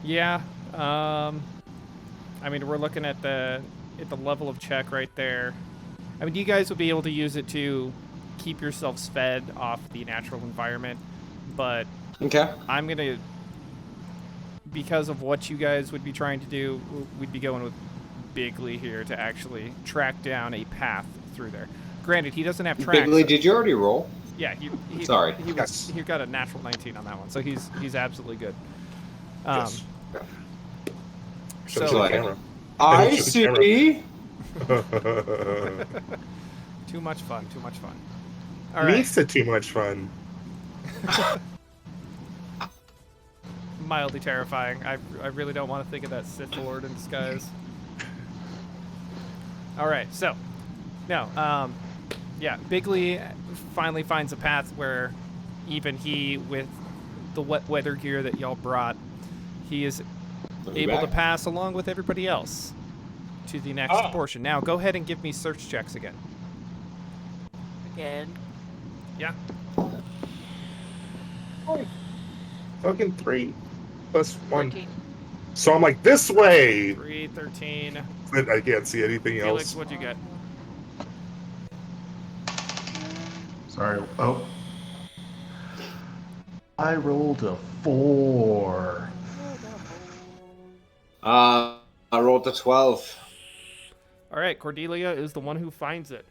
yeah, I mean, we're looking at the level of check right there. I mean, you guys would be able to use it to keep yourselves fed off the natural environment, but
okay,
I'm gonna, because of what you guys would be trying to do, we'd be going with Bigley here to actually track down a path through there. Granted, he doesn't have tracks.
Bigley, did you already roll?
Yeah,
Sorry.
He got a natural 19 on that one, so he's absolutely good.
Yes.
So
I see.
Too much fun. All right.
Me said too much fun.
Mildly terrifying. I really don't want to think of that Sith Lord in disguise. All right, so now, yeah, Bigley finally finds a path where even he, with the wet weather gear that y'all brought, he is able to pass along with everybody else to the next portion. Now, go ahead and give me search checks again.
Again.
Yeah.
Fucking 3 plus 1. 13. So I'm like, this way!
3, 13.
But I can't see anything
Felix,
else.
what'd you get?
Sorry. Oh. I rolled a 4.
I rolled a 12.
All right, Cordelia is the one who finds it.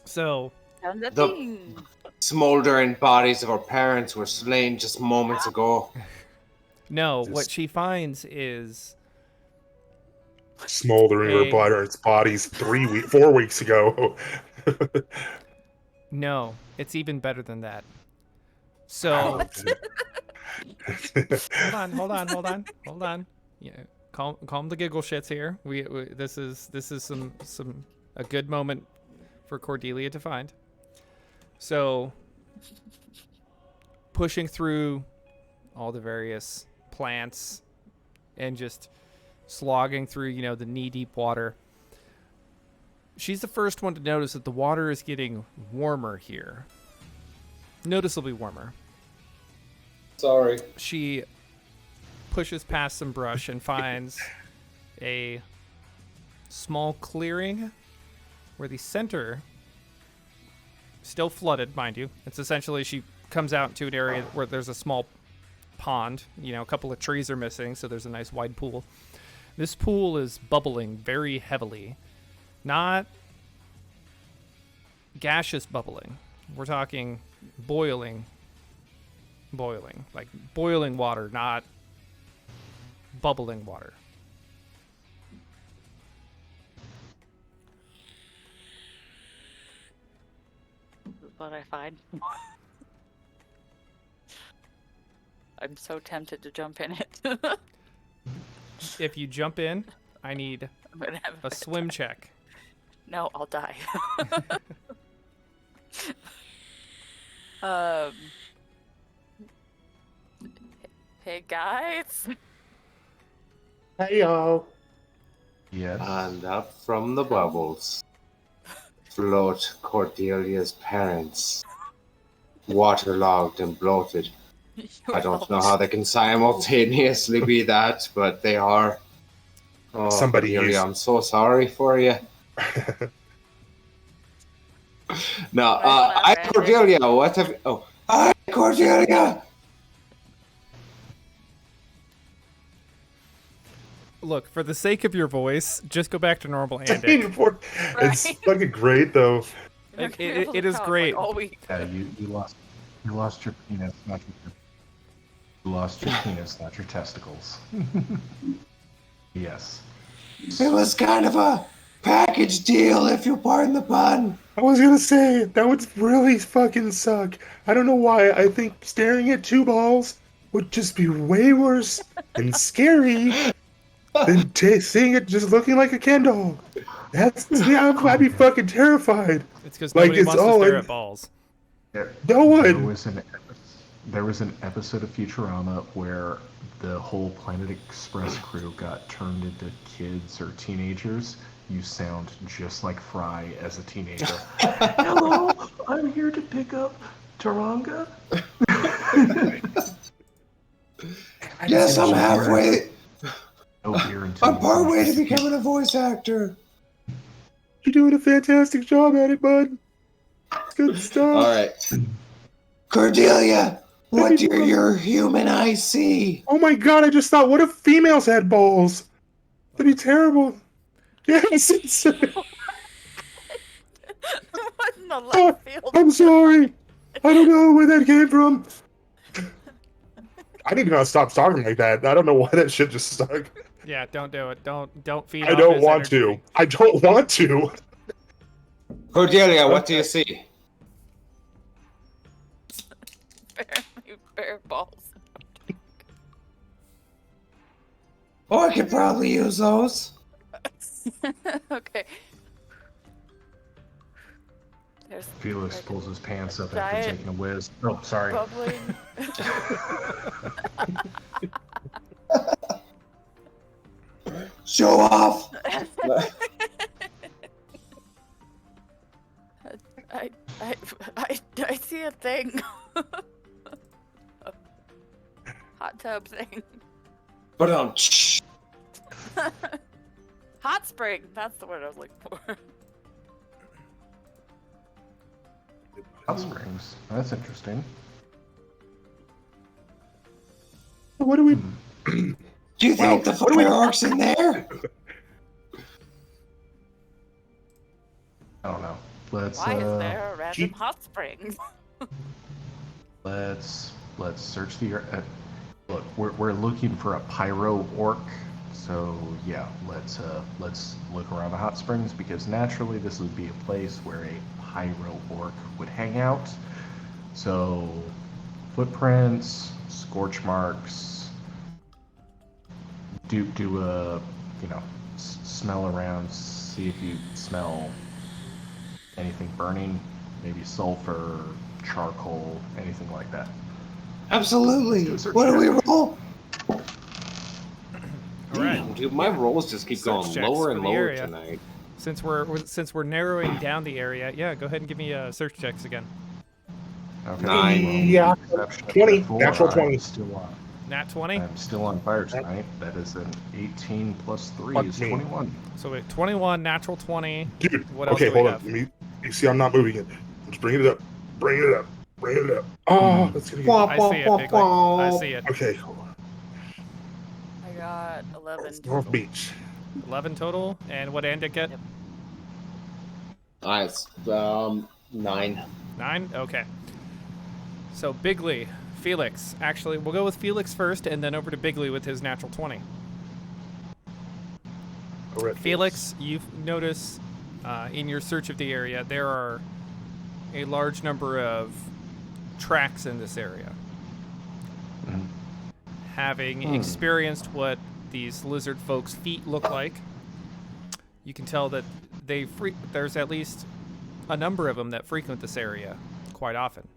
So,
The smoldering bodies of our parents were slain just moments ago.
no, what she finds is
Smoldering or butter its bodies 4 weeks ago.
no, it's even better than that. So, hold on. Yeah, calm the giggle shits here. We this is a good moment for Cordelia to find. So, pushing through all the various plants and just slogging through, the knee-deep water. She's the first one to notice that the water is getting warmer here. Noticeably warmer.
Sorry.
She pushes past some brush and finds a small clearing where the center, still flooded, mind you. It's essentially, she comes out to an area where there's a small pond. A couple of trees are missing, so there's a nice wide pool. This pool is bubbling very heavily. Not gaseous bubbling. We're talking boiling. Like boiling water, not bubbling water.
What I find. I'm so tempted to jump in it.
If you jump in, I need
I'm gonna have
a swim check.
No, I'll die. Hey guys.
Hey y'all.
Yes.
And up from the bubbles. float Cordelia's parents. Waterlogged and bloated. I don't know how they can simultaneously be that, but they are. Oh,
Somebody
Cordelia,
use-
I'm so sorry for you. No, hi Cordelia, what have you... Oh, hi Cordelia!
Look, for the sake of your voice, just go back to normal Andic.
It's fucking great, though.
It is great.
Yeah, you lost your penis, not your... You lost your penis, not your testicles. Yes.
It was kind of a package deal, if you pardon the pun.
I was gonna say, that would really fucking suck. I don't know why. I think staring at two balls would just be way worse and scary than seeing it just looking like a Ken doll. I'd be fucking terrified.
It's because nobody wants to stare at balls.
No one.
There was an episode of Futurama where the whole Planet Express crew got turned into kids or teenagers. You sound just like Fry as a teenager. Hello, I'm here to pick up Taranga.
Yes, I'm halfway.
No beer until
I'm partway to becoming a voice actor.
You're doing a fantastic job at it, bud. It's good stuff.
All right. Cordelia, what do your human eyes see?
Oh my god, I just thought, what if females had balls? That'd be terrible. Yes, it's... I'm sorry. I don't know where that came from. I need to not stop talking like that. I don't know why that shit just stuck.
Yeah, don't do it. Don't feed.
I don't want to. I don't want to.
Cordelia, what do you see?
Bare balls.
Oh, I could probably use those.
Okay. There's
Felix pulls his pants up after
giant
taking a whiz. Oh, sorry.
bubbling.
Show off.
I see a thing. Hot tub thing.
But
Hot spring. That's the word I was looking for.
Hot springs. That's interesting.
What do we...
Do you think the fireworks in there?
I don't know. Let's
Why is there a random hot spring?
let's search the look. We're looking for a pyro orc. So yeah, let's look around the hot springs because naturally this would be a place where a pyro orc would hang out. So footprints, scorch marks. Do a smell around, see if you smell anything burning, maybe sulfur, charcoal, anything like that.
Absolutely. What do we roll?
All right.
Dude, my rolls just keep going
Search checks
lower
for
and
the
lower
area.
tonight.
Since we're narrowing down the area, yeah, go ahead and give me search checks again.
Okay.
9. Yeah. 20. Natural 20.
Nat 20.
I'm still on fire tonight. That is an 18 plus 3 is 21.
So wait, 21, natural 20.
Dude,
What else
okay,
do we
hold
have?
on. You see, I'm not moving it. Let's bring it up. Bring it up. Bring it up. Oh, that's gonna get...
I see it, Big Lake. I see it.
Okay, hold on.
I got 11.
North Beach.
11 total. And what Andic get?
Nice. 9.
9? Okay. So Bigley, Felix. Actually, we'll go with Felix first and then over to Bigley with his natural 20. Felix, you've noticed in your search of the area, there are a large number of tracks in this area. Having experienced what these lizard folks' feet look like, you can tell that there's at least a number of them that frequent this area quite often.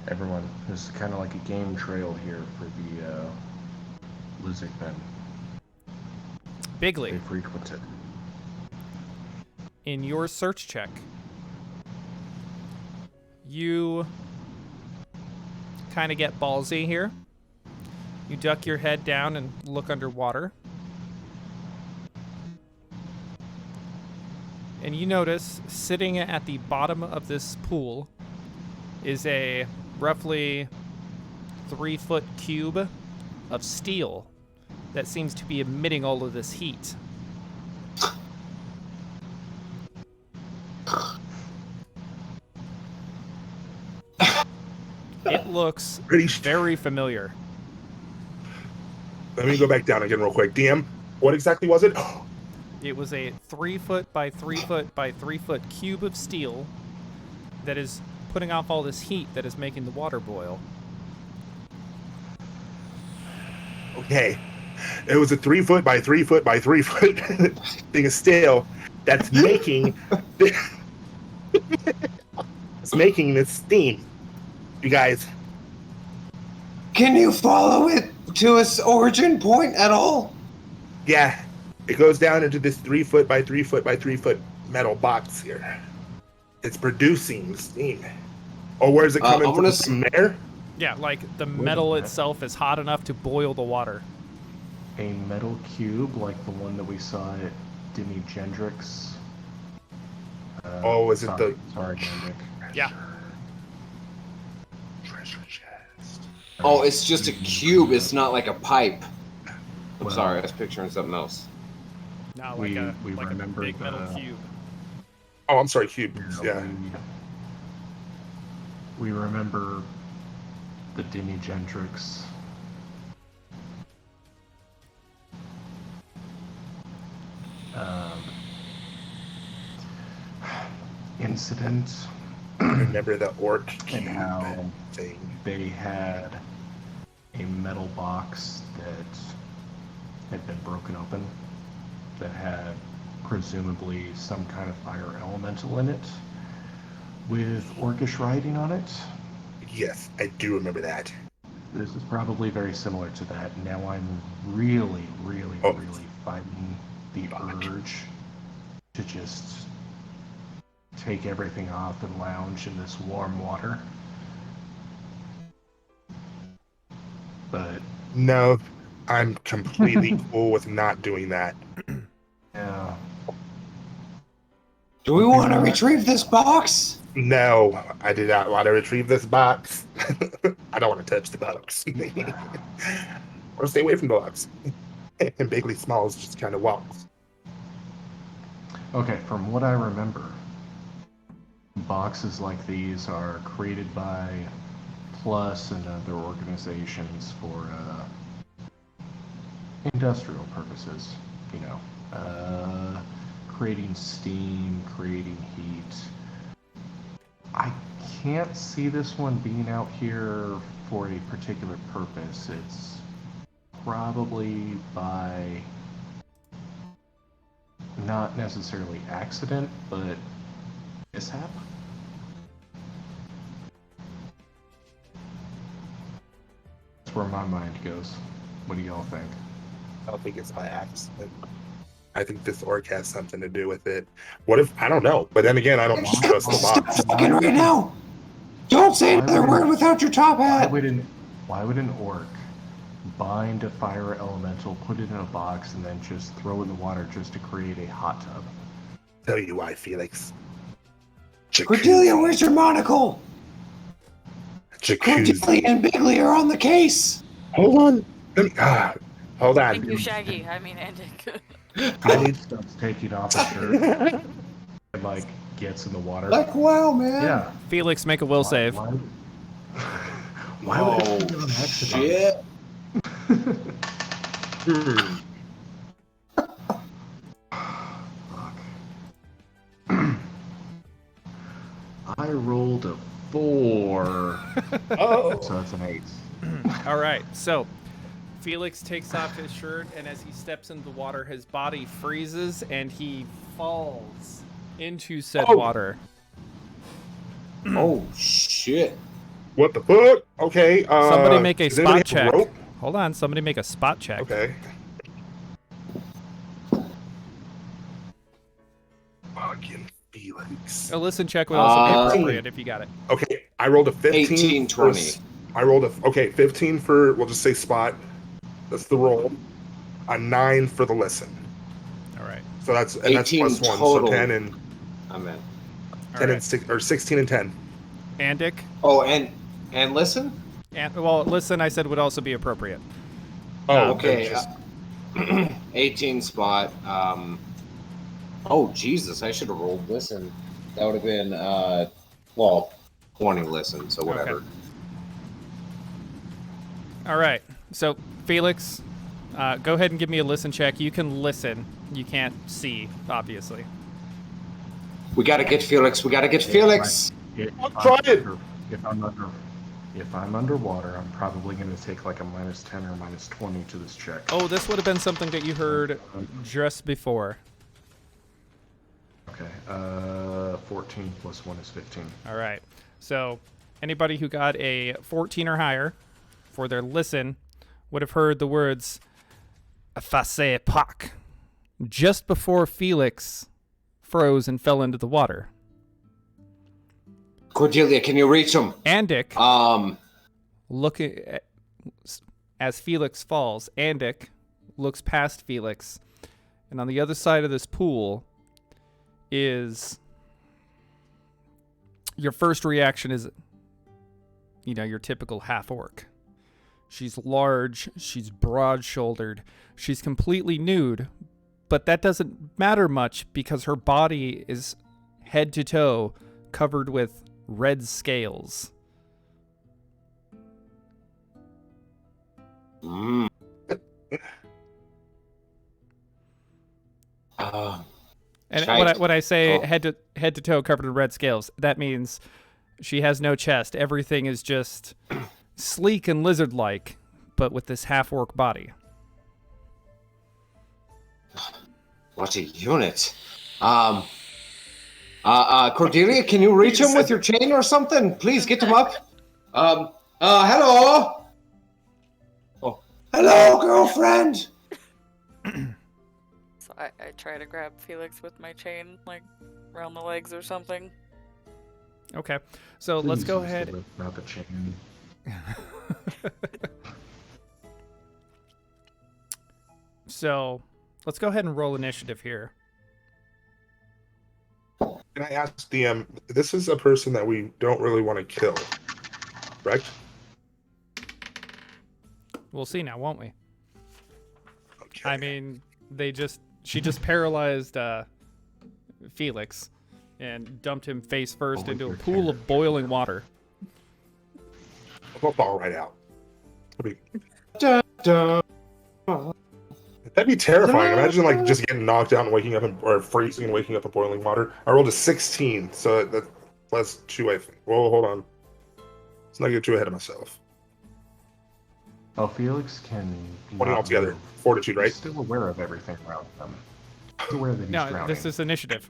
Everyone, this is kind of like a game trail here for the lizard men.
Bigley.
They frequent it.
in your search check, you kind of get ballsy here. You duck your head down and look underwater. And you notice sitting at the bottom of this pool is a roughly 3-foot cube of steel that seems to be emitting all of this heat. It looks very familiar.
Let me go back down again real quick. DM, what exactly was it?
It was a 3-foot by 3-foot by 3-foot cube of steel that is putting off all this heat that is making the water boil.
Okay. It was a 3-foot by 3-foot by 3-foot thing of steel that's making it's making this steam. You guys,
Can you follow it to its origin point at all?
yeah, it goes down into this 3-foot by 3-foot by 3-foot metal box here. It's producing steam. Or where's it coming from there?
Yeah, like the metal itself is hot enough to boil the water.
A metal cube like the one that we saw at Demi Gendrick's.
Is it the...
Sorry, Gendrick.
Yeah.
Treasure chest.
Oh, it's just a cube. It's not like a pipe. I'm
Well-
sorry, I was picturing something else.
Not
We
like a
remember
big metal
the-
cube.
Oh, I'm sorry, cube. Yeah.
We remember the Demi Gendrick's incident.
Remember the orc
and how
thing.
They had a metal box that had been broken open that had presumably some kind of fire elemental in it with orcish writing on it.
Yes, I do remember that.
This is probably very similar to that. Now I'm really fighting the urge to just take everything off and lounge in this warm water. But
No, I'm completely cool with not doing that.
yeah.
Do we want to retrieve this box?
No, I did not want to retrieve this box. I don't want to touch the box. I want to stay away from the box. And Bigly Smalls just kind of walks.
Okay, from what I remember, boxes like these are created by Plus and other organizations for industrial purposes. You know, creating steam, creating heat. I can't see this one being out here for a particular purpose. It's probably by not necessarily accident, but mishap. That's where my mind goes. What do y'all think?
I don't think it's by accident. I think this orc has something to do with it. What if, I don't know, but then again, I don't trust the box.
Stop fucking right now! Don't say another word without your top hat!
Why would an orc bind a fire elemental, put it in a box, and then just throw it in the water just to create a hot tub?
Tell you why, Felix.
Cordelia, where's your monocle?
Jacuzzi.
Cordelia and Bigley are on the case!
Hold on. Hold
Thank
on.
you, Shaggy. I mean, Andic.
I need to taking off a shirt and like gets in the water.
Like, wow, man.
Yeah.
Felix, make a will save.
Why would it be on accident?
Shit.
I rolled a 4.
Oh.
So that's an 8.
All right, so Felix takes off his shirt, and as he steps into the water, his body freezes, and he falls into said water.
Oh, shit.
What the fuck? Okay.
Somebody make a
does anybody
spot
have
check.
rope?
Hold on, somebody make a spot check.
Okay. Fuck, you Felix.
A listen check would also be
15.
appropriate if you got it.
Okay, I rolled a 15.
18,
for
20.
I rolled a 15 for, we'll just say spot. That's the roll. A 9 for the listen.
All right.
So that's
18
plus 1.
total.
So 10 and
I'm in.
10 and 6 or 16 and 10.
Andic.
Oh, and listen.
And well, listen, I said would also be appropriate.
Oh,
okay. 18 spot. Oh Jesus, I should have rolled listen. That would have been 20 listen. So whatever.
Okay. All right. So Felix, go ahead and give me a listen check. You can listen. You can't see, obviously.
We gotta get Felix. We gotta get Felix.
Try it.
If I'm underwater, I'm probably going to take like a -10 or -20 to this check.
Oh, this would have been something that you heard just before.
Okay. 14 plus 1 is 15.
All right. So anybody who got a 14 or higher for their listen would have heard the words "Face Pak" just before Felix froze and fell into the water.
Cordelia, can you reach him?
Andic, looking at, as Felix falls, Andic looks past Felix, and on the other side of this pool is your first reaction is, your typical half-orc. She's large, she's broad-shouldered, she's completely nude, but that doesn't matter much because her body is head to toe covered with red scales.
Mm.
And when I say head to toe covered in red scales, that means she has no chest. Everything is just sleek and lizard-like, but with this half-orc body.
What a unit. Cordelia, can you reach him with your chain or something? Please get him up. Hello. Oh, hello, girlfriend.
So I try to grab Felix with my chain, like around the legs or something.
Okay, so let's go ahead.
Not the chain.
So let's go ahead and roll initiative here.
Can I ask DM, this is a person that we don't really want to kill, correct?
We'll see now, won't we?
Okay.
I mean, she just paralyzed Felix and dumped him face first into a pool of boiling water.
I'll fall right out. That'd be terrifying. Imagine like just getting knocked out and waking up or freezing and waking up in boiling water. I rolled a 16, so that's plus 2, I think. Whoa, hold on. Let's not get too ahead of myself.
Oh, Felix can.
20 altogether. Fortitude, right?
He's still aware of everything around him. He's aware that he's drowning.
This is initiative.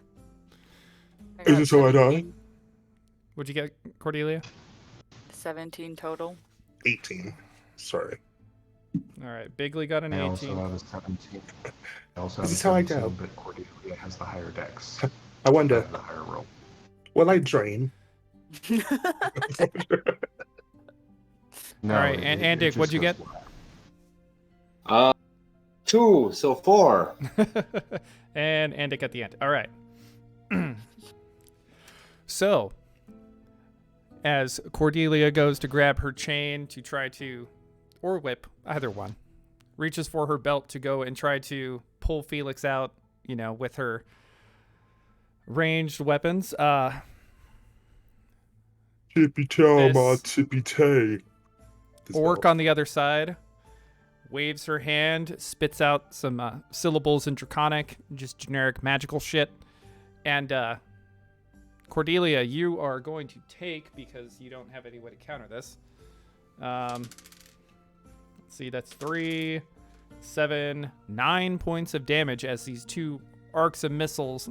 Is this how I die?
What'd you get, Cordelia?
17 total.
18. Sorry.
All right, Bigley got an 18.
I also have a 17.
This is how I go.
But Cordelia has the higher dex.
I wonder.
The higher roll.
Will I drain?
No,
all right, and Andic, what'd you get?
2, so 4.
And Andic at the end. All right. So, as Cordelia goes to grab her chain to try to, or whip, either one, reaches for her belt to go and try to pull Felix out, with her ranged weapons.
Tippy toe, ma tippy tay.
Orc on the other side waves her hand, spits out some syllables in Draconic, just generic magical shit. And Cordelia, you are going to take, because you don't have any way to counter this. Let's see, that's 3, 7, 9 points of damage as these two arcs of missiles,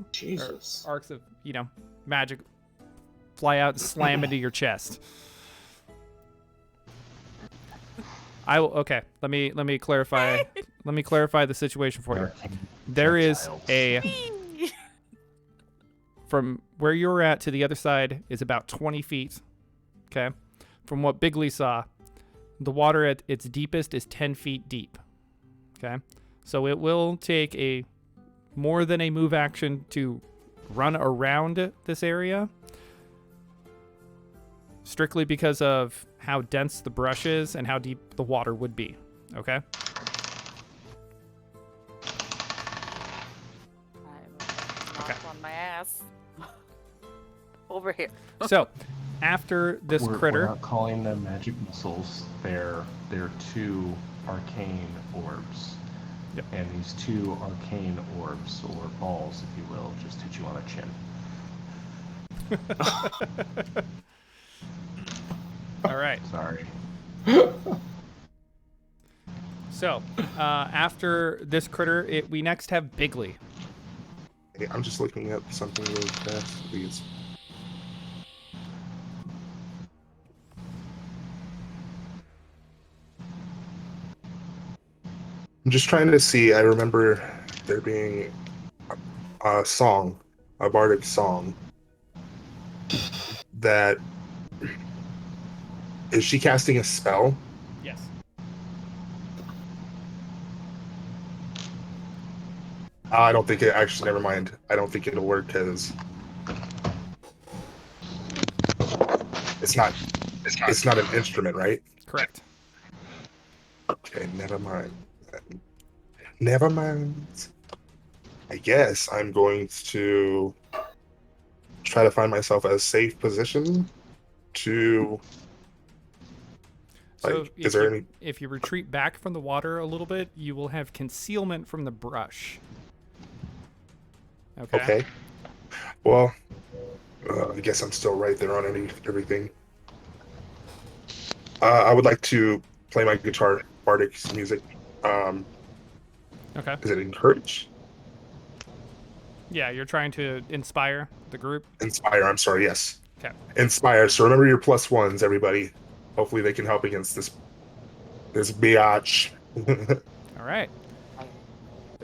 arcs of, magic, fly out and slam into your chest. Okay. Let me clarify. Let me clarify the situation for you. There is a from where you were at to the other side is about 20 feet. Okay. From what Bigley saw, the water at its deepest is 10 feet deep. Okay. So it will take a more than a move action to run around this area, strictly because of how dense the brush is and how deep the water would be. Okay.
Okay. On my ass. Over here.
So, after this critter,
we're not calling them magic missiles. They're two arcane orbs.
Yep.
And these two arcane orbs, or balls, if you will, just hit you on the chin.
All right.
Sorry.
So, after this critter, we next have Bigley.
Hey, I'm just looking at something really fast, please. I'm just trying to see. I remember there being a song, a bardic song, that is she casting a spell?
Yes.
I don't think it actually. Never mind. I don't think it'll work because it's not. It's not an instrument, right?
Correct.
Okay, never mind. Never mind. I guess I'm going to try to find myself a safe position to.
So,
Like, is there any?
if you retreat back from the water a little bit, you will have concealment from the brush. Okay.
Okay. Well, I guess I'm still right there on everything. I would like to play my guitar, bardic music.
Okay.
Is it encourage?
Yeah, you're trying to inspire the group.
Inspire. I'm sorry. Yes.
Okay.
Inspire. So remember your +1s, everybody. Hopefully they can help against this biatch.
All right.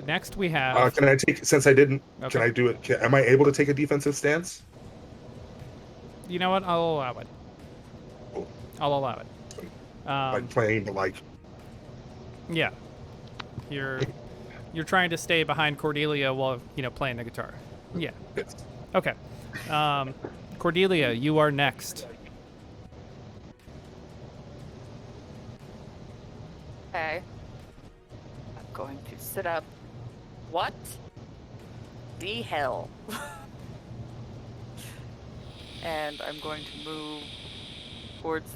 Next we have.
Can I take? Since I didn't,
Okay.
can I do it? Am I able to take a defensive stance?
You know what? I'll allow it.
Cool.
I'll allow it.
Like playing, but like.
Yeah. You're trying to stay behind Cordelia while playing the guitar. Yeah.
Yes.
Okay. Cordelia, you are next.
Okay. I'm going to sit up. What the hell? And I'm going to move towards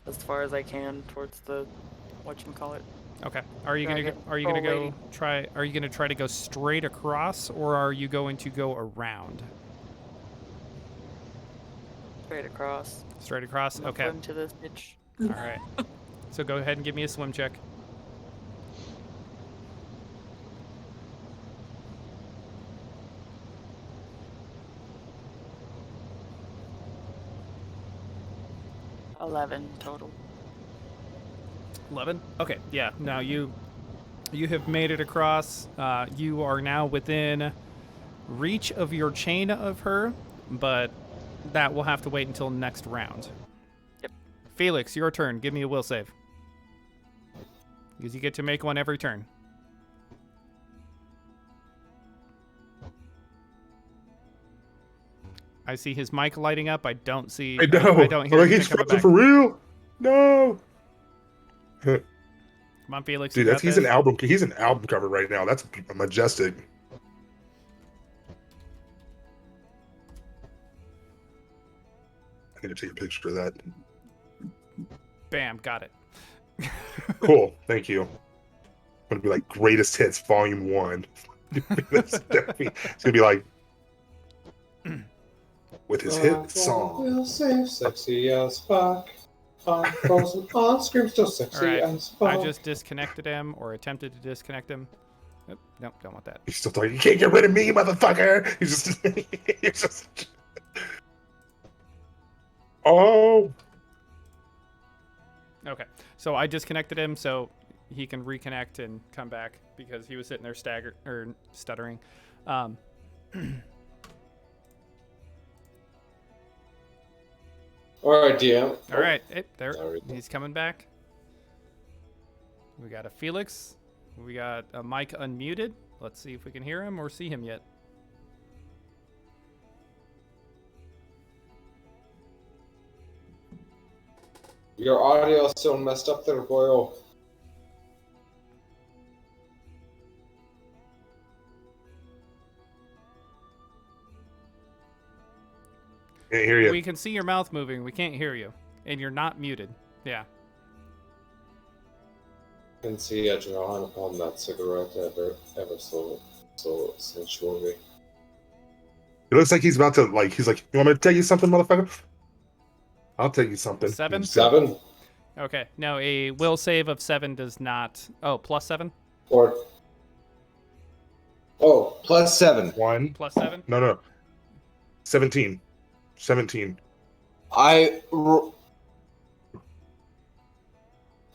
as far as I can, towards the whatchamacallit.
Okay. Are you gonna try to go straight across, or are you going to go around?
Straight across.
Straight across.
I'm
Okay.
Swim to this bitch.
All right. So go ahead and give me a swim check.
$11 total.
11? Okay, yeah. Now you have made it across. You are now within reach of your chain of her, but that will have to wait until next round.
Yep.
Felix, your turn. Give me a will save. Because you get to make one every turn. I see his mic lighting up. I don't see.
I know.
I don't hear
Like
anything
he's
coming
frozen
back.
for real. No.
Come on, Felix.
Dude,
you got
he's
this.
an album. He's an album cover right now. That's majestic. I need to take a picture of that.
Bam, got it.
Cool. Thank you. It's gonna be like Greatest Hits Volume 1. It's gonna be like with his hit song.
We'll save sexy as fuck. On frozen on scream still sexy
All right.
as fuck.
I just disconnected him, or attempted to disconnect him. Nope, don't want that.
He's still talking. You can't get rid of me, motherfucker. He's just. He's just. Oh.
Okay, so I disconnected him so he can reconnect and come back because he was sitting there stuttering.
Alright, DM.
All right, there.
There we go.
He's coming back. We got a Felix. We got a Mike unmuted. Let's see if we can hear him or see him yet.
Your audio is still messed up there, boyo.
Can't hear you.
We can see your mouth moving. We can't hear you, and you're not muted. Yeah.
I can see a drawing upon that cigarette ever so sensually.
It looks like he's about to he's like, you want me to tell you something, motherfucker? I'll tell you something.
7?
7?
Okay. No, a will save of 7 does not. Oh, +7?
Or
+7.
1.
+7?
No. 17. 17.
I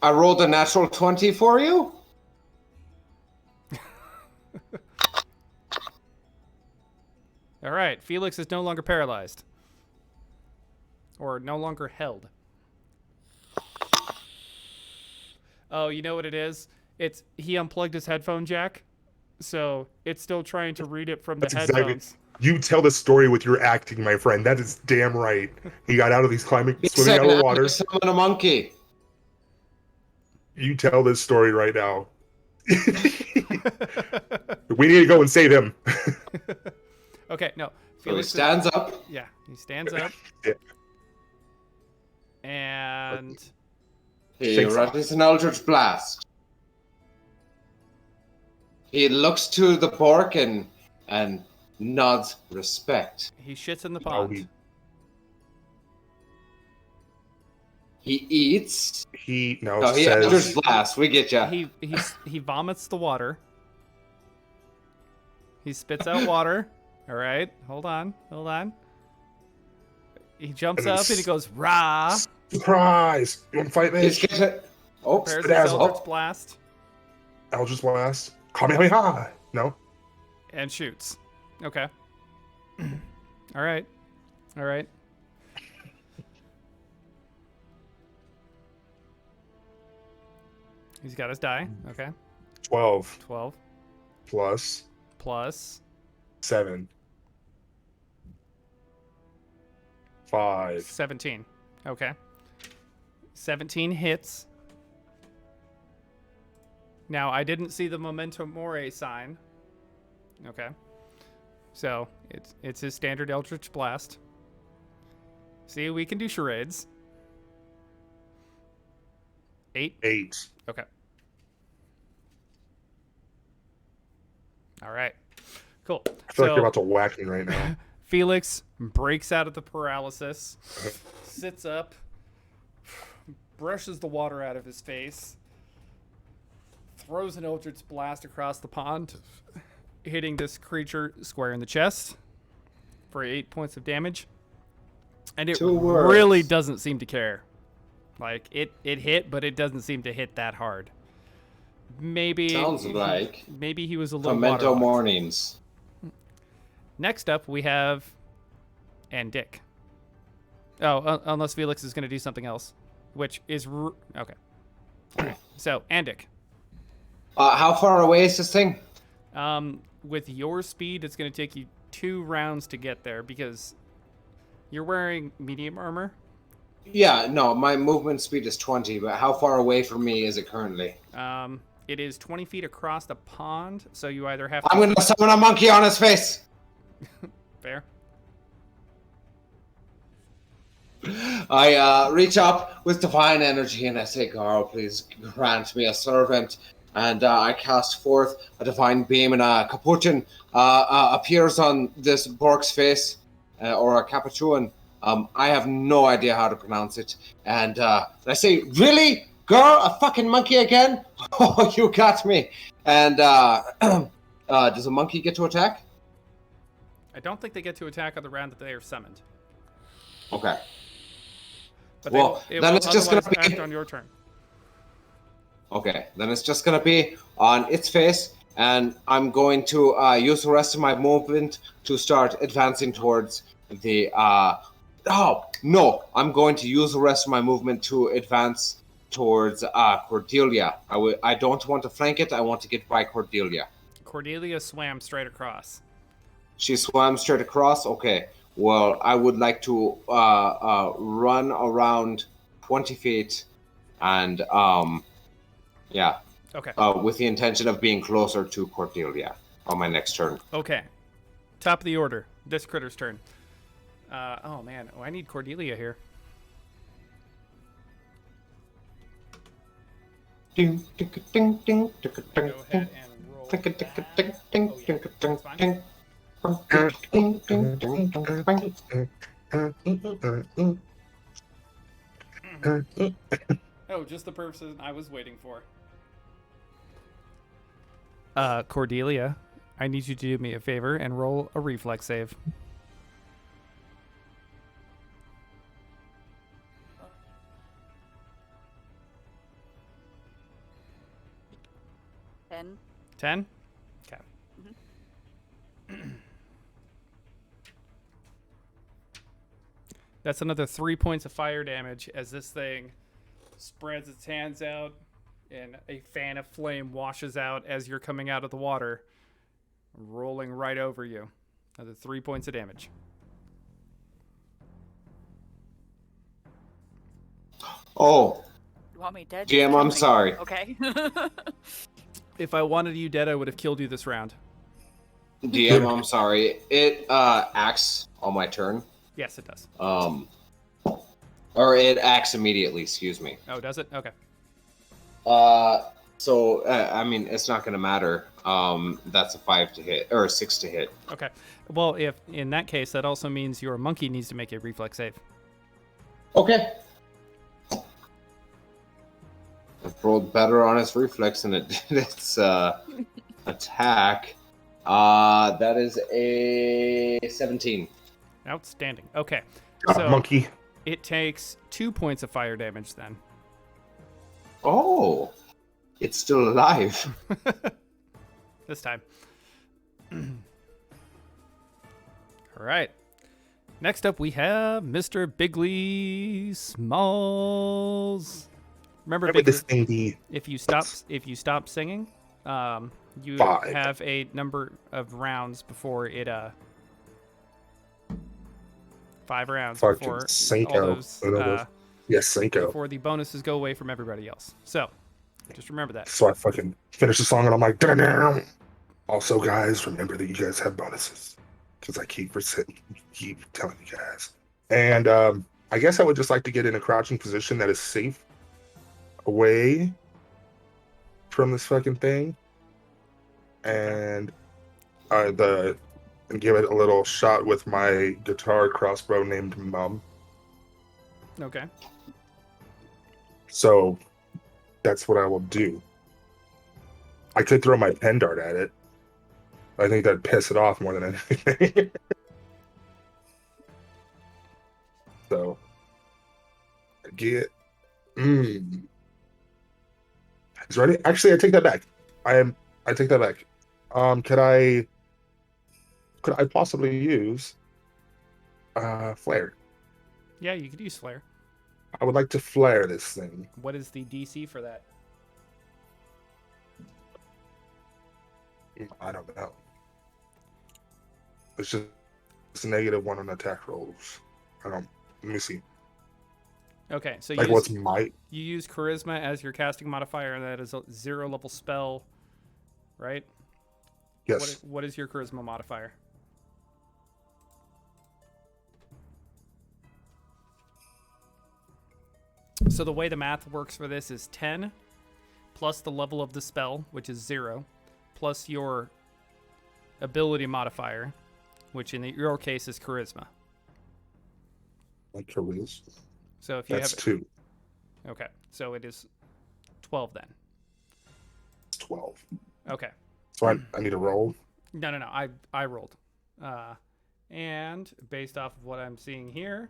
rolled a natural 20 for you.
All right. Felix is no longer paralyzed. Or no longer held. Oh, you know what it is? He unplugged his headphone jack, so it's still trying to read it from the headphones.
Exactly. You tell the story with your acting, my friend. That is damn right. He got out of these swimming out of the water.
Summon a monkey.
You tell this story right now. We need to go and save him.
Okay, no.
So he stands up.
Yeah, he stands up.
Yeah.
And
He releases an Eldritch Blast. He looks to the pork and nods respect.
he shits in the pond.
He eats.
He
he Eldritch Blast. We get ya.
He vomits the water. He spits out water. All right, hold on. He jumps up and he goes, rah.
Surprise! You want to fight me?
Prepares his Eldritch Blast.
Eldritch Blast. Kamehameha! No.
And shoots. Okay. All right. He's got his die. Okay.
12.
12.
Plus.
7.
5.
17. Okay. 17 hits. Now, I didn't see the Memento Mori sign. Okay. So, it's his standard Eldritch Blast. See, we can do charades. 8?
8.
Okay. All right. Cool.
I feel like you're about to whack me right now.
Felix breaks out of the paralysis, sits up, brushes the water out of his face, throws an Eldritch Blast across the pond, hitting this creature square in the chest for 8 points of damage. And it really doesn't seem to care. Like, it hit, but it doesn't seem to hit that hard. Maybe he was a little
Memento
waterlogged.
Mornings.
Next up, we have Dick. Oh, unless Felix is going to do something else, which is okay. All right. So, Andic.
How far away is this thing?
With your speed, it's going to take you 2 rounds to get there because you're wearing medium armor.
Yeah, no, my movement speed is 20, but how far away from me is it currently?
It is 20 feet across the pond, so you either have to...
I'm going to summon a monkey on his face!
Fair.
I reach up with divine energy and I say, Carl, please grant me a servant. And I cast forth a divine beam and a capuchin appears on this Bork's face, or a capuchin. I have no idea how to pronounce it. And I say, really? Girl, a fucking monkey again? Oh, you got me. And does a monkey get to attack?
I don't think they get to attack on the round that they are summoned.
Okay.
But
Well,
they
then
will
it's just gonna
otherwise
be-
act on your turn.
Okay, then it's just gonna be on its face, and I'm going to use the rest of my movement to start advancing towards the Oh, no. I'm going to use the rest of my movement to advance towards Cordelia. I don't want to flank it. I want to get by Cordelia.
Cordelia swam straight across.
She swam straight across? Okay. Well, I would like to run around 20 feet and, yeah.
Okay.
With the intention of being closer to Cordelia on my next turn.
Okay. Top of the order. This critter's turn. Oh, man. Oh, I need Cordelia here.
Ding, ding, ding, ding, ding,
Go ahead and roll Oh, just the person I was waiting for. Cordelia, I need you to do me a favor and roll a reflex save.
Ten.
10? Okay. That's another 3 points of fire damage as this thing spreads its hands out and a fan of flame washes out as you're coming out of the water, rolling right over you. Another 3 points of damage.
Oh.
You want me dead?
GM, I'm sorry.
Okay.
If I wanted you dead, I would have killed you this round.
DM, I'm sorry. It acts on my turn.
Yes, it does.
Or it acts immediately, excuse me.
Oh, does it? Okay.
So I mean, it's not going to matter. That's a 5 to hit, or a 6 to hit.
Okay. Well, if in that case, that also means your monkey needs to make a reflex save.
Okay. It rolled better on its reflex than it did its attack. That is a 17.
Outstanding. Okay. So
monkey.
It takes 2 points of fire damage then.
Oh, it's still alive.
This time. All right. Next up, we have Mr. Bigley Smalls. Remember Bigley,
this thing
if you stop singing, you
5.
have a number of rounds before it 5 rounds
Fucking
before
Cinco.
all those
Yes, Cinco.
before the bonuses go away from everybody else. So just remember that.
So I fucking finish the song and I'm like, da-da-da. Also, guys, remember that you guys have bonuses because I keep telling you guys. And I guess I would just like to get in a crouching position that is safe away from this fucking thing, and give it a little shot with my guitar crossbow named Mum.
Okay.
So that's what I will do. I could throw my pen dart at it. I think that'd piss it off more than anything. So get It's ready. Actually, I take that back. I take that back. Could I possibly use flare?
Yeah, you could use flare.
I would like to flare this thing.
What is the DC for that?
I don't know. It's just a -1 on attack rolls. Let me see.
Okay, so
like what's my?
You use charisma as your casting modifier, and that is a 0 level spell, right?
Yes.
What is your charisma modifier? So the way the math works for this is 10 plus the level of the spell, which is 0, plus your ability modifier, which in your case is charisma.
Like charisma.
So if you
That's
have
2.
Okay, so it is 12 then.
12.
Okay.
So I need to roll.
No. I rolled, and based off of what I'm seeing here,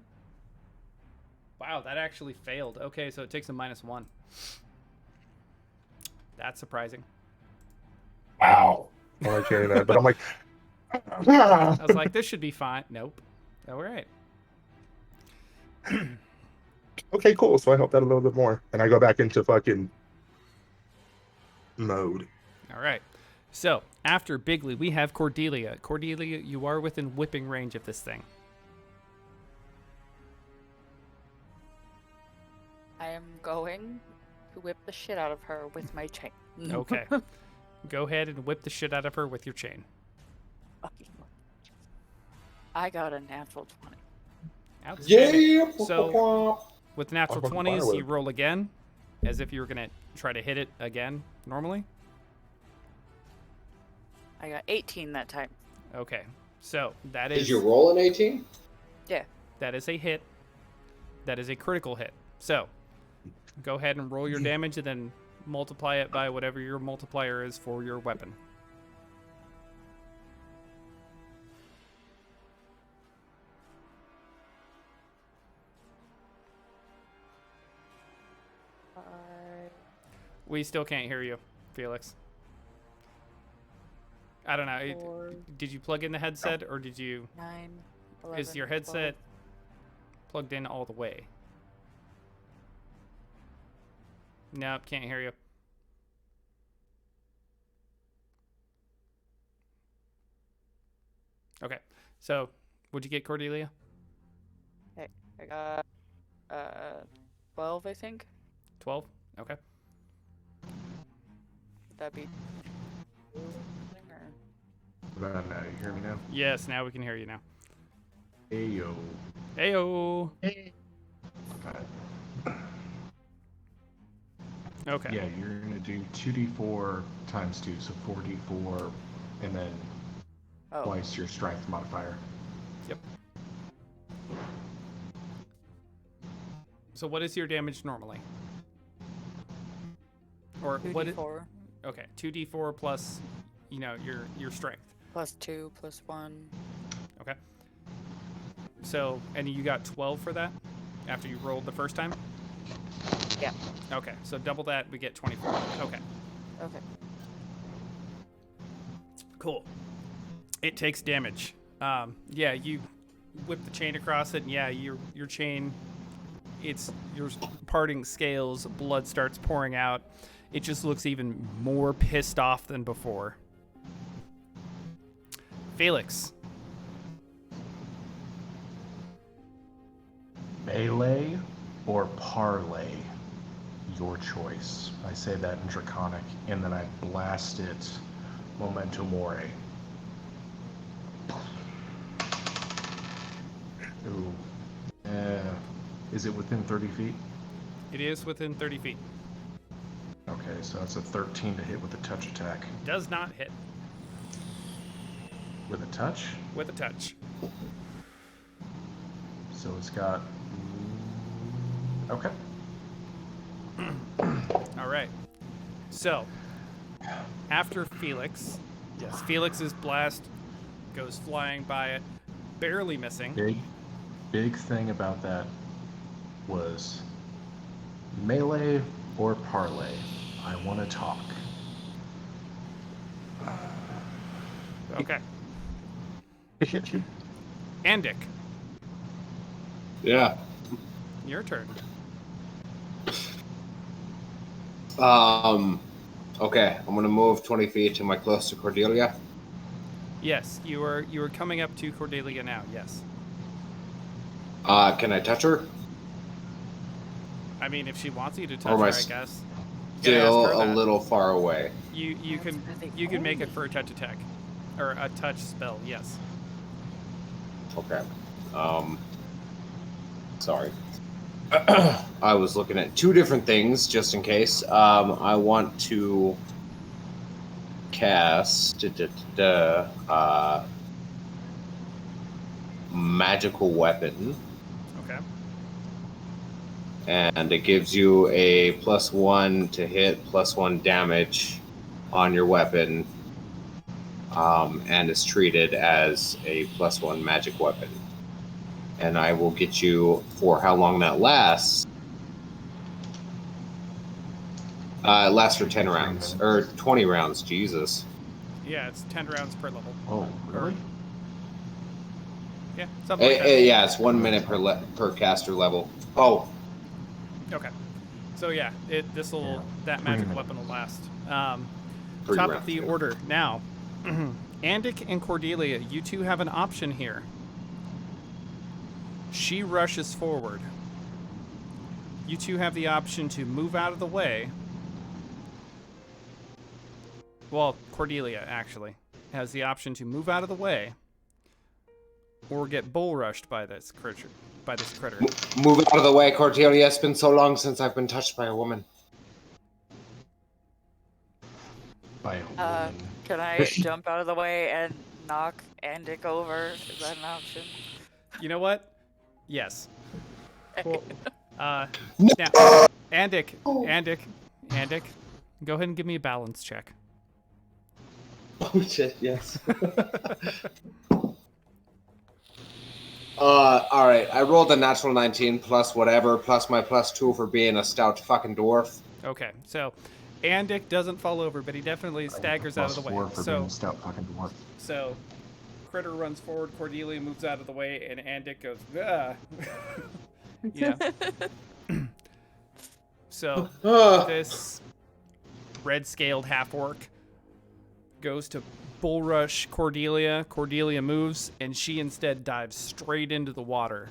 wow, that actually failed. Okay, so it takes a -1. That's surprising.
Wow. I like hearing that, but I'm like,
I was like, this should be fine. Nope. All right.
Okay, cool. So I helped out a little bit more, and I go back into fucking mode.
All right. So after Bigley, we have Cordelia. Cordelia, you are within whipping range of this thing.
I am going to whip the shit out of her with my chain.
Okay. Go ahead and whip the shit out of her with your chain.
I got a natural 20.
Outstanding.
Yeah.
So with natural
Fucking
20s, you
firework.
roll again, as if you were going to try to hit it again normally.
I got 18 that time.
Okay. So that is...
Did you roll an 18?
Yeah.
That is a hit. That is a critical hit. So go ahead and roll your damage and then multiply it by whatever your multiplier is for your weapon. We still can't hear you, Felix. I don't know.
4,
Did you plug in the headset or did you...
9,
Is
11,
your headset
12.
plugged in all the way? Nope, can't hear you. Okay, so what'd you get, Cordelia?
Okay, I got 12, I think.
12? Okay.
Would that be...
What about now? You hear me now?
Yes, now we can hear you now.
Ayo.
Ayo. Okay.
Yeah, you're gonna do 2d4 times 2, so 4d4, and then twice your strength modifier.
Yep. So what is your damage normally? Or
2d4.
what? Okay, 2d4 plus, your strength.
Plus 2, plus 1.
Okay. So, and you got 12 for that after you rolled the first time?
Yeah.
Okay, so double that, we get 24. Okay.
Okay.
Cool. It takes damage. Yeah, you whip the chain across it, and yeah, your chain, it's your parting scales, blood starts pouring out. It just looks even more pissed off than before. Felix.
Melee or parlay? Your choice. I say that in Draconic, and then I blast it Memento Mori. Ooh. Is it within 30 feet?
It is within 30 feet.
Okay, so that's a 13 to hit with a touch attack.
Does not hit.
With a touch?
With a touch.
So it's got... Okay.
All right. So, after Felix, yes, Felix's blast goes flying by it, barely missing.
Big thing about that was melee or parlay. I want to talk.
Okay. Andic,
Yeah.
your turn.
Okay, I'm gonna move 20 feet. Am I close to Cordelia?
Yes, you are coming up to Cordelia now. Yes.
Can I touch her?
I mean, if she wants you to
Or
touch
am
her,
I
I guess. You gotta ask
Still
her
a
that.
little far away.
You can make it for a touch attack, or a touch spell. Yes.
Okay. Sorry. I was looking at two different things just in case. I want to cast magical weapon.
Okay.
And it gives you a +1 to hit, +1 damage on your weapon, and is treated as a +1 magic weapon. And I will get you, for how long that lasts, it lasts for 10 rounds, or 20 rounds, Jesus.
Yeah, it's 10 rounds per level.
Oh, really?
Yeah, something like that.
Yeah, it's 1 minute per caster level. Oh.
Okay. So yeah, that magical weapon will last.
Pretty
Top
round,
of the
yeah.
order now. Andic and Cordelia, you two have an option here. She rushes forward. You two have the option to move out of the way. Well, Cordelia actually has the option to move out of the way, or get bull rushed by this critter.
Move out of the way, Cordelia. It's been so long since I've been touched by a woman.
By a woman.
Can I jump out of the way and knock Andic over? Is that an option?
You know what? Yes. Cool. Now, Andic, go ahead and give me a balance check.
Oh shit! Yes. All right. I rolled a natural 19 plus whatever, plus my +2 for being a stout fucking dwarf.
Okay, so Andic doesn't fall over, but he definitely staggers out of the way.
+4 for being a stout fucking dwarf.
So Critter runs forward, Cordelia moves out of the way, and Andic goes, ah. You know. So this red-scaled half-orc goes to bull rush Cordelia. Cordelia moves, and she instead dives straight into the water,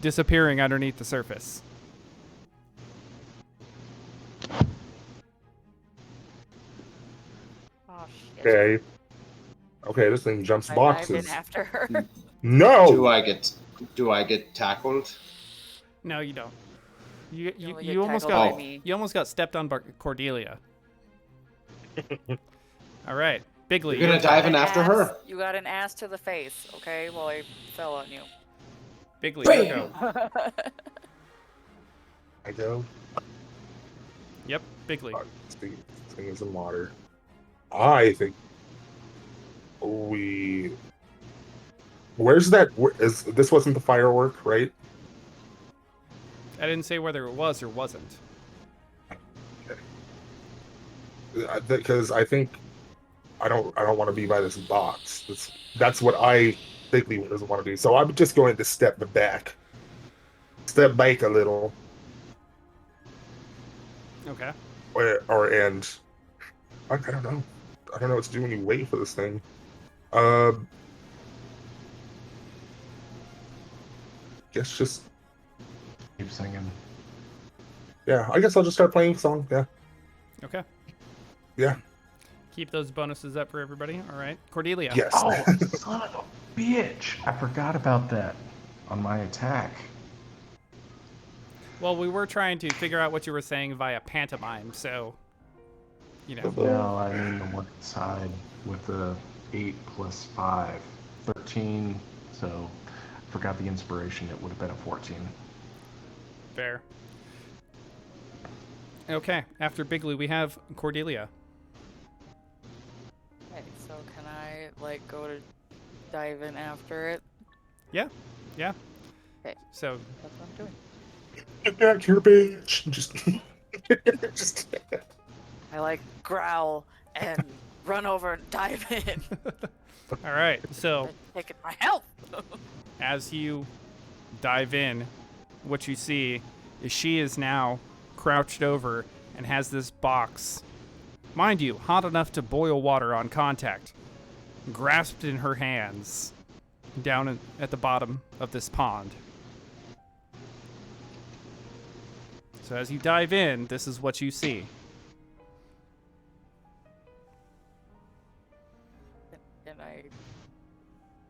disappearing underneath the surface.
Oh, shit.
Okay. Okay, this thing jumps
I
boxes.
dive in after her.
No.
Do I get tackled?
No, you don't. You
only get
almost
tackled by
got
me.
you almost got stepped on by Cordelia. All right, Bigley.
You're gonna dive in after her?
You got an ass to the face, okay? Well, I fell on you.
Bigley, you go.
I go.
Yep, Bigley.
This thing is in water. I think Where's that? This wasn't the firework, right?
I didn't say whether it was or wasn't.
Because I think I don't want to be by this box. That's what I think he doesn't want to be. So I'm just going to step back a little.
Okay.
And I don't know. I don't know what to do when you wait for this thing. Guess just
keep singing.
Yeah, I guess I'll just start playing a song. Yeah.
Okay.
Yeah.
Keep those bonuses up for everybody. All right, Cordelia.
Yes.
Oh, son of a bitch! I forgot about that on my attack.
Well, we were trying to figure out what you were saying via pantomime, so you know.
No, I mean the one side with the 8 plus 5, 13. So I forgot the inspiration. It would have been a 14.
Fair. Okay, after Bigley, we have Cordelia.
Okay, so can I, like, go to dive in after it?
Yeah.
Okay.
So
that's what I'm doing.
Get back here, bitch! Just.
I, like, growl and run over and dive in.
All right, so
Taking my health.
as you dive in, what you see is she is now crouched over and has this box, mind you, hot enough to boil water on contact, grasped in her hands down at the bottom of this pond. So as you dive in, this is what you see.
Can I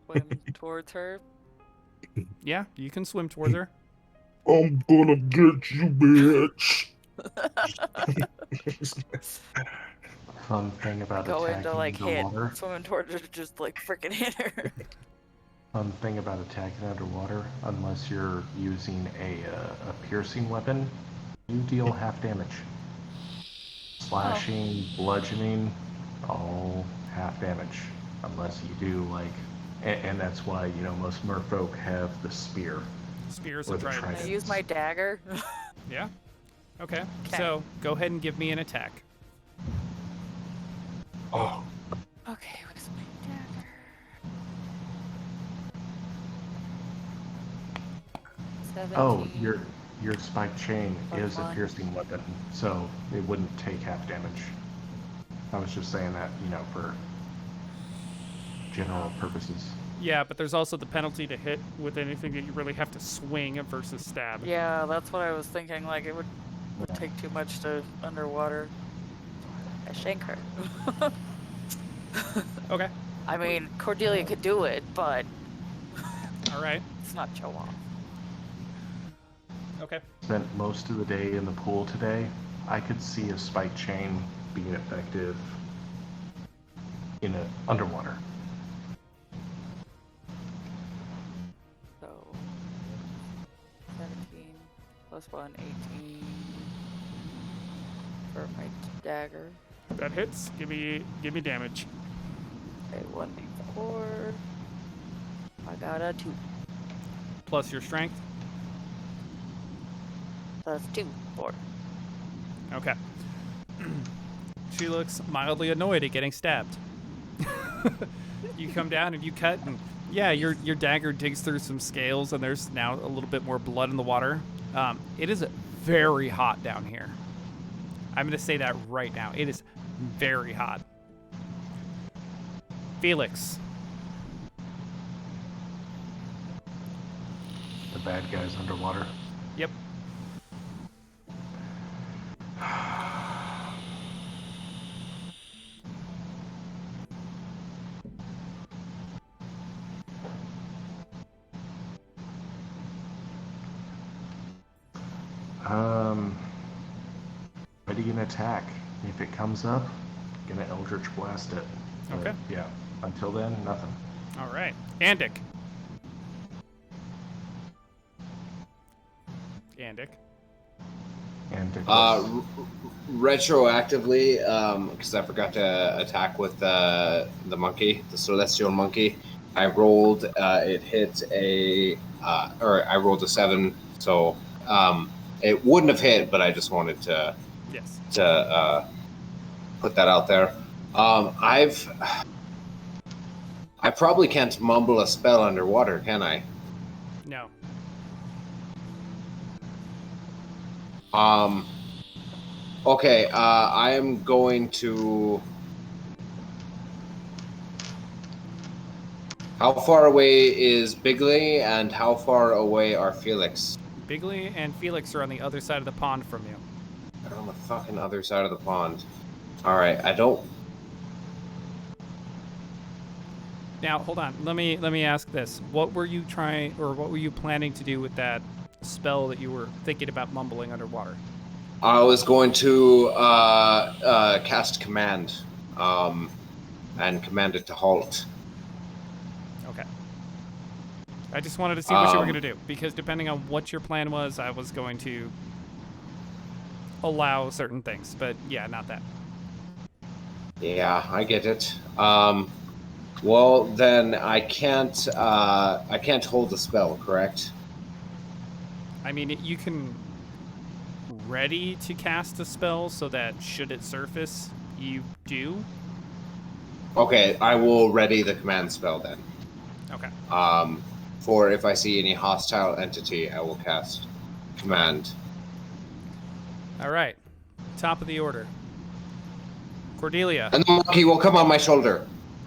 swim towards her?
Yeah, you can swim towards her.
I'm gonna get you, bitch.
Fun thing about
Go
attacking
into, like, hit.
underwater.
Swimming towards her to just, like, freaking hit her.
Fun thing about attacking underwater, unless you're using a piercing weapon, you deal half damage. Slashing, bludgeoning, all half damage. Unless you do, like, and that's why, you know, most merfolk have the spear.
Spears
or
and
the
tridents.
Can I use my dagger?
Yeah. Okay. So go ahead and give me an attack.
Oh.
Okay, where's my dagger?
Oh,
17.
your spiked chain is a
+1.
piercing weapon, so it wouldn't take half damage. I was just saying that, for general purposes.
Yeah, but there's also the penalty to hit with anything that you really have to swing versus stab.
Yeah, that's what I was thinking. Like, it would take too much to underwater. I shank her.
Okay.
I mean, Cordelia could do it, but
All right.
it's not show off.
Okay.
Spent most of the day in the pool today. I could see a spike chain being effective in underwater.
So 17 +1, 18 for my dagger.
That hits. Give me damage.
Okay, 1d4. I got a 2.
Plus your strength.
That's 2, 4.
Okay. She looks mildly annoyed at getting stabbed. You come down and you cut, and yeah, your dagger digs through some scales, and there's now a little bit more blood in the water. It is very hot down here. I'm going to say that right now. It is very hot. Felix.
The bad guy's underwater.
Yep.
Ready an attack. If it comes up, gonna Eldritch Blast it.
Okay.
Yeah. Until then, nothing.
All right. Andic. Andic.
Retroactively, because I forgot to attack with the monkey, the celestial monkey. I rolled. It hit or I rolled a 7, so it wouldn't have hit, but I just wanted to put that out there. I probably can't mumble a spell underwater, can I?
No.
Okay, I am going to... How far away is Bigley, and how far away are Felix?
Bigley and Felix are on the other side of the pond from you.
They're on the fucking other side of the pond. Alright, I don't...
Now, hold on. Let me ask this. What were you trying, or what were you planning to do with that spell that you were thinking about mumbling underwater?
I was going to cast command, and command it to halt.
Okay. I just wanted to see what you were going to do, because depending on what your plan was, I was going to allow certain things. But yeah, not that.
Yeah, I get it. Well, then I can't hold the spell, correct?
I mean, you can ready to cast a spell so that should it surface, you do.
Okay, I will ready the command spell then.
Okay.
For if I see any hostile entity, I will cast command.
All right. Top of the order. Cordelia.
And the monkey will come on my shoulder.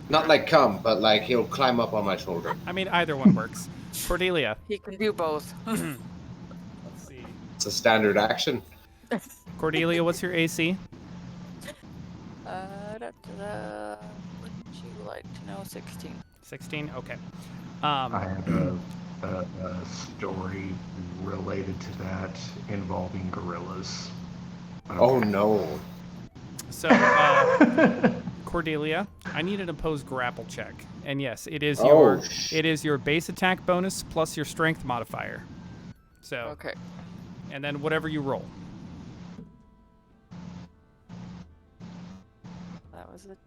Not like come, but like he'll climb up on my shoulder.
I mean, either one works. Cordelia.
He can do both.
Let's see.
It's a standard action.
Cordelia, what's your AC?
Would you like to know? 16.
16? Okay.
I have a story related to that involving gorillas.
Oh no.
So, Cordelia, I need an opposed grapple check. And yes, it is your base attack bonus plus your strength modifier. So,
okay.
And then whatever you roll.
That was a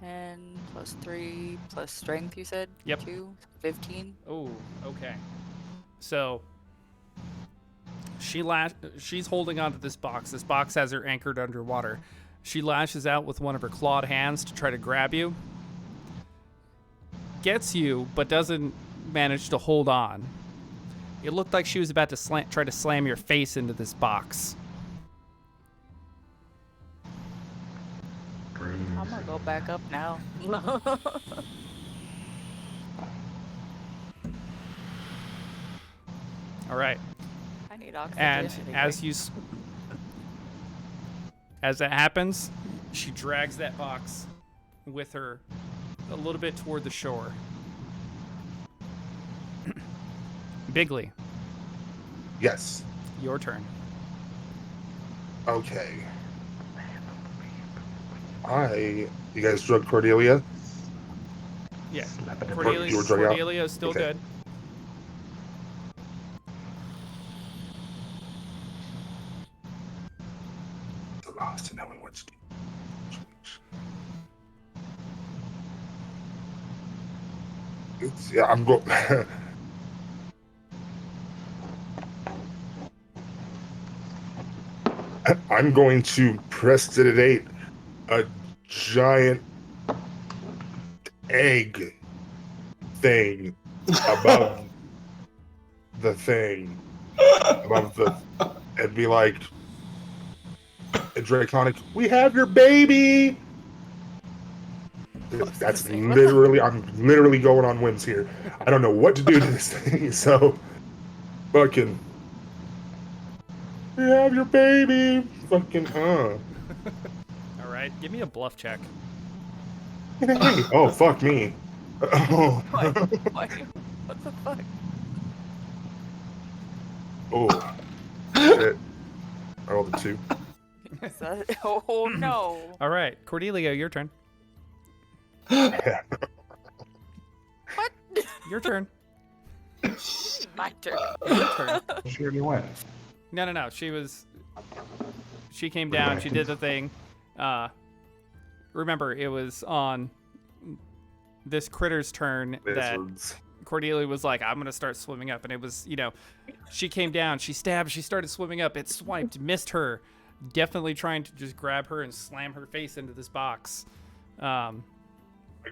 10 plus 3 plus strength, you said?
Yep.
2, 15.
Oh, okay. So she's holding onto this box. This box has her anchored underwater. She lashes out with one of her clawed hands to try to grab you. Gets you, but doesn't manage to hold on. It looked like she was about to try to slam your face into this box.
I'm gonna go back up now.
All right.
I need oxygen.
And
anyway.
as that happens, she drags that box with her a little bit toward the shore. Bigley.
Yes.
Your turn.
Okay. You guys drug Cordelia?
Yeah.
You were drug out?
Cordelia is still
Okay.
good.
Lost and knowing what's yeah, I'm going. I'm going to prestidigitate a giant egg thing above the thing, and be like, Draconic, we have your baby. That's literally, I'm literally going on whims here. I don't know what to do to this thing, so fucking, we have your baby. Fucking,
All right, give me a bluff check.
Oh, fuck me. Oh.
What the fuck?
Oh, shit. I rolled a 2.
Oh no.
All right, Cordelia, your turn.
What?
Your turn.
My turn.
Your turn.
She already went.
No. She came down. She did the thing. Remember, it was on this critter's turn that Cordelia was like, I'm going to start swimming up. And it was, she came down, she stabbed, she started swimming up. It swiped, missed her. Definitely trying to just grab her and slam her face into this box.
My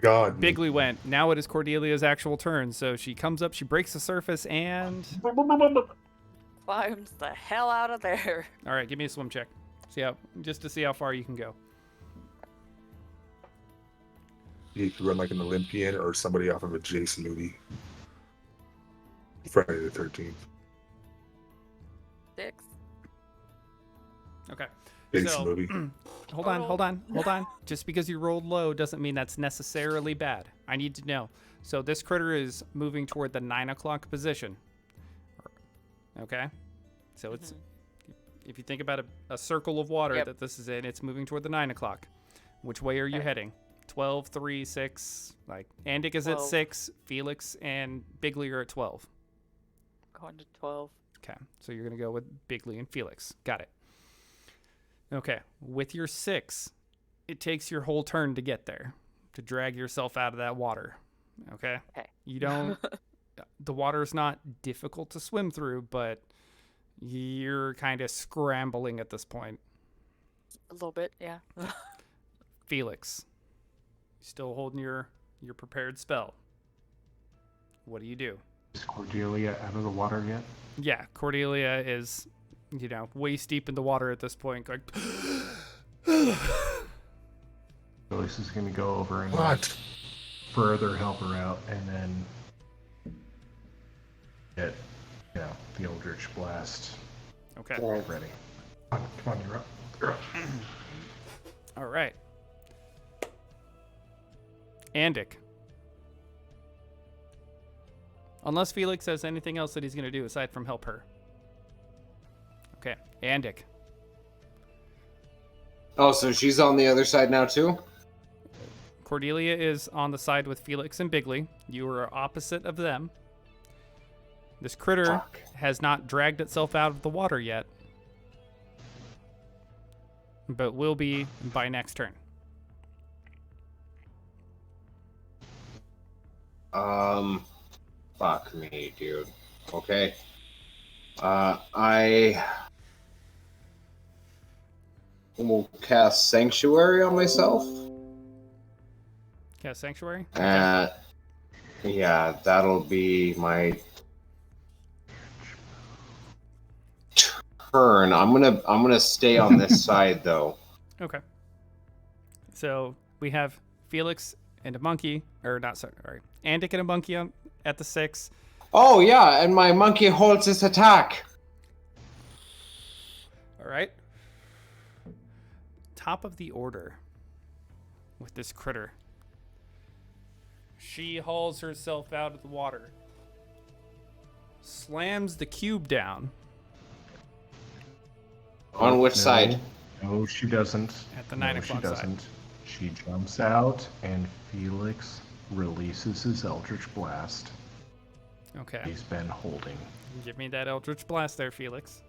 God.
Bigley went. Now it is Cordelia's actual turn. So she comes up, she breaks the surface, and...
Climbs the hell out of there.
All right, give me a swim check. Just to see how far you can go.
You could run like an Olympian or somebody off of a Jason movie. Friday the 13th.
6.
Okay.
Jason movie.
Hold on. Just because you rolled low doesn't mean that's necessarily bad. I need to know. So this critter is moving toward the 9 o'clock position. Okay? So it's, if you think about a circle of water that this is in, it's moving toward the 9 o'clock. Which way are you heading? 12, 3, 6. Like, Andic is
12.
at 6. Felix and Bigley are at 12.
Going to 12.
Okay, so you're going to go with Bigley and Felix. Got it. Okay, with your 6, it takes your whole turn to get there, to drag yourself out of that water. Okay? You don't... the water's not difficult to swim through, but you're kind of scrambling at this point.
A little bit, yeah.
Felix, still holding your prepared spell. What do you do?
Is Cordelia out of the water yet?
Yeah, Cordelia is, waist deep in the water at this point. Going,
Felix is going to go over and
What?
further help her out, and then get, the Eldritch Blast.
Okay.
Ready. Come on, you're up. You're up.
All right. Andic. Unless Felix has anything else that he's going to do aside from help her. Okay, Andic.
Oh, so she's on the other side now too?
Cordelia is on the side with Felix and Bigley. You are opposite of them. This critter has not dragged itself out of the water yet, but will be by next turn.
Fuck me, dude. Okay. I will cast Sanctuary on myself.
Cast Sanctuary?
Yeah, that'll be my turn. I'm gonna stay on this side though.
Okay. So we have Felix and a monkey, or not, sorry, Andic and a monkey at the 6.
Oh yeah, and my monkey holds its attack.
All right. Top of the order with this critter. She hauls herself out of the water, slams the cube down.
On which side?
No, she doesn't.
At the 9 o'clock
she doesn't. She jumps out, and Felix releases his Eldritch Blast.
Okay.
He's been holding.
Give me that Eldritch Blast there, Felix.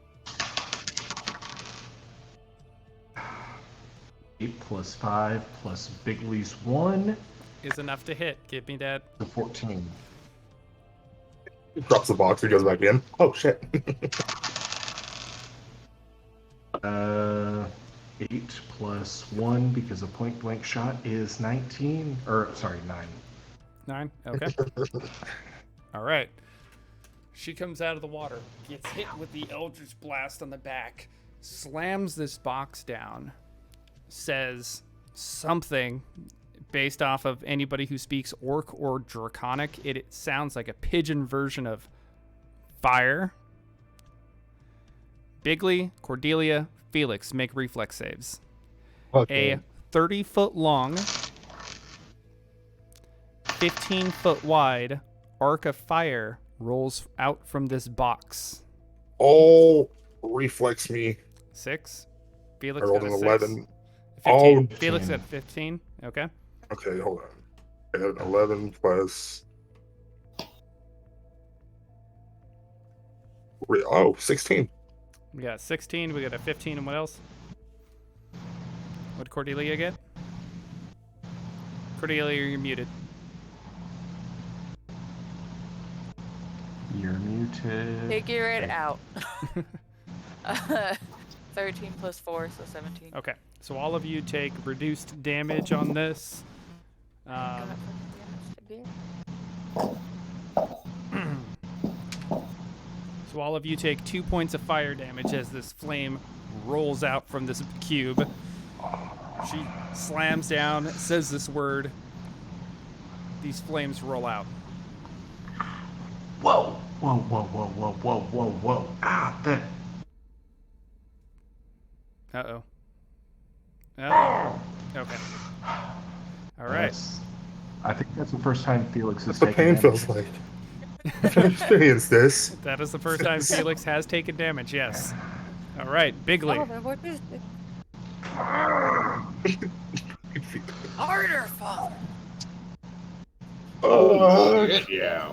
8 plus 5 plus Bigley's 1
is enough to hit. Give me that.
14.
He drops the box and goes back in. Oh shit.
8 plus 1 because a point blank shot is 19. Or, sorry, 9.
9? Okay. All right. She comes out of the water, gets hit with the Eldritch Blast on the back, slams this box down, says something based off of anybody who speaks Orc or Draconic. It sounds like a pigeon version of fire. Bigley, Cordelia, Felix make reflex saves.
Okay.
A 30-foot long, 15-foot wide arc of fire rolls out from this box.
Oh, reflex me.
6. Felix
I rolled
got
an
a 6.
11.
15.
Oh,
Felix got 15. Okay.
Okay, hold on. I got an 11 plus. Oh, 16.
We got 16. We got a 15. And what else? What did Cordelia get? Cordelia, you're muted.
You're muted.
Figure it out. 13 plus 4, so 17.
Okay. So all of you take reduced damage on this. So all of you take 2 points of fire damage as this flame rolls out from this cube. She slams down, says this word. These flames roll out.
Whoa! Whoa, whoa, whoa, whoa, whoa, whoa, whoa. Ah, that.
Uh-oh. Uh-oh. Okay. All right.
I think that's the first time Felix has
That's what
taken
pain
damage.
feels like. I've experienced this.
That is the first time Felix has taken damage, yes. All right, Bigley.
Oh, then what is it? Harder, father.
Oh,
yeah.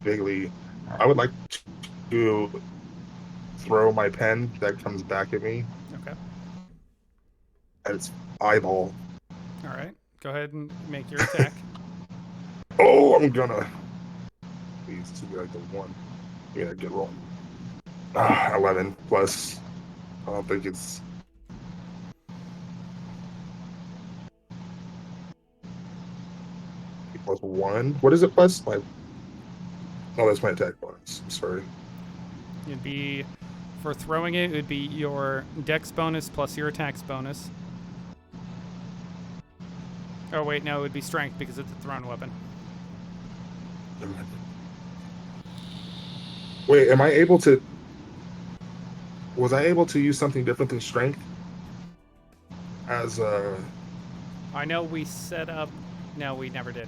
Bigley, I would like to throw my pen that comes back at me
Okay.
at its eyeball.
All right. Go ahead and make your attack.
Oh, I'm gonna. Please, to be like the 1. Yeah, good roll. 11 plus. I don't think it's. Plus 1. What is it plus? Oh, that's my attack bonus. I'm sorry.
It'd be, for throwing it, it would be your dex bonus plus your attacks bonus. Oh, wait, no, it would be strength because it's a thrown weapon.
Wait, am I able to? Was I able to use something different than strength? As
I know we set up. No, we never did.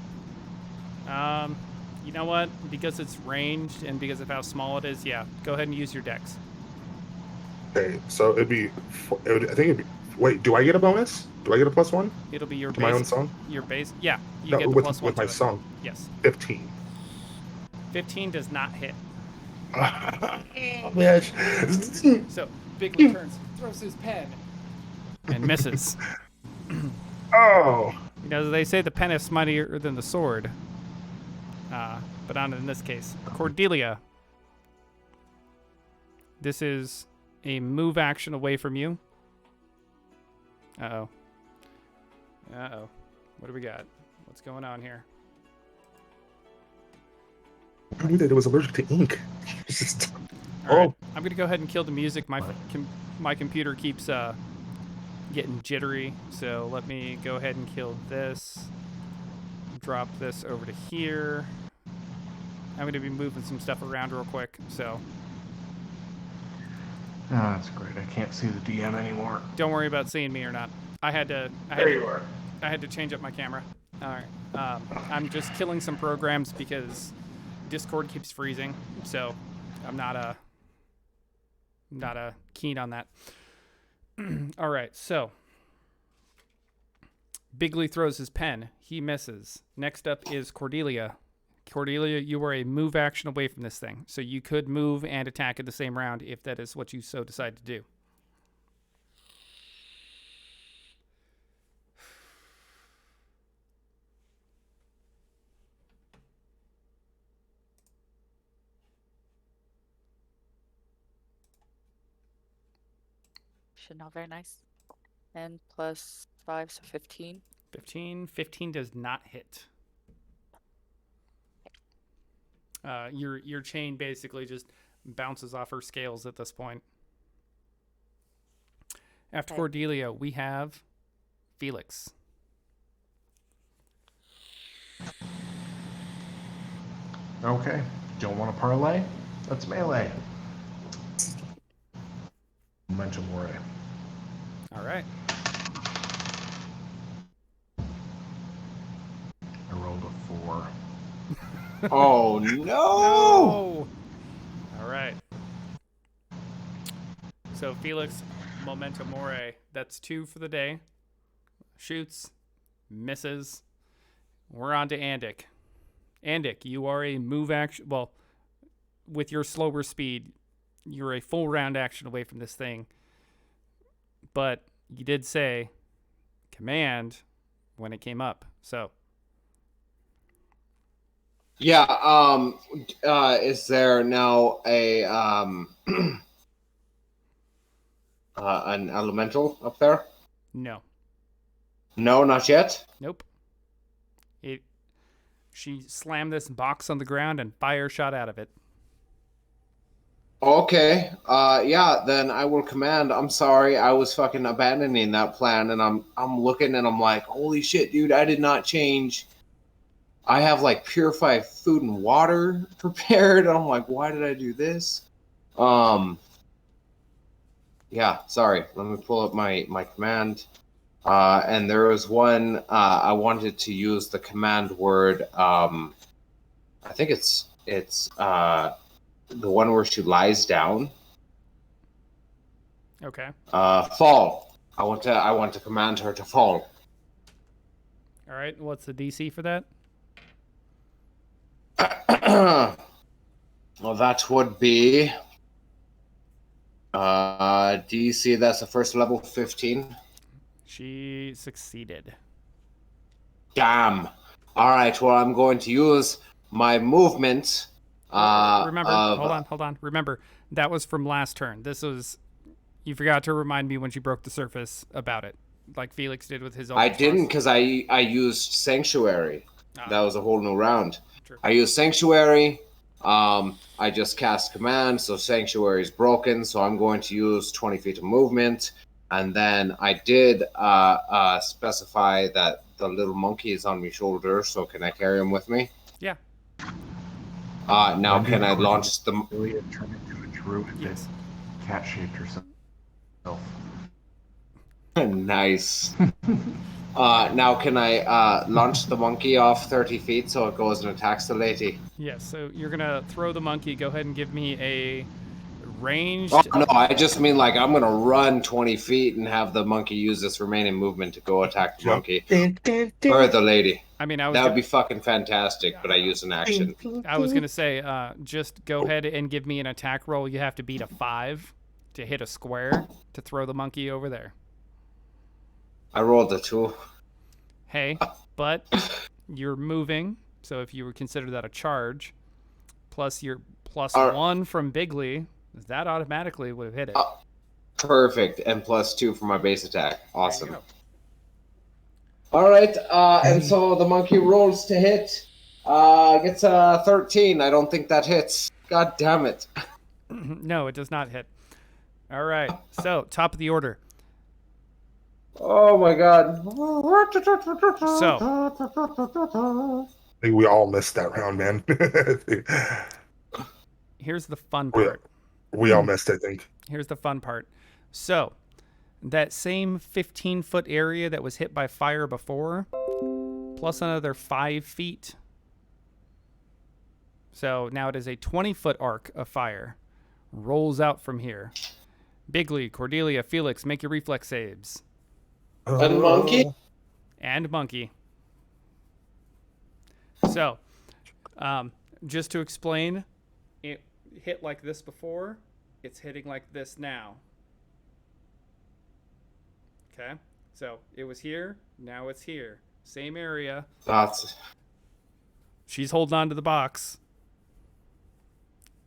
You know what? Because it's ranged and because of how small it is, yeah. Go ahead and use your dex.
Okay, so it'd be. I think it'd be. Wait, do I get a bonus? Do I get a plus 1?
It'll be your
To
base.
my own song?
Your base. Yeah, you
No,
get the
with,
plus 1
with my
to it.
song.
Yes.
15.
15 does not hit.
Bitch.
So Bigley turns, throws his pen, and misses.
Oh.
You know, they say the pen is mightier than the sword. But not in this case. Cordelia. This is a move action away from you. Uh-oh. Uh-oh. What do we got? What's going on here?
I knew that it was allergic to ink.
All right. I'm gonna go ahead and kill the music. My computer keeps getting jittery, so let me go ahead and kill this. Drop this over to here. I'm gonna be moving some stuff around real quick, so.
Oh, that's great. I can't see the DM anymore.
Don't worry about seeing me or not. I had to change up my camera. All right. I'm just killing some programs because Discord keeps freezing, so I'm not keen on that. All right, so Bigley throws his pen. He misses. Next up is Cordelia. Cordelia, you are a move action away from this thing, so you could move and attack in the same round if that is what you so decide to do.
Should not very nice. And plus 5, so 15.
15 does not hit. Your chain basically just bounces off her scales at this point. After Cordelia, we have Felix.
Okay. Don't want to parlay? Let's melee. Momentum Ray.
All right.
I rolled a 4.
Oh no!
No! All right. So Felix, Memento Mori. That's 2 for the day. Shoots, misses. We're on to Andic. Andic, you are a move action. Well, with your slower speed, you're a full round action away from this thing. But you did say command when it came up. So.
Yeah, is there now a an elemental up there?
No.
No, not yet?
Nope. She slammed this box on the ground and fire shot out of it.
Okay. Yeah, then I will command. I'm sorry, I was fucking abandoning that plan, and I'm looking and I'm like, holy shit, dude, I did not change. I have like purified food and water prepared. And I'm like, why did I do this? Yeah, sorry. Let me pull up my command. And there was one I wanted to use the command word. I think it's the one where she lies down.
Okay.
Fall. I want to command her to fall.
All right. What's the DC for that?
Well, that would be DC. That's the first level, 15.
She succeeded.
Damn. All right. Well, I'm going to use my movement.
Remember, hold on. Remember, that was from last turn. This was, you forgot to remind me when she broke the surface about it, like Felix did with his own.
I didn't, because I used Sanctuary. That was a whole new round.
True.
I used Sanctuary. I just cast Command, so Sanctuary is broken, so I'm going to use 20 feet of movement. And then I did specify that the little monkey is on my shoulder, so can I carry him with me?
Yeah.
Now can I launch the...
Really turn into a druid that cat-shaped herself.
Nice. Now can I launch the monkey off 30 feet so it goes and attacks the lady?
Yes, so you're going to throw the monkey. Go ahead and give me a ranged...
Oh, no, I just mean like I'm going to run 20 feet and have the monkey use this remaining movement to go attack the monkey. Or the lady.
I mean,
that would be fucking fantastic, but I use an action.
I was going to say, just go ahead and give me an attack roll. You have to beat a 5 to hit a square to throw the monkey over there.
I rolled a 2.
Hey, but you're moving, so if you would consider that a charge, plus your +1 from Bigley, that automatically would have hit it.
Perfect, and +2 for my base attack. Awesome. All right, and so the monkey rolls to hit. Gets a 13. I don't think that hits. God damn it.
No, it does not hit. All right. So, top of the order.
Oh my god.
So,
I think we all missed that round, man.
here's the fun part.
We all missed, I think.
Here's the fun part. So, that same 15-foot area that was hit by fire before, plus another 5 feet. So now it is a 20-foot arc of fire. Rolls out from here. Bigley, Cordelia, Felix, make your reflex saves.
And Monkey?
And Monkey. So, just to explain, it hit like this before. It's hitting like this now. Okay? So, it was here. Now it's here. Same area. She's holding on to the box.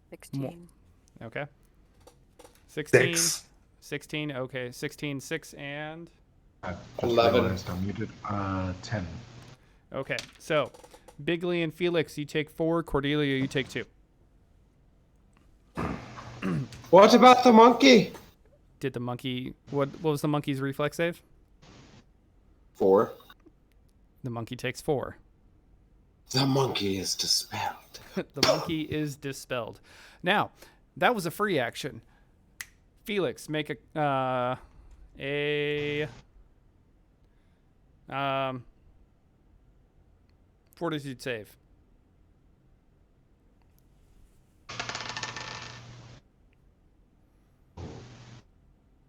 16.
Okay. 16.
6.
16. Okay. 16, 6, and...
I just
11.
realized I muted 10.
Okay. So, Bigley and Felix, you take 4. Cordelia, you take 2.
What about the monkey?
Did the monkey... What was the monkey's reflex save?
4.
The monkey takes 4.
The monkey is dispelled.
The monkey is dispelled. Now, that was a free action. Felix, make a fortitude save.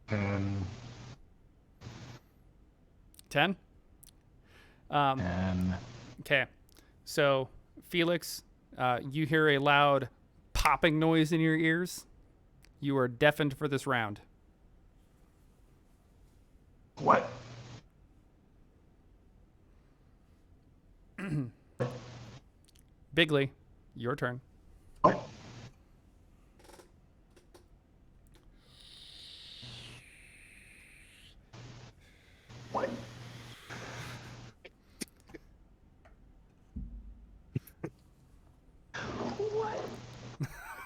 And
10?
10.
Okay. So, Felix, you hear a loud popping noise in your ears. You are deafened for this round.
What?
Bigley, your turn.
Oh. What?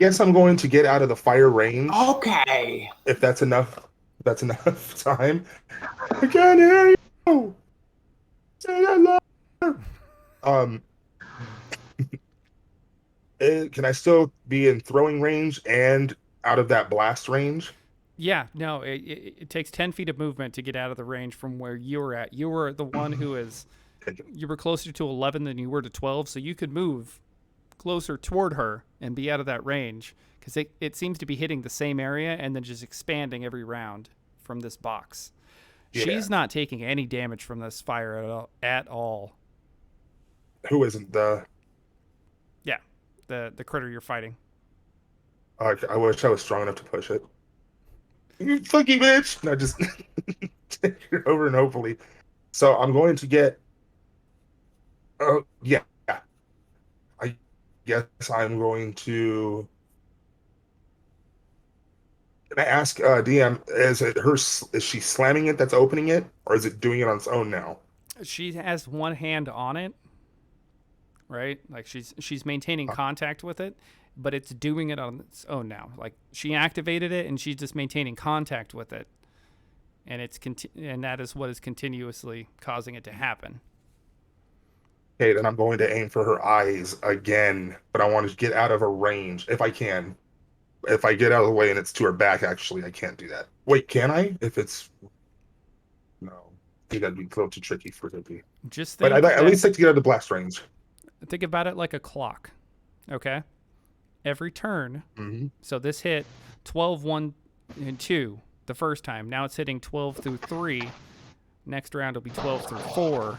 Yes, I'm going to get out of the fire range.
Okay.
If that's enough. That's enough time. I can't hear you. Say that louder. Can I still be in throwing range and out of that blast range?
Yeah, no, it takes 10 feet of movement to get out of the range from where you were at. You were the one who is... You were closer to 11 than you were to 12, so you could move closer toward her and be out of that range, because it seems to be hitting the same area and then just expanding every round from this box.
Yeah.
She's not taking any damage from this fire at all.
Who isn't the...
Yeah, the critter you're fighting.
I wish I was strong enough to push it. You fucking bitch! No, just take it over and hopefully. So I'm going to get... Oh, yeah. I guess I'm going to... Can I ask DM, is she slamming it that's opening it? Or is it doing it on its own now?
She has one hand on it, right? Like she's maintaining contact with it, but it's doing it on its own now. Like she activated it and she's just maintaining contact with it, and and that is what is continuously causing it to happen.
Okay, then I'm going to aim for her eyes again, but I want to get out of her range if I can. If I get out of the way and it's to her back, actually, I can't do that. Wait, can I? If it's... No. I think that'd be a little too tricky for it to be.
Just
But
think
I'd at least like to get out of the blast range.
Think about it like a clock, okay? Every turn, so this hit 12, 1, and 2 the first time. Now it's hitting 12 through 3. Next round will be 12 through 4,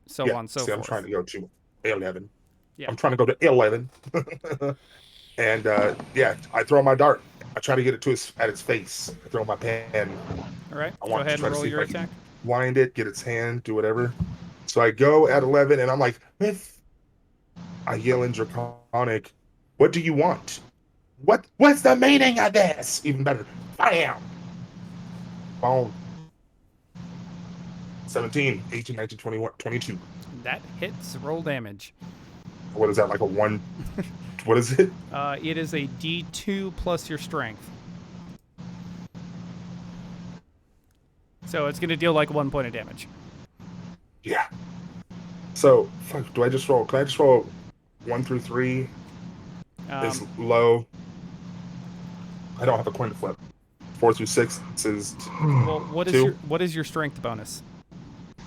so on and so forth.
I'm trying to go to 11.
Yeah.
I'm trying to go to 11. And yeah, I throw my dart. I try to get it at its face. I throw my pen.
All right,
I
go
want
ahead
to try
and
to
roll
see if
your
I can
attack.
Wind it, get its hand, do whatever. So I go at 11, and I'm like, I yell in Draconic, what do you want? What's the meaning of this? Even better. Bam! Boom. 17, 18, 19, 21, 22.
That hits. Roll damage.
What is that, like a 1? What is it?
It is a D2 plus your strength. So it's going to deal like 1 point of damage.
Yeah. So, fuck, do I just roll? Can I just roll 1 through 3 is low? I don't have a coin to flip. 4 through 6 is
Well, what is
2?
what is your strength bonus?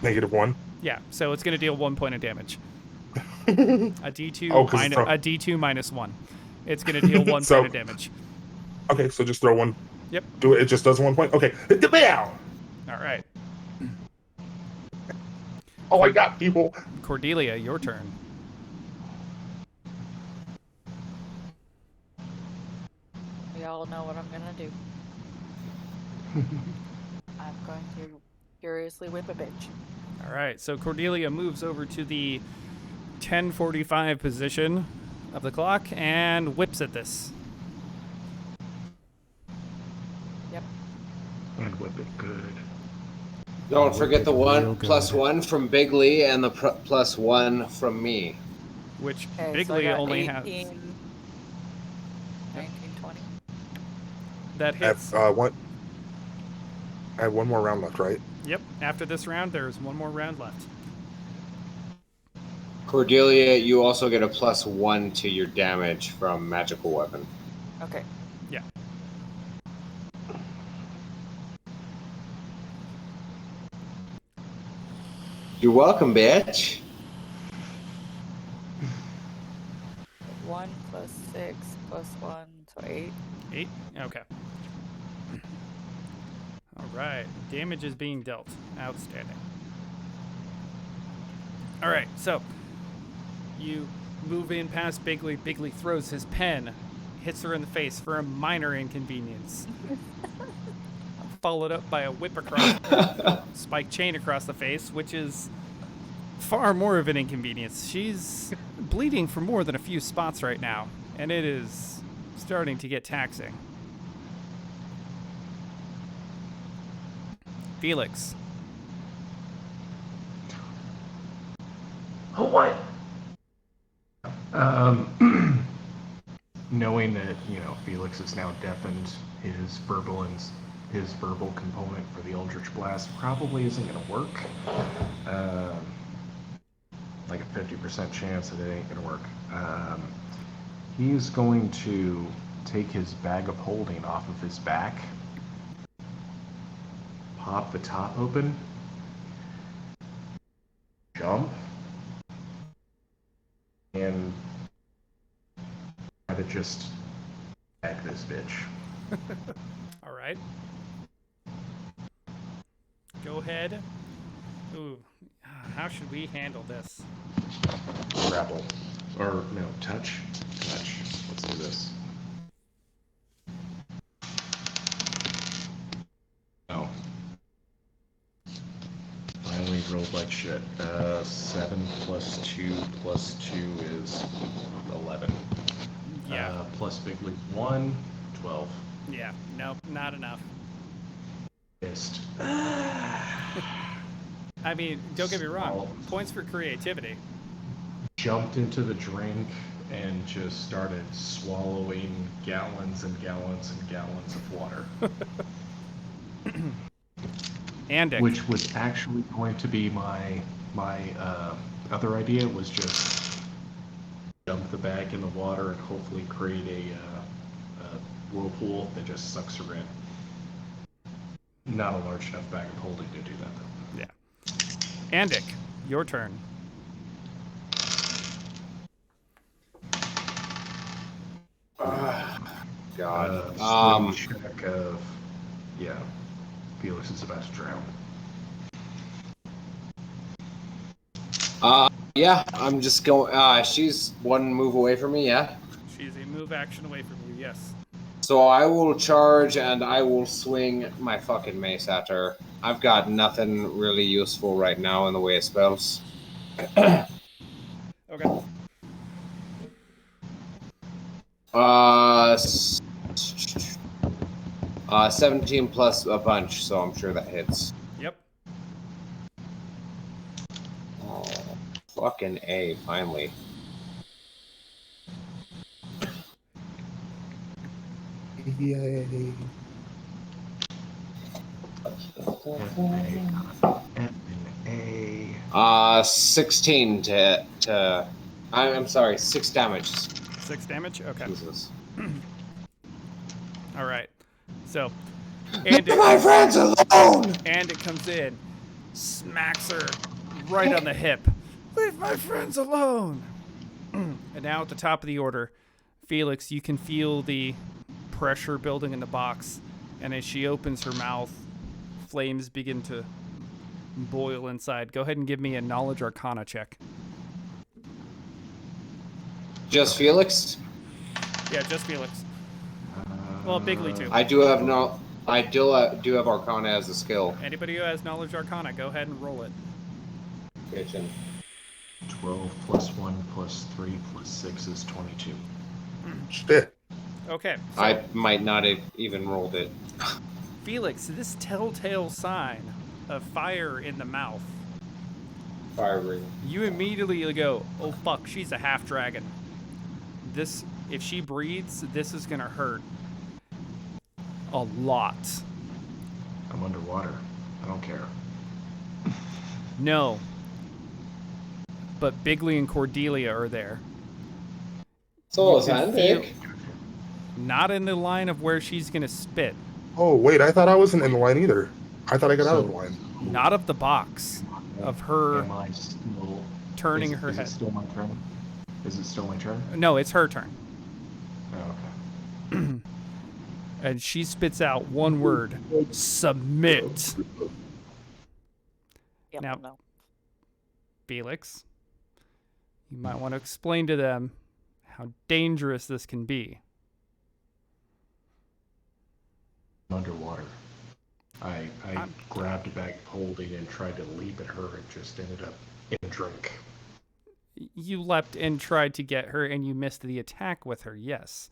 -1.
Yeah, so it's going to deal 1 point of damage. A D2 a D2 minus 1. It's going to deal 1 point of damage.
Okay, so just throw 1.
Yep.
Do it just does 1 point? Okay.
All right.
Oh, I got people.
Cordelia, your turn.
We all know what I'm gonna do. I'm going to furiously whip a bitch.
All right, so Cordelia moves over to the 10:45 position of the clock and whips at this.
Yep.
And whip it good.
Don't forget the +1 from Bigley and the +1 from me.
Which
Okay,
Bigley
so I got
only
18,
has.
19, 20.
That hits.
What? I have 1 more round left, right?
Yep. After this round, there's 1 more round left.
Cordelia, you also get a +1 to your damage from magical weapon.
Okay.
Yeah.
You're welcome, bitch.
1 plus 6 plus 1, so 8.
8? Okay. All right. Damage is being dealt. Outstanding. All right, so you move in past Bigley. Bigley throws his pen, hits her in the face for a minor inconvenience. Followed up by a whip across, spike chain across the face, which is far more of an inconvenience. She's bleeding from more than a few spots right now, and it is starting to get taxing. Felix.
Oh, what? Knowing that, Felix has now deafened his verbal component for the Eldritch Blast probably isn't going to work. Like a 50% chance that it ain't going to work. He's going to take his bag of holding off of his back, pop the top open, jump, and try to just bag this bitch.
All right. Go ahead. Ooh, how should we handle this?
Grapple. Or, no, touch. Touch. Let's do this. No. I only rolled like shit. 7 plus 2 plus 2 is 11.
Yeah.
Plus Big League 1, 12.
Yeah, nope, not enough.
Missed.
I mean, don't get me wrong. Points for creativity.
Jumped into the drink and just started swallowing gallons and gallons and gallons of water.
Andic.
Which was actually going to be my other idea, was just dump the bag in the water and hopefully create a whirlpool that just sucks her in. Not a large enough bag of holding to do that, though.
Yeah. Andic, your turn.
God.
Check of, yeah, Felix is about to drown.
Yeah, I'm just going. She's 1 move away from me. Yeah.
She's a move action away from you. Yes.
So I will charge and I will swing my fucking mace at her. I've got nothing really useful right now in the way of spells.
Okay.
17 plus a bunch, so I'm sure that hits.
Yep.
Oh, fucking A, finally.
Yay.
F&A. 16 to I'm sorry, 6 damage.
6 damage? Okay.
Jesus.
All right. So,
Leave my friends alone!
And it comes in, smacks her right on the hip. Leave my friends alone. And now at the top of the order, Felix, you can feel the pressure building in the box. And as she opens her mouth, flames begin to boil inside. Go ahead and give me a Knowledge Arcana check.
Just Felix?
Yeah, just Felix. Well, Bigly too.
I do have do have Arcana as a skill.
Anybody who has Knowledge Arcana, go ahead and roll it.
Kitchen.
12 plus 1 plus 3 plus 6 is 22.
Shit.
Okay. So
I might not have even rolled it.
Felix, this telltale sign of fire in the mouth.
Fire ring.
You immediately go, oh fuck, she's a half dragon. This, if she breathes, this is gonna hurt a lot.
I'm underwater. I don't care.
No. But Bigly and Cordelia are there.
So
You
is
can
Andic.
feel- Not in the line of where she's gonna spit.
Oh, wait, I thought I wasn't in the line either. I thought I got out of the line.
Not of the box. Of her
Am I still
turning
is,
her
is
head.
It still my turn? Is it still my turn?
No, it's her turn.
Oh, okay.
And she spits out one word: submit.
Yep,
Now,
no.
Felix, you might want to explain to them how dangerous this can be.
Underwater. I grabbed a bag of holding and tried to leap at her and just ended up in a drink.
You leapt and tried to get her, and you missed the attack with her, yes.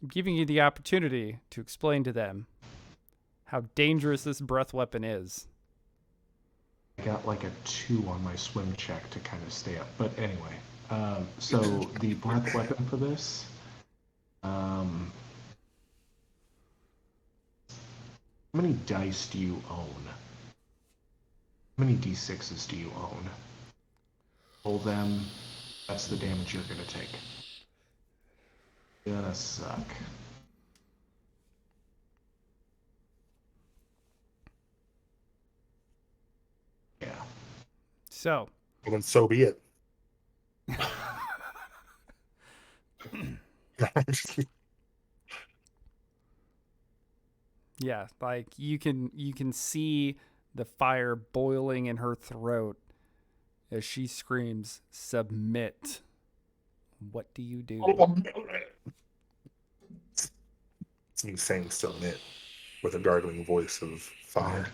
I'm giving you the opportunity to explain to them how dangerous this breath weapon is.
I got like a 2 on my swim check to kind of stay up. But anyway, so the breath weapon for this, how many dice do you own? How many d6s do you own? Roll them. That's the damage you're gonna take. Gonna suck. Yeah.
So.
Well, then so be it.
Yeah, like you can see the fire boiling in her throat as she screams, "Submit." What do you do?
It's me saying submit with a gargling voice of fire.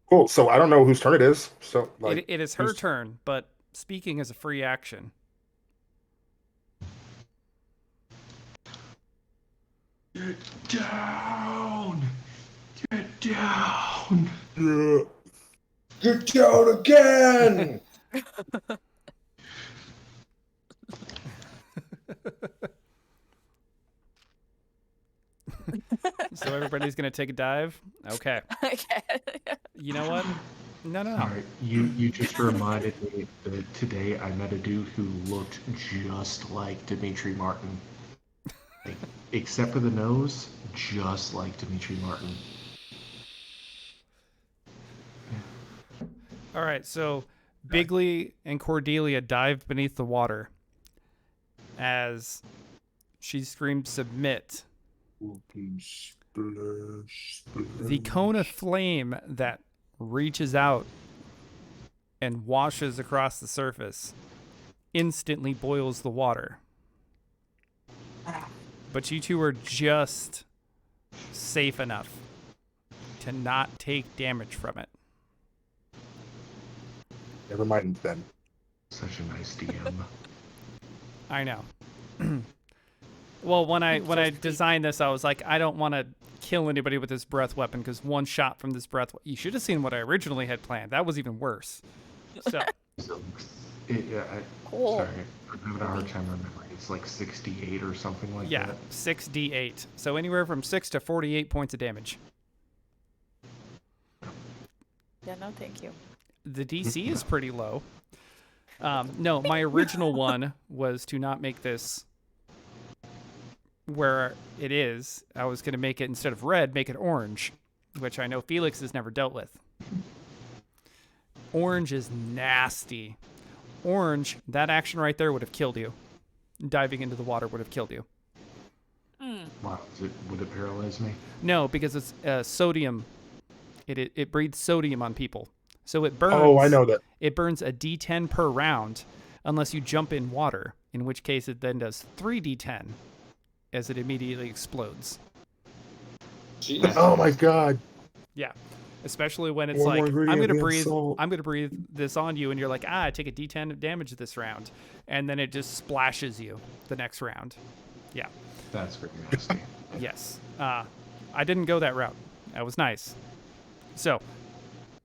Cool. So I don't know whose turn it is. So like,
It is her turn, but speaking is a free action.
Get down! Get down!
Yeah.
Get down again!
So everybody's gonna take a dive? Okay.
Okay.
You know what? No.
All right, you just reminded me that today I met a dude who looked just like Dimitri Martin. Like, except for the nose, just like Dimitri Martin.
All right, so Bigly and Cordelia dive beneath the water as she screams, "Submit." The cone of flame that reaches out and washes across the surface instantly boils the water. But you two are just safe enough to not take damage from it.
Never mind then.
Such a nice DM.
I know. Well, when I designed this, I was like, I don't want to kill anybody with this breath weapon because one shot from this breath. You should have seen what I originally had planned. That was even worse. So,
Cool.
Sorry, I'm having a hard time remembering. It's like 68 or something like
Yeah,
that.
6d8. So anywhere from 6 to 48 points of damage.
Yeah, no, thank you.
The DC is pretty low. No, my original one was to not make this where it is. I was going to make it, instead of red, make it orange, which I know Felix has never dealt with. Orange is nasty. Orange, that action right there would have killed you. Diving into the water would have killed you.
Wow, would it paralyze me?
No, because it's sodium. It breathes sodium on people. So it burns.
Oh, I know that.
It burns a D10 per round unless you jump in water, in which case it then does 3d10 as it immediately explodes.
Jeez.
Oh my god.
Yeah. Especially when it's
One
like,
more ingredient,
I'm
salt.
gonna breathe this on you, and you're like, I take a D10 of damage this round. And then it just splashes you the next round. Yeah.
That's pretty nasty.
Yes. I didn't go that route. That was nice. So,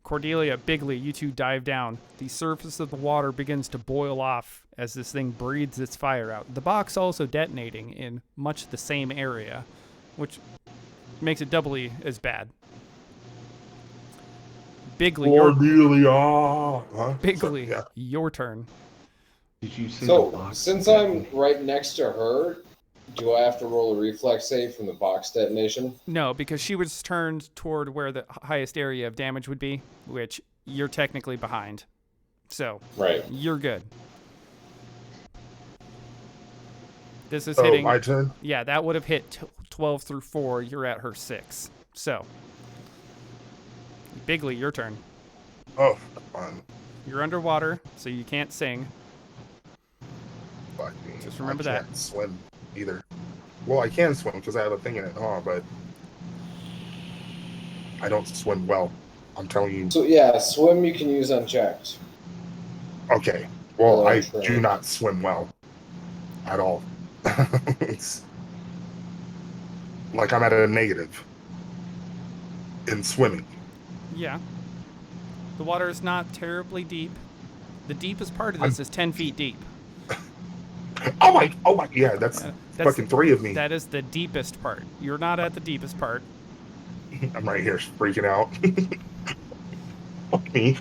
Cordelia, Bigley, you two dive down. The surface of the water begins to boil off as this thing breathes its fire out. The box also detonating in much the same area, which makes it doubly as bad. Bigley, Bigley,
Yeah.
your turn.
Did you see the
So,
box?
since I'm right next to her, do I have to roll a reflex save from the box detonation?
No, because she was turned toward where the highest area of damage would be, which you're technically behind. So,
Right.
You're good. This is
Oh,
hitting.
my turn?
Yeah, that would have hit 12 through 4. You're at her 6. So, Bigley, your turn.
Oh, fun.
You're underwater, so you can't sing.
Fuck me.
Just remember
I
that.
can't swim either. Well, I can swim because I have a thing in it, but I don't swim well. I'm telling you.
So yeah, swim you can use unchecked.
Okay. Well, I
True.
do not swim well at all. It's like I'm at a negative in swimming.
Yeah. The water is not terribly deep. The deepest part of this is 10 feet deep.
Oh my, yeah, that's fucking 3 of me.
That is the deepest part. You're not at the deepest part.
I'm right here freaking out. Fuck me.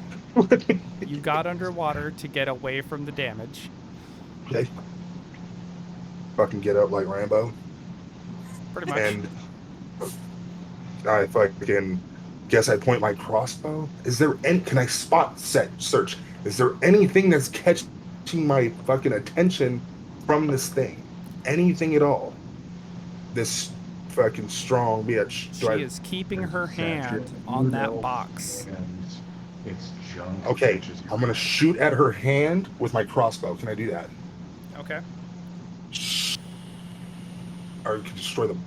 You got underwater to get away from the damage.
Okay. Fucking get up like Rambo.
Pretty much.
And I fucking guess I point my crossbow. Is there any? Can I search? Is there anything that's catching my fucking attention from this thing? Anything at all? This fucking strong bitch.
She is keeping her hand on that box.
And it's junk.
Okay,
which is-
I'm gonna shoot at her hand with my crossbow. Can I do that?
Okay.
Or you can destroy them.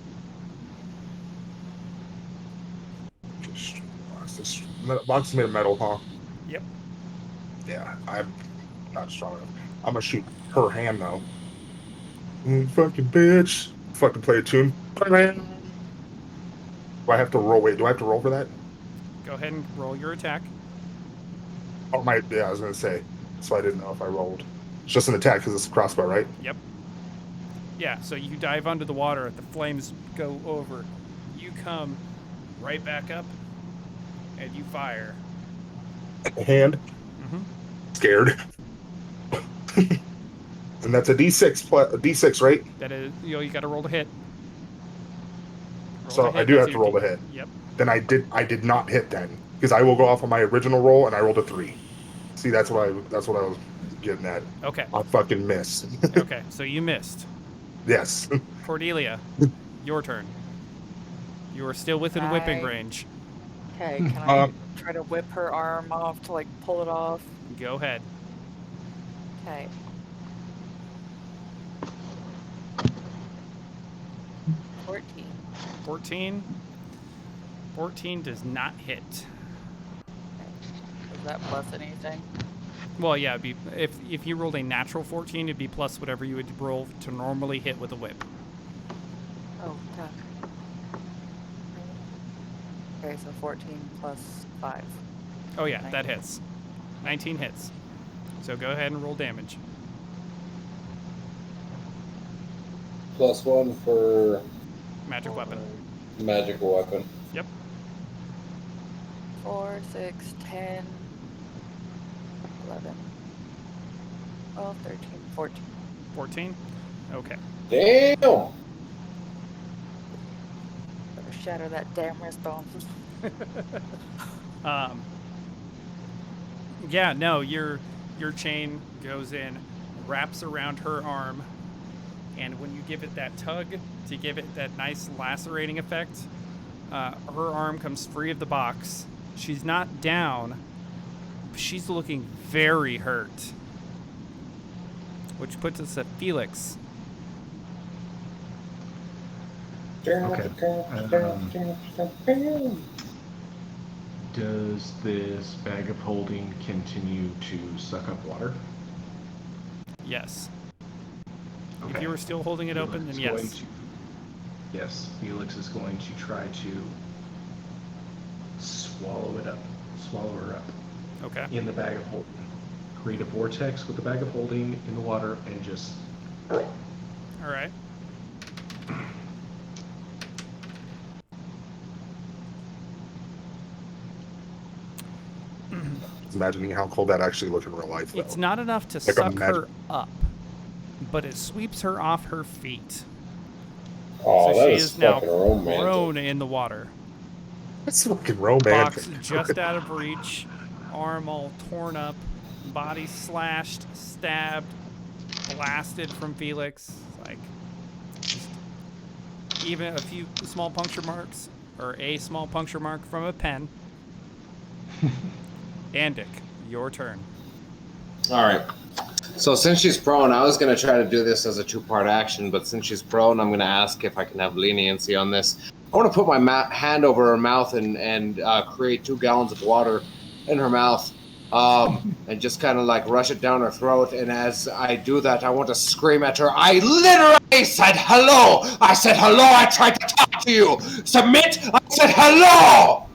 This box is made of metal, huh?
Yep.
Yeah, I'm not strong enough. I'm gonna shoot her hand though. Fucking bitch. Fucking play a tune. Do I have to roll? Wait, do I have to roll for that?
Go ahead and roll your attack.
Oh, yeah, I was gonna say. So I didn't know if I rolled. It's just an attack because it's a crossbow, right?
Yep. Yeah, so you dive under the water, the flames go over. You come right back up, and you fire.
Hand. Scared. And that's a D6 right?
That is, you got to roll to hit.
So I do have to roll the hit.
Yep.
Then I did not hit then because I will go off on my original roll and I rolled a 3. See, that's what I was getting at.
Okay.
I fucking missed.
Okay, so you missed.
Yes.
Cordelia, your turn. You are still within whipping range.
Okay, can I try to whip her arm off to like pull it off?
Go ahead.
Okay. $14.
14 does not hit.
Is that plus anything?
Well, yeah, it'd be, if you rolled a natural 14, it'd be plus whatever you would roll to normally hit with a whip.
Oh, okay. Okay, so 14 plus 5.
Oh yeah,
19.
that hits. 19 hits. So go ahead and roll damage.
+1 for
Magic weapon.
magical weapon.
Yep.
4, 6, 10, 11, 12, 13, 14.
14? Okay.
Damn!
Better shatter that damn wristbone.
Yeah, no, your chain goes in, wraps around her arm, and when you give it that tug to give it that nice lacerating effect, her arm comes free of the box. She's not down, but she's looking very hurt. Which puts us at Felix.
Okay. Does this bag of holding continue to suck up water?
Yes.
Okay.
If you were still holding it open, then yes.
Yes, Felix is going to try to swallow her up.
Okay.
In the bag of holding. Create a vortex with the bag of holding in the water and just...
All right.
Imagining how cold that actually looked in real life. Though.
It's not enough to
Like a
suck her up, but it sweeps her off her feet.
Oh,
so
that
she
is
is now
fucking romantic.
prone in the water.
That's fucking romantic.
Box just out of reach, arm all torn up, body slashed, stabbed, blasted from Felix. Like, just even a few small puncture marks, or a small puncture mark from a pen. Andic, your turn.
All right. So since she's prone, I was going to try to do this as a two-part action, but since she's prone, I'm going to ask if I can have leniency on this. I want to put my hand over her mouth and create 2 gallons of water in her mouth and just kind of like rush it down her throat. And as I do that, I want to scream at her. I literally said hello. I said hello. I tried to talk to you. Submit. I said hello.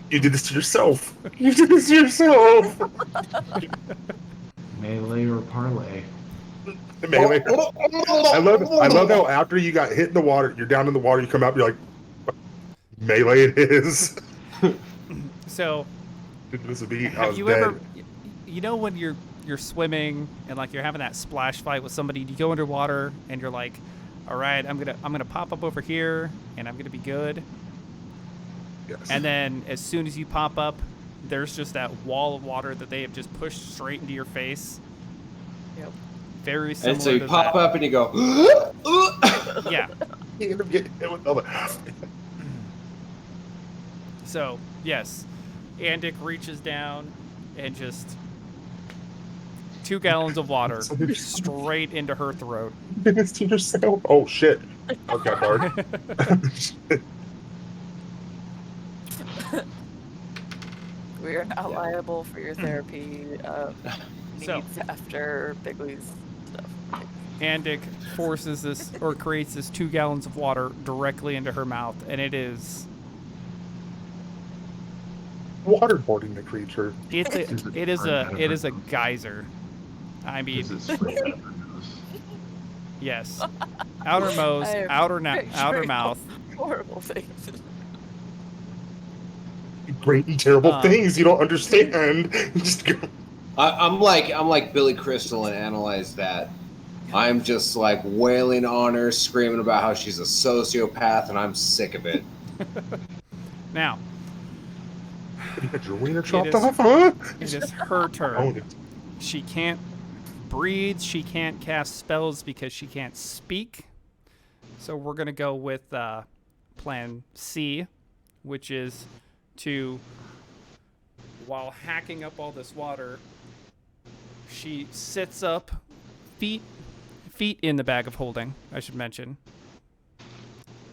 You did this to yourself. You did this to yourself.
Melee or parlay?
Melee. I love how after you got hit in the water, you're down in the water, you come out, you're like, melee it is.
So,
this would be,
have you ever, you know, when you're swimming and like you're having that splash fight with somebody, you go underwater and you're like, all right, I'm gonna pop up over here and I'm gonna be good.
Yes.
And then as soon as you pop up, there's just that wall of water that they have just pushed straight into your face.
Yep.
Very similar.
And so you
to
pop
that.
up and you go,
Yeah.
You end up getting hit with all the...
So, yes. Andic reaches down and just 2 gallons of water straight into her throat.
This to yourself. Oh shit. Okay, Bart.
We are not liable for your therapy needs
So-
after Bigley's stuff.
Andic forces this, or creates this 2 gallons of water directly into her mouth, and it is...
Waterboarding the creature.
It is a geyser. I mean, yes, outer nose, outer mouth.
Horrible things.
Great and terrible things you don't understand. Just go.
I'm like Billy Crystal and Analyze That. I'm just like wailing on her, screaming about how she's a sociopath, and I'm sick of it.
Now,
You got your wiener chopped
is-
off, huh?
it is her
Own
turn.
it.
She can't breathe. She can't cast spells because she can't speak. So we're gonna go with Plan C, which is to, while hacking up all this water, she sits up, feet in the bag of holding, I should mention,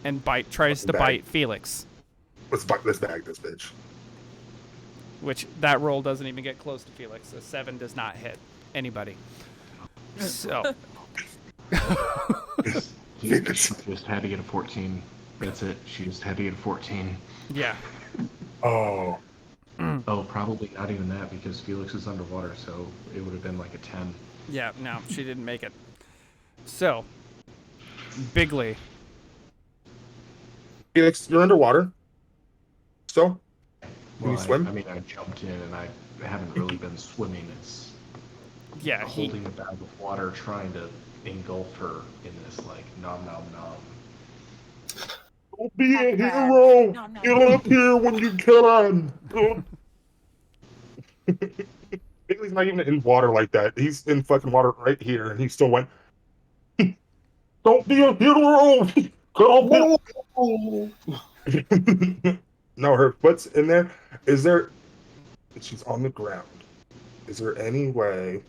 and tries to bite Felix,
Let's bag this bitch.
which that roll doesn't even get close to Felix. A 7 does not hit anybody. So
She just had to get a 14. That's it. She just had to get a 14.
yeah.
Oh.
Oh, probably not even that because Felix is underwater, so it would have been like a 10.
Yeah, no, she didn't make it. So, Bigley.
Felix, you're underwater. Still? Can you
Well,
swim?
I mean, I jumped in and I haven't really been swimming. It's
Yeah,
holding a bag of water, trying to engulf her in this like nom nom nom.
Don't be a hero! Get up here when you can! Bigley's not even in water like that. He's in fucking water right here, and he still went, don't be a hero! Get up here! No, her foot's in there. Is there... She's on the ground. Is there any way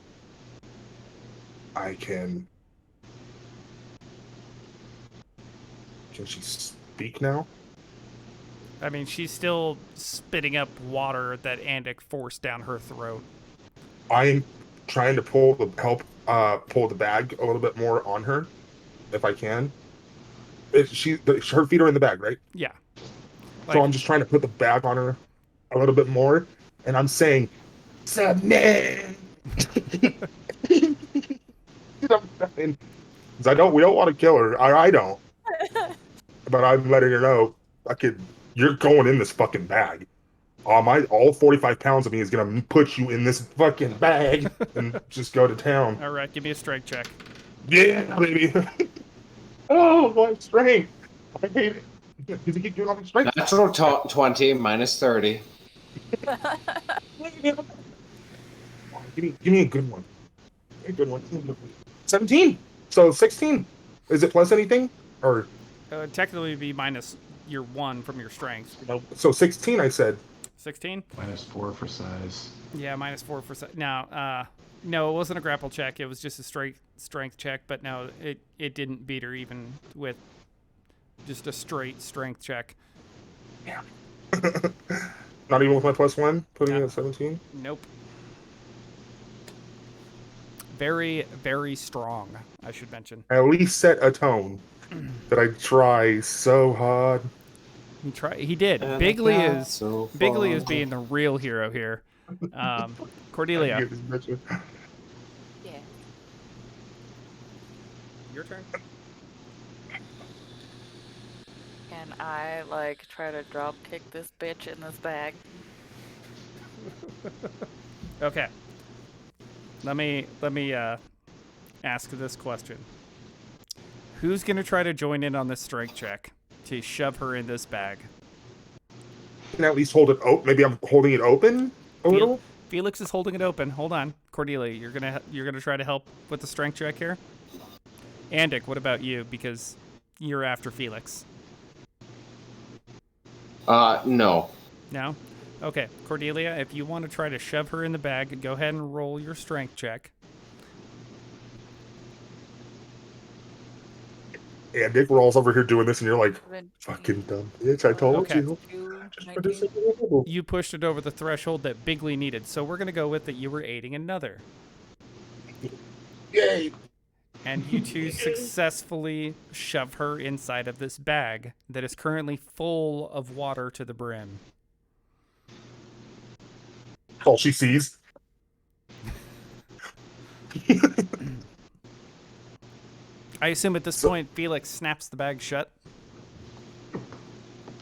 I can... Can she speak now?
I mean, she's still spitting up water that Andic forced down her throat.
I'm trying to pull the bag a little bit more on her, if I can. Her feet are in the bag, right?
Yeah.
So I'm just trying to put the bag on her a little bit more, and I'm saying, submit. We don't want to kill her. I don't. But I'm letting her know, you're going in this fucking bag. All 45 pounds of me is gonna put you in this fucking bag and just go to town.
All right, give me a strength check.
Yeah, baby. Oh, my strength. I hate it. Does he keep doing all my strength?
Natural 20 minus 30.
Give me a good one. A good one. 17. So 16. Is it plus anything? Or
Technically, it'd be minus your 1 from your strength.
so 16, I said.
16?
Minus 4 for size.
Yeah, minus 4 for size. No, no, it wasn't a grapple check. It was just a strength check. But no, it didn't beat her even with just a straight strength check.
Yeah. Not even with my plus 1, putting it at 17?
Nope. Very, very strong, I should mention.
I at least set a tone that I try so hard.
He did. Bigley is being the real hero here. Cordelia.
Yeah.
Your turn.
Can I try to drop kick this bitch in this bag?
Okay. Let me ask this question. Who's gonna try to join in on this strength check to shove her in this bag?
Can I at least hold it open? Maybe I'm holding it open a little.
Felix is holding it open. Hold on, Cordelia. You're gonna try to help with the strength check here. Andic, what about you? Because you're after Felix.
No.
No? Okay, Cordelia, if you want to try to shove her in the bag, go ahead and roll your strength check.
And Nick rolls over here doing this, and you're like, fucking dumb bitch, I told you.
You pushed it over the threshold that Bigley needed, so we're going to go with that you were aiding another.
Yay!
And you two successfully shove her inside of this bag that is currently full of water to the brim.
All she sees.
I assume at this point Felix snaps the bag shut.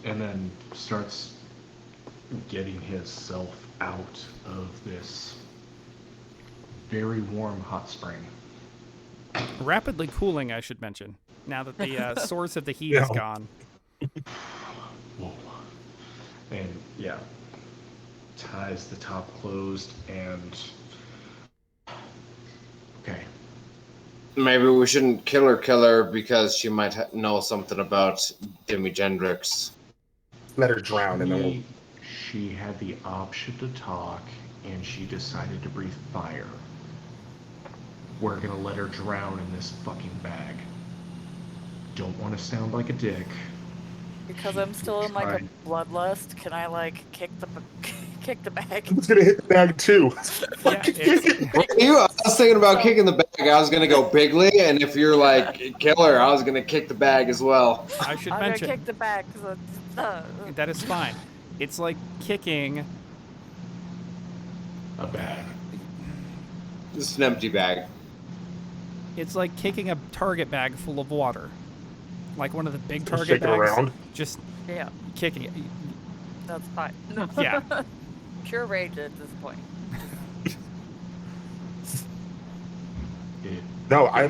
And then starts getting himself out of this very warm hot spring.
Rapidly cooling, I should mention, now that the source of the heat is gone.
Whoa. And yeah, ties the top closed and... Okay.
Maybe we shouldn't kill her because she might know something about Jimi Gendrix.
Let her drown and then
She had the option to talk, and she decided to breathe fire. We're gonna let her drown in this fucking bag. Don't want to sound like a dick.
Because I'm still in a bloodlust, can I kick the bag?
I'm gonna hit the bag too.
I was thinking about kicking the bag. I was gonna go Bigley, and if you're like killer, I was gonna kick the bag as well.
I should
I'm
mention
gonna kick the bag because
that is fine. It's like kicking
A bag.
Just an empty bag.
It's like kicking a Target bag full of water. Like one of the big Target
shake it
bags.
around.
Just
Yeah,
kicking it.
that's fine.
Yeah.
Pure rage at this point.
No, I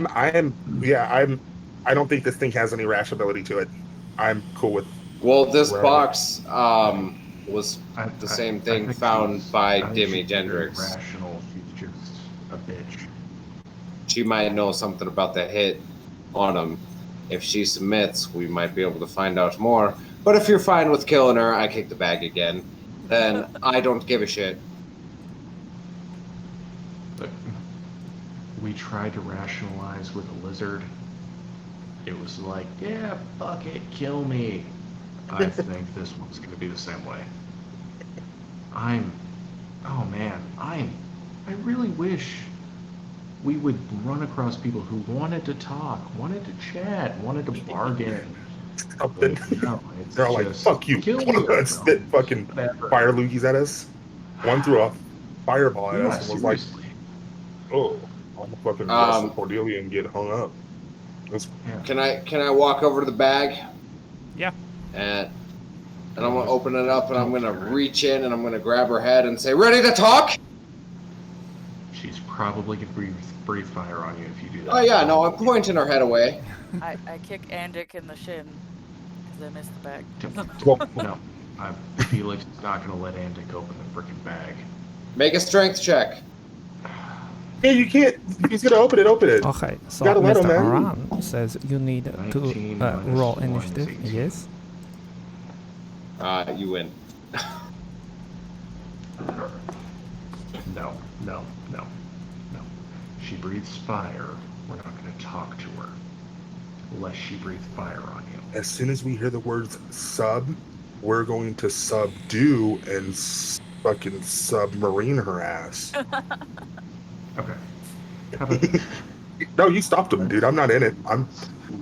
don't think this thing has any irrationality to it. I'm cool with.
Well, this
wherever.
box was the same thing found by Dimmy Gendrix.
Rational. She's just a bitch.
She might know something about the hit on him. If she submits, we might be able to find out more. But if you're fine with killing her, I kick the bag again. Then I don't give a shit.
But we tried to rationalize with a lizard. It was like, yeah, fuck it, kill me. I think this one's going to be the same way. I really wish we would run across people who wanted to talk, wanted to chat, wanted to bargain.
Something.
No,
They're all like, fuck you.
Kill me.
And spit fucking fire loogies at us. One threw a fireball at us and was like, oh, I'm gonna fucking dress Cordelia and get hung up.
Can I walk over to the bag?
Yeah.
And I'm gonna open it up and I'm gonna reach in and I'm gonna grab her head and say, "Ready to talk?"
She's probably gonna breathe fire on you if you do that.
Oh yeah, no, I'm pointing her head away.
I kick Andic in the shin because I missed the bag.
No, Felix is not gonna let Andic open the freaking bag.
Make a strength check.
Yeah, you can't. If he's gonna open it, open it.
Okay, so
gotta let
Mr.
him, man.
Aran says you need to roll initiative. Yes.
You win.
No. She breathes fire. We're not going to talk to her unless she breathes fire on you.
As soon as we hear the words sub, we're going to subdue and fucking submarine her ass.
Okay.
No, you stopped him, dude. I'm not in it.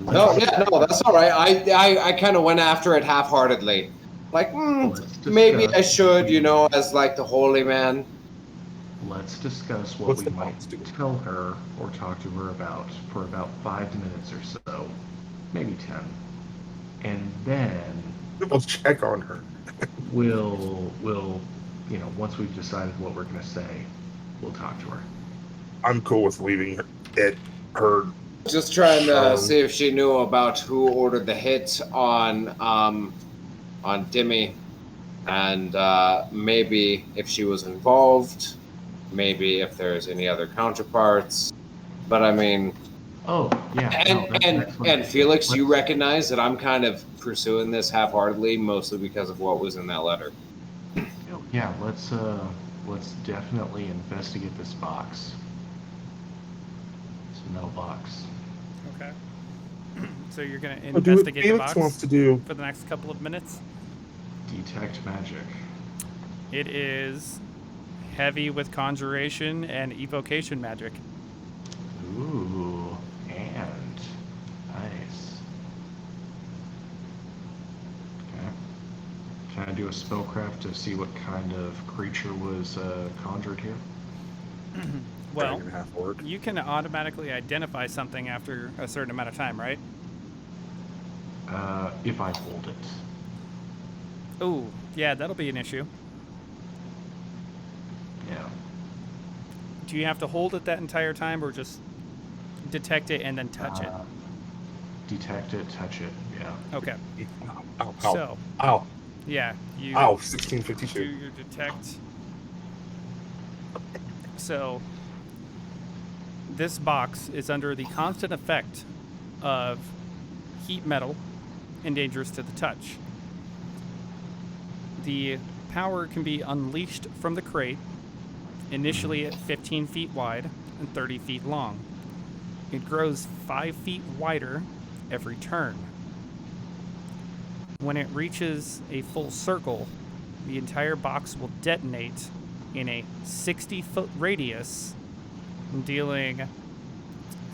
No, that's all right. I kind of went after it half-heartedly. Like, maybe I should, as like the holy man.
Let's discuss what we might tell her or talk to her about for about 5 minutes or so, maybe 10. And then
we'll check on her.
we'll once we've decided what we're going to say, we'll talk to her.
I'm cool with leaving her.
Just trying to see if she knew about who ordered the hit on Dimmy, and maybe if she was involved, maybe if there's any other counterparts. But I mean, and Felix, you recognize that I'm kind of pursuing this half-heartedly, mostly because of what was in that letter.
Yeah, let's definitely investigate this box. It's a metal box.
Okay. So you're gonna investigate the box
wants to do
for the next couple of minutes.
Detect magic.
It is heavy with conjuration and evocation magic.
Ooh, and nice. Okay. Can I do a spellcraft to see what kind of creature was conjured here?
Well, you can automatically identify something after a certain amount of time, right?
If I hold it.
Oh, yeah, that'll be an issue.
Yeah.
Do you have to hold it that entire time or just detect it and then touch it?
Detect it, touch it, yeah.
Okay.
Ow.
So,
ow.
Yeah, you
1652.
do your detect. So, this box is under the constant effect of heat metal and dangerous to the touch. The power can be unleashed from the crate, initially at 15 feet wide and 30 feet long. It grows 5 feet wider every turn. When it reaches a full circle, the entire box will detonate in a 60-foot radius, dealing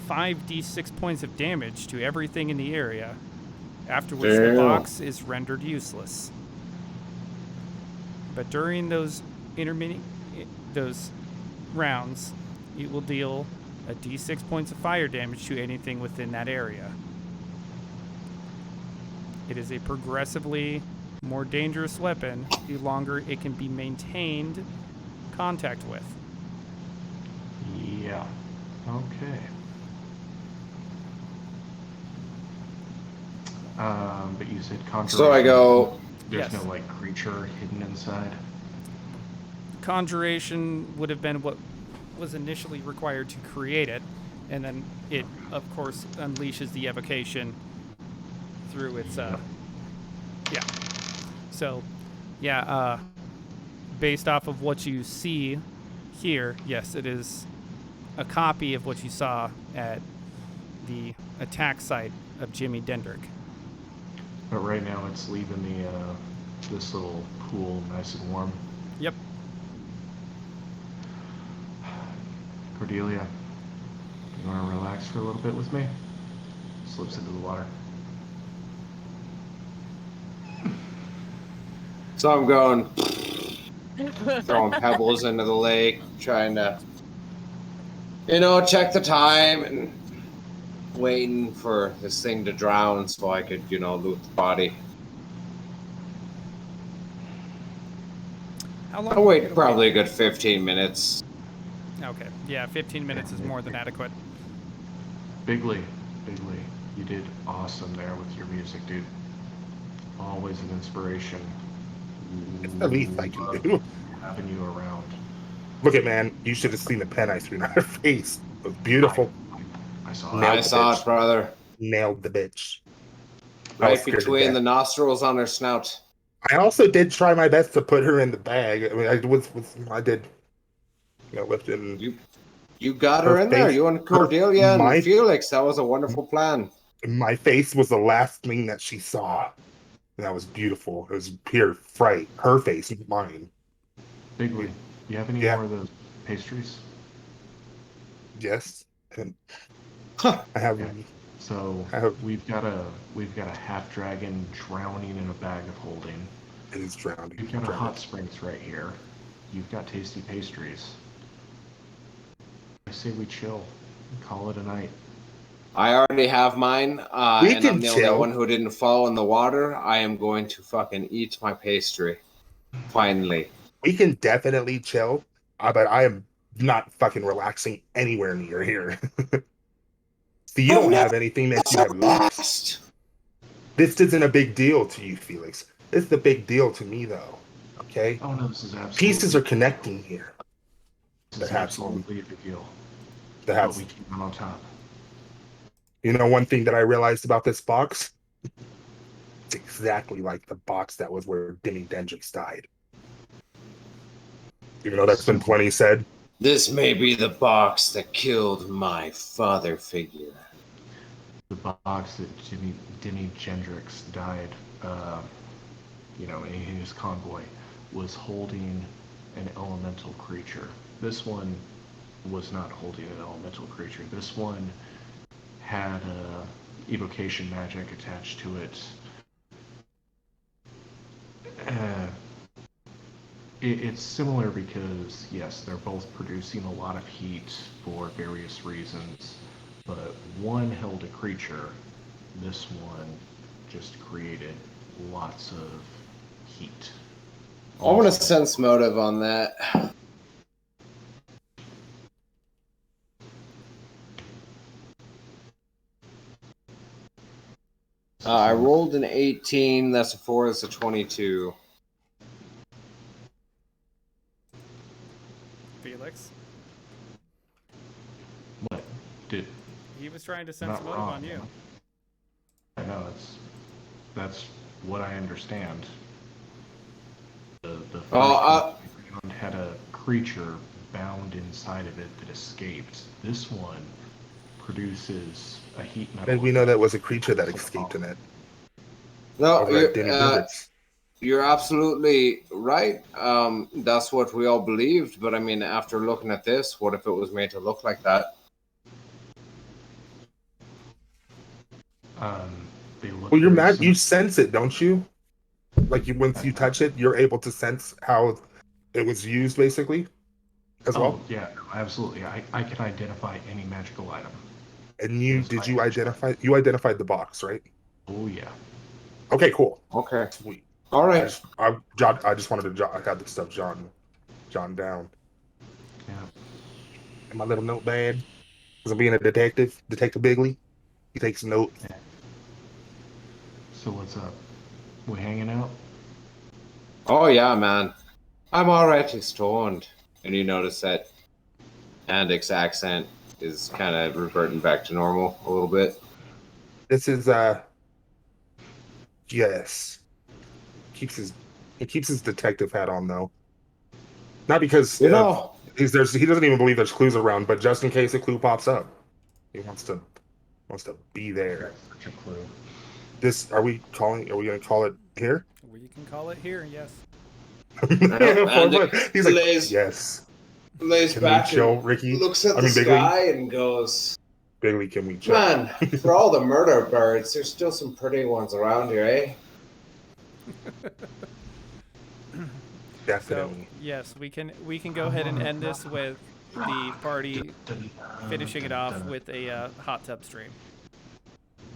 5d6 points of damage to everything in the area, after which the box is rendered useless. But during those intermittent those rounds, it will deal a d6 points of fire damage to anything within that area. It is a progressively more dangerous weapon the longer it can be maintained contact with.
Yeah. Okay. But you said conjuration.
So I go.
There's
Yes.
no like creature hidden inside.
Conjuration would have been what was initially required to create it, and then it, of course, unleashes the evocation through its. Yeah. So, yeah. Based off of what you see here, yes, it is a copy of what you saw at the attack site of Jimmy Dendrick.
But right now it's leaving the this little pool nice and warm.
Yep.
Cordelia, you want to relax for a little bit with me? Slips into the water.
So I'm going, throwing pebbles into the lake, trying to, check the time and waiting for this thing to drown so I could, loot the body.
How long?
I'll wait probably a good 15 minutes.
Okay. Yeah, 15 minutes is more than adequate.
Bigley, you did awesome there with your music, dude. Always an inspiration.
It's the least I can do.
Having you around.
Look at, man, you should have seen the pen I threw in her face. It was beautiful.
I saw
I saw it, brother.
Nailed the bitch.
Right between the nostrils on her snout.
I also did try my best to put her in the bag. I mean, I did, lift in.
You got her in there. You and Cordelia and Felix. That was a wonderful plan.
My face was the last thing that she saw. And that was beautiful. It was pure fright. Her face, not mine.
Bigley, you have any more of those pastries?
Yes. And I have.
Yeah. So we've got a half dragon drowning in a bag of holding.
It is drowning.
We've got a hot springs right here. You've got tasty pastries. I say we chill and call it a night.
I already have mine, and I'm the only one who didn't fall in the water. I am going to fucking eat my pastry. Finally.
We can definitely chill, but I am not fucking relaxing anywhere near here. So you don't have anything that you have lost. This isn't a big deal to you, Felix. This is a big deal to me, though. Okay?
Oh no, this is absolutely.
Pieces are connecting here.
This is absolutely a big deal.
But
we keep them on top.
You know, one thing that I realized about this box? It's exactly like the box that was where Jimmy Dendrix died. Even though that's been plenty said.
This may be the box that killed my father figure.
The box that Jimmy Gendrix died, in his convoy, was holding an elemental creature. This one was not holding an elemental creature. This one had evocation magic attached to it. It's similar because, yes, they're both producing a lot of heat for various reasons, but one held a creature, this one just created lots of heat.
I want to sense motive on that. I rolled an 18, that's a 4, that's a 22.
Felix?
What?
He was trying to sense motive on you.
I know, that's what I understand. The background had a creature bound inside of it that escaped. This one produces a heat metal.
And we know that was a creature that escaped in it.
No, you're absolutely right. That's what we all believed. But I mean, after looking at this, what if it was made to look like that?
Well, you're mad. You sense it, don't you? Like once you touch it, you're able to sense how it was used, basically. as well?
Yeah, absolutely. I can identify any magical item.
And you identified the box, right?
Oh yeah.
Okay, cool.
Okay.
Sweet.
All right.
I just wanted to have the stuff John down.
Yeah.
And my little notepad, because I'm being a detective, Detective Bigley. He takes notes.
Yeah. So what's up? We hanging out?
Oh yeah, man. I'm already stoned. And you notice that Andic's accent is kind of reverting back to normal a little bit.
This is yes. He keeps his detective hat on though. Not because
You know,
he doesn't even believe there's clues around, but just in case a clue pops up. He wants to be there.
Such a clue.
Are we gonna call it here?
We can call it here, yes.
He's like, yes.
Lays
Can
back
we chill,
and
Ricky?
looks at the
Bigley?
sky and goes,
Bigley, can we chill?
Man, for all the murder birds, there's still some pretty ones around here, eh?
Definitely.
So, yes, we can go ahead and end this with the party finishing it off with a hot tub stream.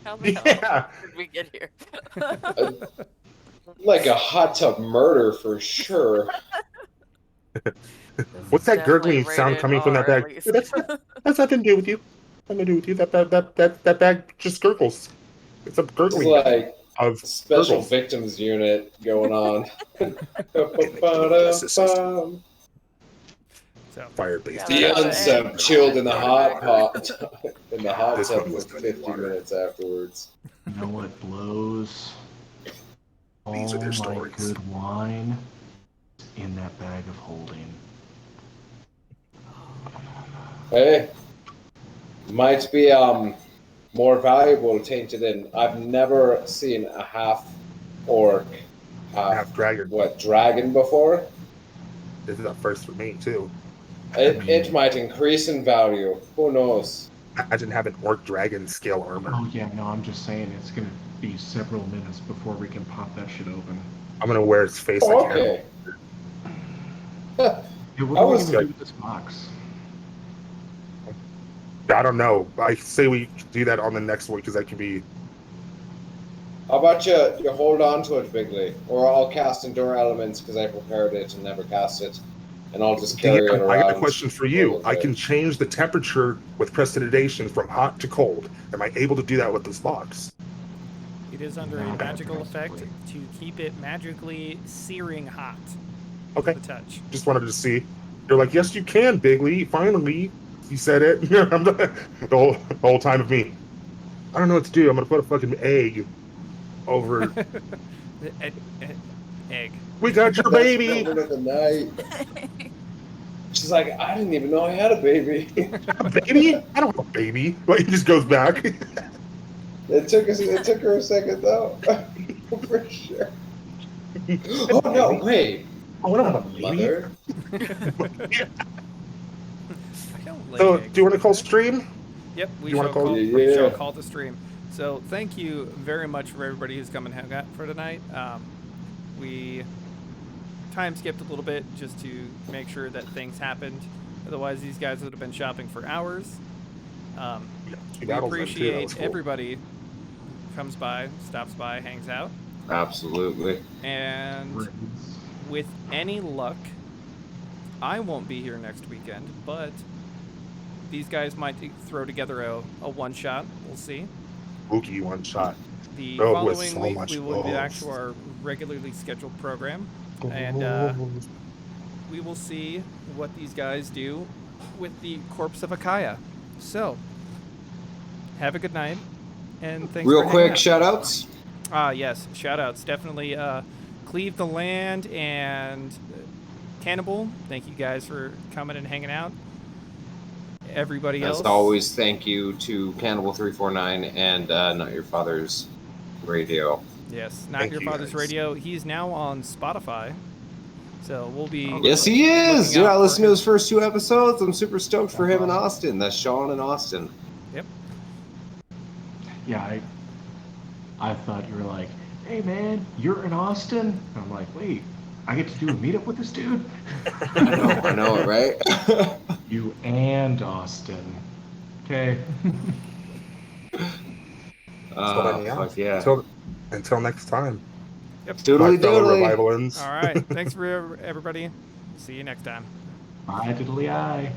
How the hell did we get here?
Like a hot tub murder for sure.
What's that gurgling sound coming from that bag? That's nothing to do with you. Nothing to do with you. That bag just gurgles. It's a gurgling
It's like
of
special
gurgles.
victims unit going on.
Fire based.
The unsub chilled in the hot pot in the hot tub for 50 minutes afterwards.
You know what blows?
These are their
All my
stories.
good wine is in that bag of holding.
Hey, might be more valuable tainted in. I've never seen a half orc,
half dragon.
Dragon before.
This is a first for me too.
It might increase in value. Who knows?
Imagine having orc dragon scale armor.
Oh yeah, no, I'm just saying it's gonna be several minutes before we can pop that shit open.
I'm gonna wear its face.
Okay.
Hey, what are we gonna do with this box?
I don't know. I say we do that on the next one because that can be.
How about you hold on to it, Bigley, or I'll cast Endure Elements because I prepared it and never cast it, and I'll just carry it around.
I got a question for you. I can change the temperature with prestidigitation from hot to cold. Am I able to do that with this box?
It is under a magical effect to keep it magically searing hot.
Okay.
The touch.
Just wanted to see. You're like, yes, you can, Bigley. Finally, you said it. the whole time of me. I don't know what to do. I'm gonna put a fucking egg over.
Egg.
We got your baby.
Of the night. She's like, I didn't even know I had a baby.
A baby? I don't have a baby. Like, he just goes back.
It took her a second though, for sure. Oh no! Wait.
Oh, I don't have a baby.
Like
so,
eggs.
do you want to call stream?
Yep, we
You wanna
shall
call-
we shall call the stream. So thank you very much for everybody who's come and hung out for tonight. We time skipped a little bit just to make sure that things happened. Otherwise, these guys would have been shopping for hours. We appreciate everybody who comes by, stops by, hangs out.
Absolutely.
And with any luck, I won't be here next weekend, but these guys might throw together a one-shot. We'll see.
Spooky one-shot.
The
Filled with
following
so
week,
much
we will be back
love.
to our regularly scheduled program, and we will see what these guys do with the corpse of Akaya. So, have a good night, and thanks
Real
for
quick,
hanging out.
shout-outs?
Yes, shout-outs. Definitely Cleave the Land and Cannibal. Thank you guys for coming and hanging out. Everybody else.
As always, thank you to Cannibal349 and Not Your Father's Radio.
Yes, Not
Thank
Your
you,
Father's
guys.
Radio. He's now on Spotify, so we'll be.
Yes, he is.
looking
Yeah, I
out for
listened to
him.
his first 2 episodes. I'm super stoked for him in Austin. That's Sean in Austin.
Yep.
Yeah, I thought you were like, hey man, you're in Austin? I'm like, wait, I get to do a meetup with this dude.
I know, right?
You and Austin. Okay.
So then, yeah.
Fuck yeah.
Until next time.
Yep.
Doodly
My fellow
doodly.
revivalins.
All right. Thanks for everybody. See you next time.
Bye, diddly eye.